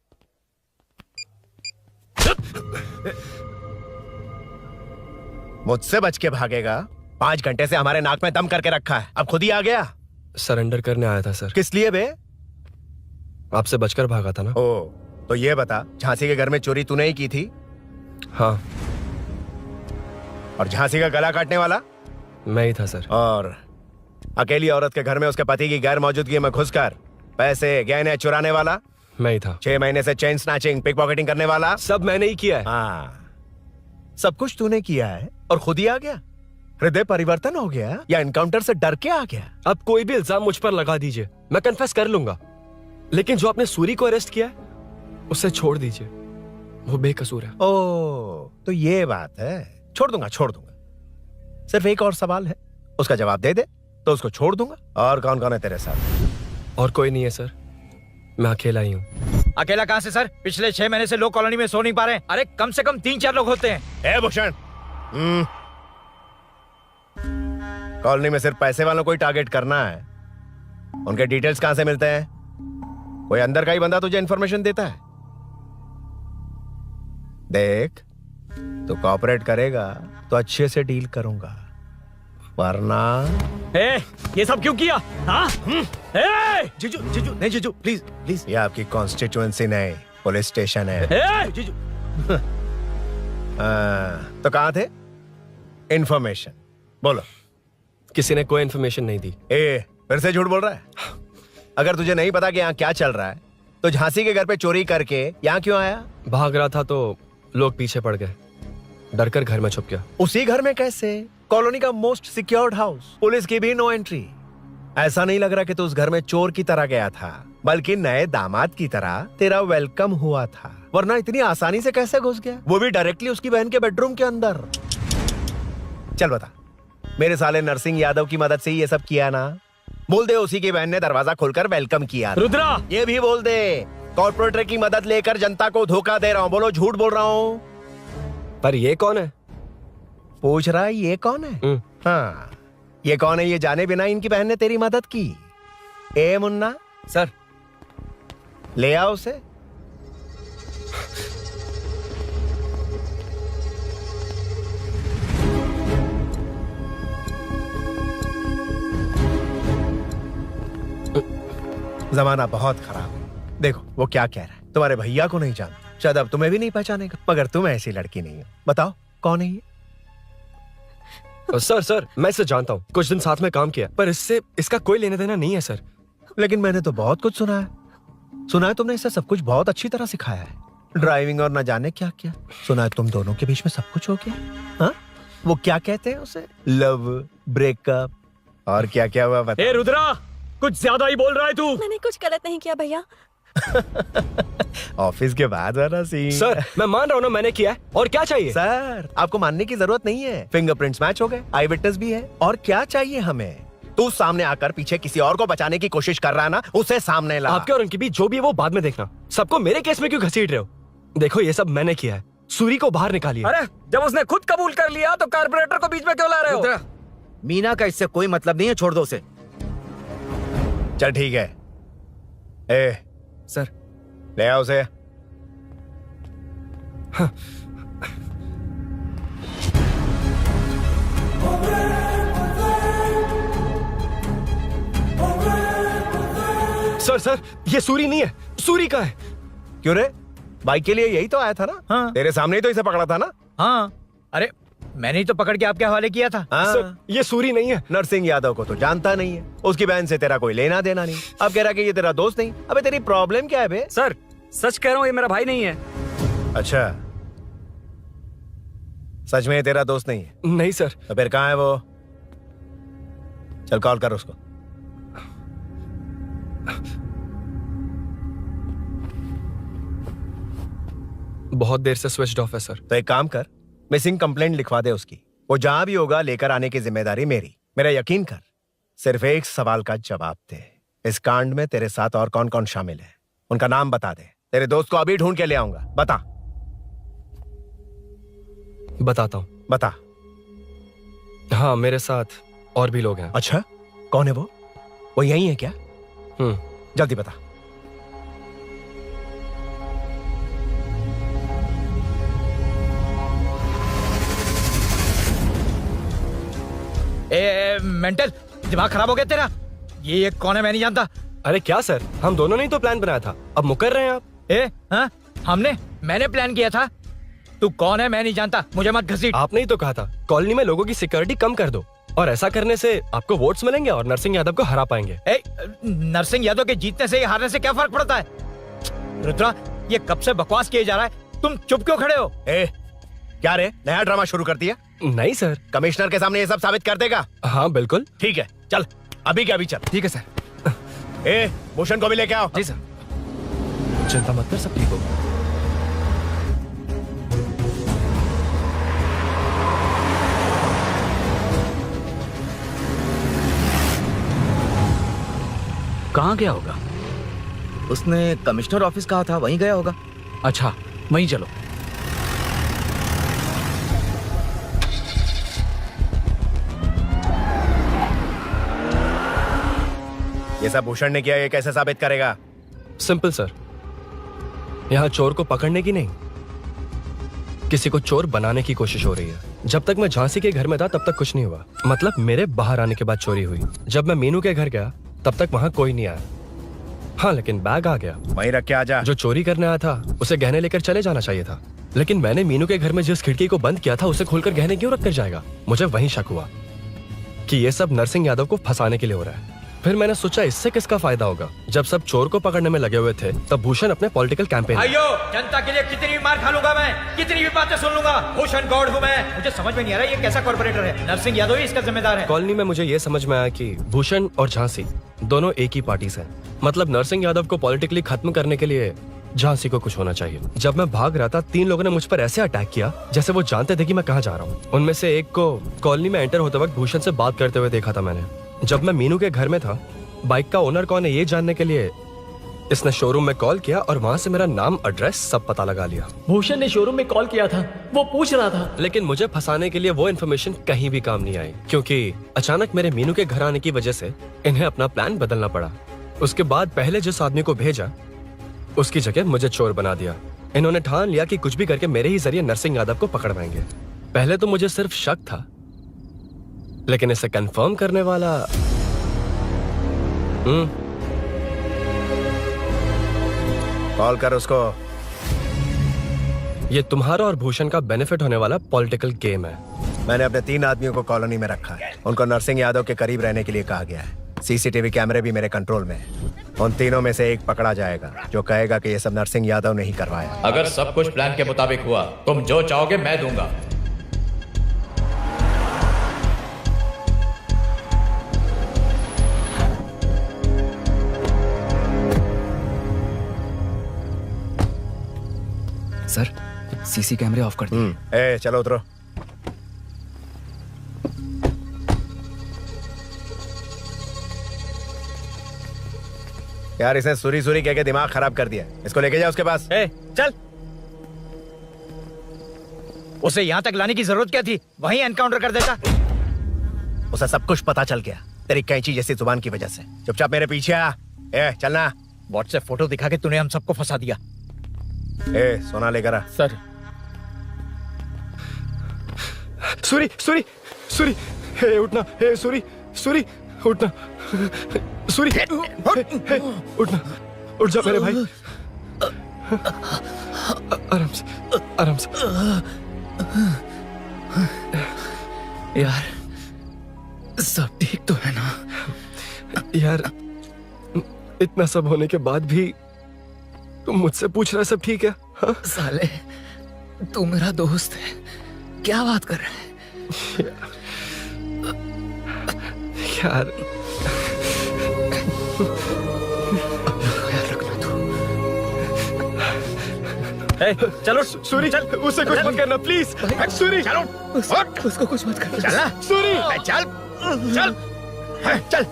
मुझसे बच के भागेगा? 5 घंटे से हमारे नाक में दम करके रखा है, अब खुद ही आ गया। सरेंडर करने आया था सर। किस लिए बे? आपसे बचकर भागा था ना। ओ, तो ये बता, झांसी के घर में चोरी तूने ही की थी? हाँ। और झांसी का गला काटने वाला? मैं ही था सर। और अकेली औरत के घर में उसके पति की गैर मौजूदगी में घुसकर पैसे गहने चुराने वाला? मैं ही था। 6 महीने से चेन स्नैचिंग, पिक पॉकेटिंग करने वाला? सब मैंने ही किया है। हाँ, सब कुछ तूने किया है और खुद ही आ गया? हृदय परिवर्तन हो गया या एनकाउंटर से डर के आ गया? अब कोई भी इल्जाम मुझ पर लगा दीजिए, मैं कन्फेस कर लूंगा। लेकिन जो आपने सूरी को अरेस्ट किया है, उसे छोड़ दीजिए, वो बेकसूर है। ओ, तो ये बात है। छोड़ दूंगा, छोड़ दूंगा। सिर्फ एक और सवाल है, उसका जवाब दे दे तो उसको छोड़ दूंगा। और कौन कौन है तेरे साथ? और कोई नहीं है सर, मैं अकेला ही हूँ। अकेला कहाँ से सर? पिछले 6 महीने से लोग कॉलोनी में सो नहीं पा रहे हैं। अरे कम से कम 3-4 लोग होते हैं। ए भूषण, कॉलोनी में सिर्फ पैसे वालों को ही टारगेट करना है। उनके डिटेल्स कहां से मिलते हैं? कोई अंदर का ही बंदा तुझे इंफॉर्मेशन देता है? देख, तो कोऑपरेट करेगा तो अच्छे से डील करूंगा, वरना ये सब क्यों किया? हाँ? जीजू, जीजू, नहीं जीजू, प्लीज प्लीज। ये आपकी कॉन्स्टिट्यूएंसी नहीं, पुलिस स्टेशन है। जीजू। तो कहाँ थे? इंफॉर्मेशन बोलो। किसी ने कोई इंफॉर्मेशन नहीं दी। फिर से झूठ बोल रहा है? अगर तुझे नहीं पता कि यहाँ क्या चल रहा है, तो झांसी के घर पे चोरी करके यहाँ क्यों आया? भाग रहा था तो लोग पीछे पड़ गए, डरकर घर में छुप गया। उसी घर में कैसे? कॉलोनी का मोस्ट सिक्योर्ड हाउस, पुलिस की भी नो एंट्री। ऐसा नहीं लग रहा कि तू उस घर में चोर की तरह गया था, बल्कि नए दामाद की तरह तेरा वेलकम हुआ था। वरना इतनी आसानी से कैसे घुस गया, वो भी डायरेक्टली उसकी बहन के बेडरूम के अंदर? चल बता, मेरे साले नरसिंह यादव की मदद से ही ये सब किया ना। बोल दे उसी की बहन ने दरवाजा खोलकर वेलकम किया। रुद्रा, ये भी बोल दे कॉर्पोरेटर की मदद लेकर जनता को धोखा दे रहा हूँ। बोलो झूठ बोल रहा हूँ। पर ये कौन है? पूछ रहा है ये कौन है? हाँ, ये कौन है ये जाने बिना इनकी बहन ने तेरी मदद की। ए मुन्ना सर, ले आओ उसे। जमाना बहुत खराब है। देखो वो क्या कह रहा है। तुम्हारे भैया को नहीं जानता, शायद अब तुम्हें भी नहीं पहचानेगा, मगर तुम ऐसी लड़की नहीं हो। बताओ कौन है ये? सर मैं इसे जानता हूँ, कुछ दिन साथ में काम किया, पर इससे इसका कोई लेना देना नहीं है सर। लेकिन मैंने तो बहुत कुछ सुना है। सुना है तुमने इसे सब कुछ बहुत अच्छी तरह सिखाया है, ड्राइविंग और न जाने क्या क्या। सुना है तुम दोनों के बीच में सब कुछ हो गया। हाँ, वो क्या कहते हैं उसे, लव, ब्रेकअप और क्या क्या हुआ बता। ए रुद्रा, कुछ ज्यादा ही बोल रहा है तू। मैंने कुछ गलत नहीं किया भैया। ऑफिस के बाद वाला सीन। सर मैं मान रहा हूँ ना मैंने किया है, और क्या चाहिए? सर आपको मानने की जरूरत नहीं है, फिंगरप्रिंट्स मैच हो गए, आई विटनेस भी है। और क्या चाहिए हमें? तू सामने आकर पीछे किसी और को बचाने की कोशिश कर रहा है ना, उसे सामने ला। आपके और उनके बीच जो भी है वो बाद में देखना। सबको मेरे केस में क्यों घसीट रहे हो? देखो ये सब मैंने किया है, सूरी को बाहर निकालिए। अरे जब उसने खुद कबूल कर लिया तो कारपोरेटर को बीच में क्यों ला रहे हो? मीना का इससे कोई मतलब नहीं है, छोड़ दो उसे। चल ठीक है। ए सर, ले आओ उसे। सर ये सूरी नहीं है, सूरी का है। क्यों रे, बाइक के लिए यही तो आया था ना? हाँ। तेरे सामने ही तो इसे पकड़ा था ना? हाँ, अरे मैंने ही तो पकड़ के आपके हवाले किया था। हाँ। सर ये सूरी नहीं है। नरसिंह यादव को तो जानता नहीं है, उसकी बहन से तेरा कोई लेना देना नहीं। अब कह रहा कि ये तेरा दोस्त नहीं। अबे तेरी प्रॉब्लम क्या है बे? सर सच कह रहा हूँ, ये मेरा भाई नहीं है। अच्छा, सच में ये तेरा दोस्त नहीं है? नहीं सर। तो फिर कहाँ है वो? चल कॉल कर उसको। बहुत देर से स्विच ऑफ है सर। तो एक काम कर, मिसिंग कंप्लेंट लिखवा दे उसकी। वो जहां भी होगा लेकर आने की जिम्मेदारी मेरी। मेरा यकीन कर, सिर्फ एक सवाल का जवाब दे। इस कांड में तेरे साथ और कौन कौन शामिल है, उनका नाम बता दे। तेरे दोस्त को अभी ढूंढ के ले आऊंगा। बताता हूँ। बता। हाँ मेरे साथ और भी लोग हैं। अच्छा, कौन है वो? वो यही है क्या? जल्दी बता। मेंटल दिमाग खराब हो गया तेरा? ये कौन है मैं नहीं जानता। अरे क्या सर, हम दोनों ने ही तो प्लान बनाया था, अब मुकर रहे हैं आप? हाँ मैंने प्लान किया था। तू कौन है मैं नहीं जानता, मुझे मत घसीट। आपने ही तो कहा था कॉलोनी में लोगों की सिक्योरिटी कम कर दो, और ऐसा करने से आपको वोट्स मिलेंगे और नरसिंह यादव को हरा पाएंगे। नरसिंह यादव के जीतने से हारने से क्या फर्क पड़ता है? रुद्रा, ये कब से बकवास किए जा रहा है, तुम चुप क्यों खड़े हो? क्या रे, नया ड्रामा शुरू कर दिया? नहीं सर। कमिश्नर के सामने ये सब साबित कर देगा? हाँ बिल्कुल। ठीक है, चल अभी के अभी चल। ठीक है सर। भूषण को भी लेके आओ। जी सर। चिंता मत कर, सब ठीक होगा। कहाँ गया होगा? उसने कमिश्नर ऑफिस कहा था, वहीं गया होगा। अच्छा वहीं चलो। ये सब भूषण ने किया, ये कैसे साबित करेगा? सिंपल सर, यहाँ चोर को पकड़ने की नहीं, किसी को चोर बनाने की कोशिश हो रही है। जब तक मैं झांसी के घर में था तब तक कुछ नहीं हुआ, मतलब मेरे बाहर आने के बाद चोरी हुई। जब मैं मीनू के घर गया तब तक वहां कोई नहीं आया। हाँ लेकिन बैग आ गया। वहीं रख के आ जा। जो चोरी करने आया था उसे गहने लेकर चले जाना चाहिए था, लेकिन मैंने मीनू के घर में जिस खिड़की को बंद किया था उसे खोलकर गहने क्यों रख कर जाएगा? मुझे वहीं शक हुआ कि ये सब नरसिंह यादव को फंसाने के लिए हो रहा है। फिर मैंने सोचा इससे किसका फायदा होगा। जब सब चोर को पकड़ने में लगे हुए थे तब भूषण अपने पॉलिटिकल कैंपेन। भाइयों, जनता के लिए कितनी भी मार खा लूंगा मैं, कितनी भी बातें सुन लूंगा, भूषण गौड़ हूँ मैं। मुझे समझ में नहीं आ रहा ये कैसा कॉर्पोरेटर है। नरसिंह यादव ही इसका जिम्मेदार है। कॉलोनी में मुझे ये समझ में आया कि भूषण और झांसी दोनों एक ही पार्टी से हैं। मतलब नरसिंह यादव को पॉलिटिकली खत्म करने के लिए झांसी को कुछ होना चाहिए। जब मैं भाग रहा था 3 लोगों ने मुझ पर ऐसे अटैक किया जैसे वो जानते थे कि मैं कहाँ जा रहा हूँ। उनमें से एक को कॉलोनी में एंटर होते वक्त भूषण से बात करते हुए देखा था मैंने। जब मैं मीनू के घर में था, बाइक का ओनर कौन है ये जानने के लिए इसने शोरूम में कॉल किया और वहाँ से मेरा नाम, एड्रेस सब पता लगा लिया। भूषण ने शोरूम में कॉल किया था, वो पूछ रहा था। लेकिन मुझे फंसाने के लिए वो इन्फॉर्मेशन कहीं भी काम नहीं आई, क्योंकि अचानक मेरे मीनू के घर आने की वजह से इन्हें अपना प्लान बदलना पड़ा। उसके बाद पहले जिस आदमी को भेजा उसकी जगह मुझे चोर बना दिया। इन्होंने ठान लिया कि कुछ भी करके मेरे ही जरिए नरसिंह यादव को पकड़वाएंगे। पहले तो मुझे सिर्फ शक था, लेकिन इसे कंफर्म करने वाला कॉल कर उसको। ये तुम्हारा और भूषण का बेनिफिट होने वाला पॉलिटिकल गेम है। मैंने अपने 3 आदमियों को कॉलोनी में रखा है। उनको नरसिंह यादव के करीब रहने के लिए कहा गया है। सीसीटीवी कैमरे भी मेरे कंट्रोल में है। उन तीनों में से एक पकड़ा जाएगा जो कहेगा कि ये सब नरसिंह यादव ने ही करवाया। अगर सब कुछ प्लान के मुताबिक हुआ, तुम जो चाहोगे मैं दूंगा। सर, सीसी कैमरे ऑफ कर दिए। चलो उतरो। यार इसे सुरी सुरी कह के दिमाग खराब कर दिया। इसको लेके जा उसके पास। चल। उसे यहाँ तक लाने की जरूरत क्या थी? वहीं एनकाउंटर कर देता। उसे सब कुछ पता चल गया तेरी कैंची जैसी जुबान की वजह से। चुपचाप मेरे पीछे आ। चलना। व्हाट्सएप फोटो दिखा के तूने हम सबको फंसा दिया। सोना लेकर आ। सर। सूरी सूरी सूरी, उठना। सूरी सूरी, उठना। सूरी, उठना। उठ जा मेरे भाई। आराम से, आराम से। यार सब ठीक तो है ना? यार इतना सब होने के बाद भी तुम मुझसे पूछ रहा सब ठीक है? हाँ? साले तू मेरा दोस्त है, क्या बात कर रहा है? यार चलो सूरी, चल। उसे कुछ मत करना प्लीज। सूरी चलो, उसको कुछ मत करना। चल सूरी, चल चल चल।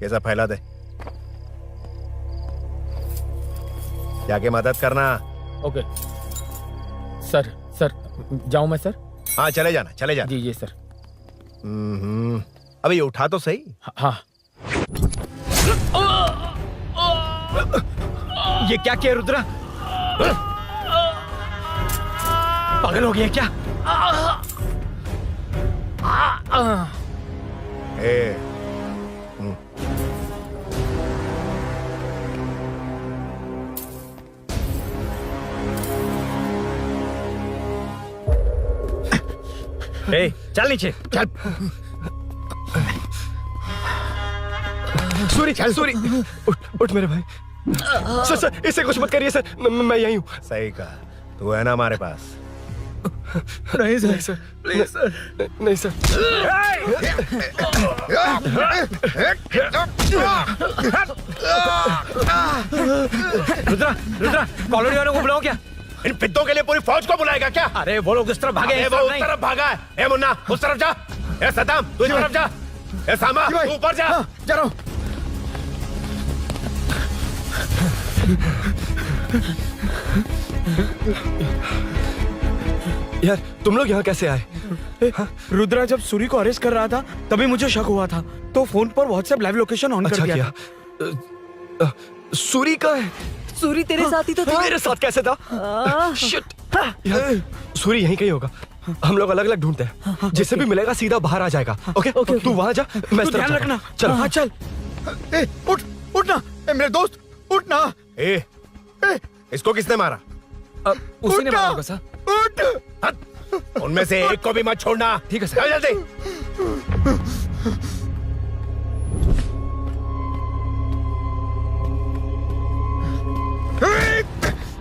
ये सब फैला दे। जाके मदद करना। Okay sir. सर जाऊं मैं सर? हाँ चले जाना, चले जाना। जी सर। अबे ये उठा तो सही। हाँ। ये क्या किया रुद्रा? पागल हो गया क्या? चल नीचे चल। सूरी, सूरी, उठ मेरे भाई। सर सर, इसे कुछ मत करिए सर, मैं यहीं हूँ। सही कहा। तू है ना हमारे पास? नहीं सर, नहीं सर, प्लीज सर, नहीं सर। रुद्रा, रुद्रा, कॉलोनी वालों को बुलाओ क्या? इन पिद्दों के लिए पूरी फौज को बुलाएगा क्या? अरे वो लोग उस तरफ भागे। वो उस तरफ भागा है। ए मुन्ना, उस तरफ जा। ए सदाम, तू इस तरफ जा। ए सामा, तू ऊपर जा। जा रहा हूं। यार तुम लोग यहाँ कैसे आए? रुद्रा जब सूरी को अरेस्ट कर रहा था तभी मुझे शक हुआ था, तो फोन पर व्हाट्सएप लाइव लोकेशन ऑन कर दिया। सूरी का है? सूरी तेरे साथ ही तो था। मेरे साथ कैसे था? शिट। यार सूरी यहीं कहीं होगा। हम लोग अलग अलग ढूंढते हैं। जिसे भी मिलेगा सीधा बाहर आ जाएगा। ओके तू वहां जा, मैं इस तरफ ध्यान रखना। चल। हाँ चल। उठ, उठना मेरे दोस्त, उठना। इसको किसने मारा? उसी ने मारा होगा सर। उठ। उनमें से एक को भी मत छोड़ना। ठीक है सर। जल्दी।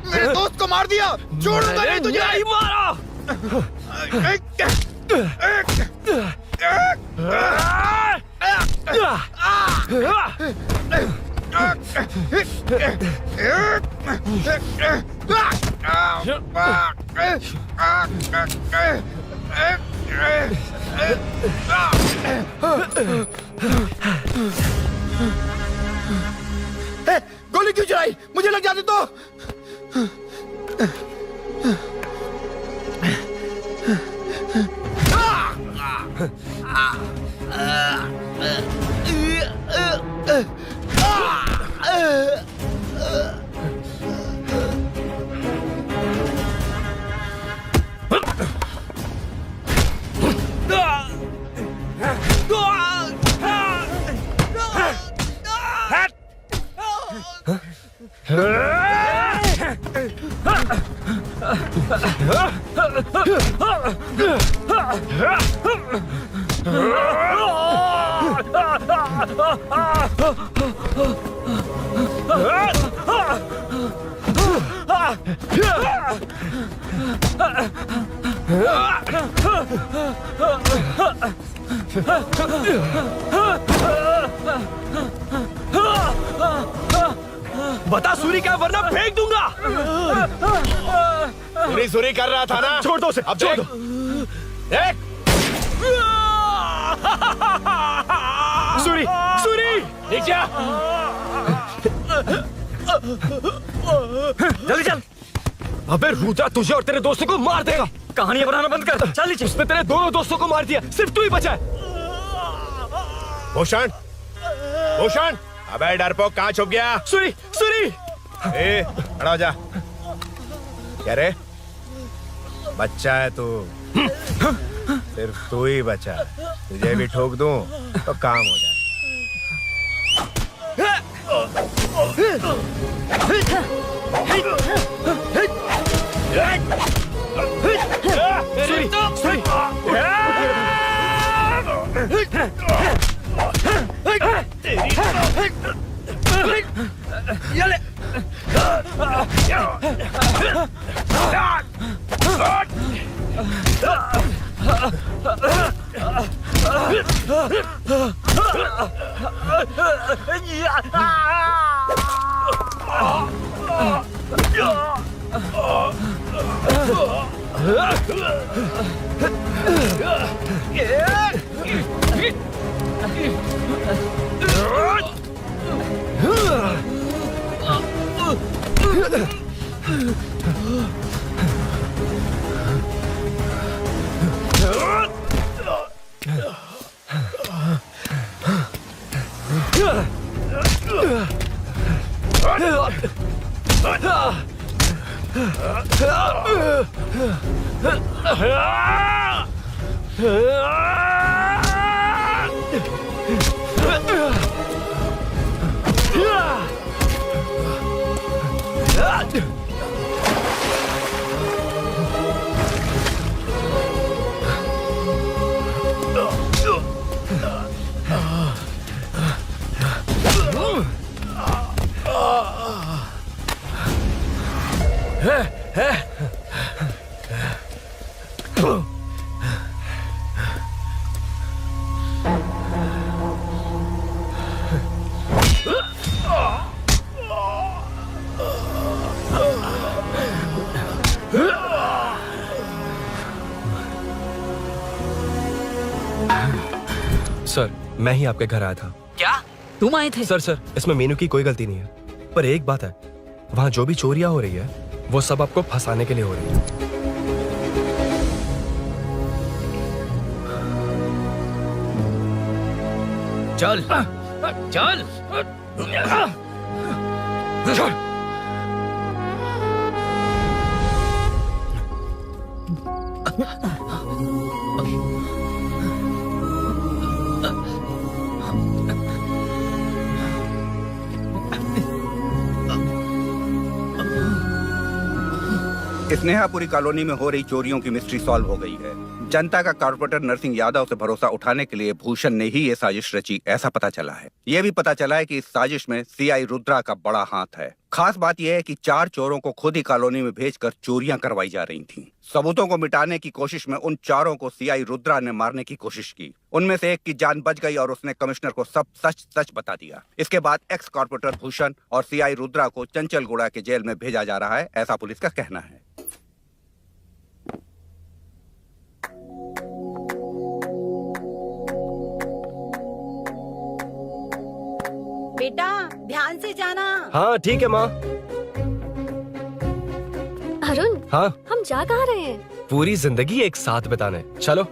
मेरे दोस्त को मार दिया। छोड़ूंगा नहीं तुझे। नहीं मारा। गोली क्यों चलाई? मुझे लग जाती तो। बता सूरी क्या, वरना फेंक दूंगा। सूरी सूरी कर रहा था ना, छोड़ दो उसे, अब छोड़ दो। देख सूरी, सूरी, नीचे आ। जल्दी चल। अबे रुद्रा तुझे और तेरे दोस्तों को मार देगा। कहानियां बनाना बंद कर। चल नीचे। उसने तेरे दोनों दोस्तों को मार दिया, सिर्फ तू ही बचा है। भूषण, भूषण, अबे डरपोक कहाँ छुप गया? सूरी, सूरी। ए, खड़ा हो जा। क्या रे? बच्चा है तू, सिर्फ तू ही बचा है। तुझे भी ठोक दूं तो काम हो जाए। सर, मैं ही आपके घर आया था। क्या तुम आए थे? सर, इसमें मीनू की कोई गलती नहीं है, पर एक बात है, वहाँ जो भी चोरियां हो रही है वो सब आपको फंसाने के लिए हो रही है। चल चल चल। स्नेहापुरी कॉलोनी में हो रही चोरियों की मिस्ट्री सॉल्व हो गई है। जनता का कॉर्पोरेटर नरसिंह यादव से भरोसा उठाने के लिए भूषण ने ही ये साजिश रची, ऐसा पता चला है। ये भी पता चला है कि इस साजिश में सीआई रुद्रा का बड़ा हाथ है। खास बात यह है कि 4 चोरों को खुद ही कॉलोनी में भेजकर चोरियां करवाई जा रही थीं। सबूतों को मिटाने की कोशिश में उन चारों को सीआई रुद्रा ने मारने की कोशिश की। उनमें से एक की जान बच गई और उसने कमिश्नर को सब सच सच बता दिया। इसके बाद एक्स कॉर्पोरेटर भूषण और सीआई रुद्रा को चंचलगुड़ा के जेल में भेजा जा रहा है, ऐसा पुलिस का कहना है। बेटा ध्यान से जाना। हाँ ठीक है माँ। अरुण, हाँ हम जा कहाँ रहे हैं? पूरी जिंदगी एक साथ बिताने, चलो।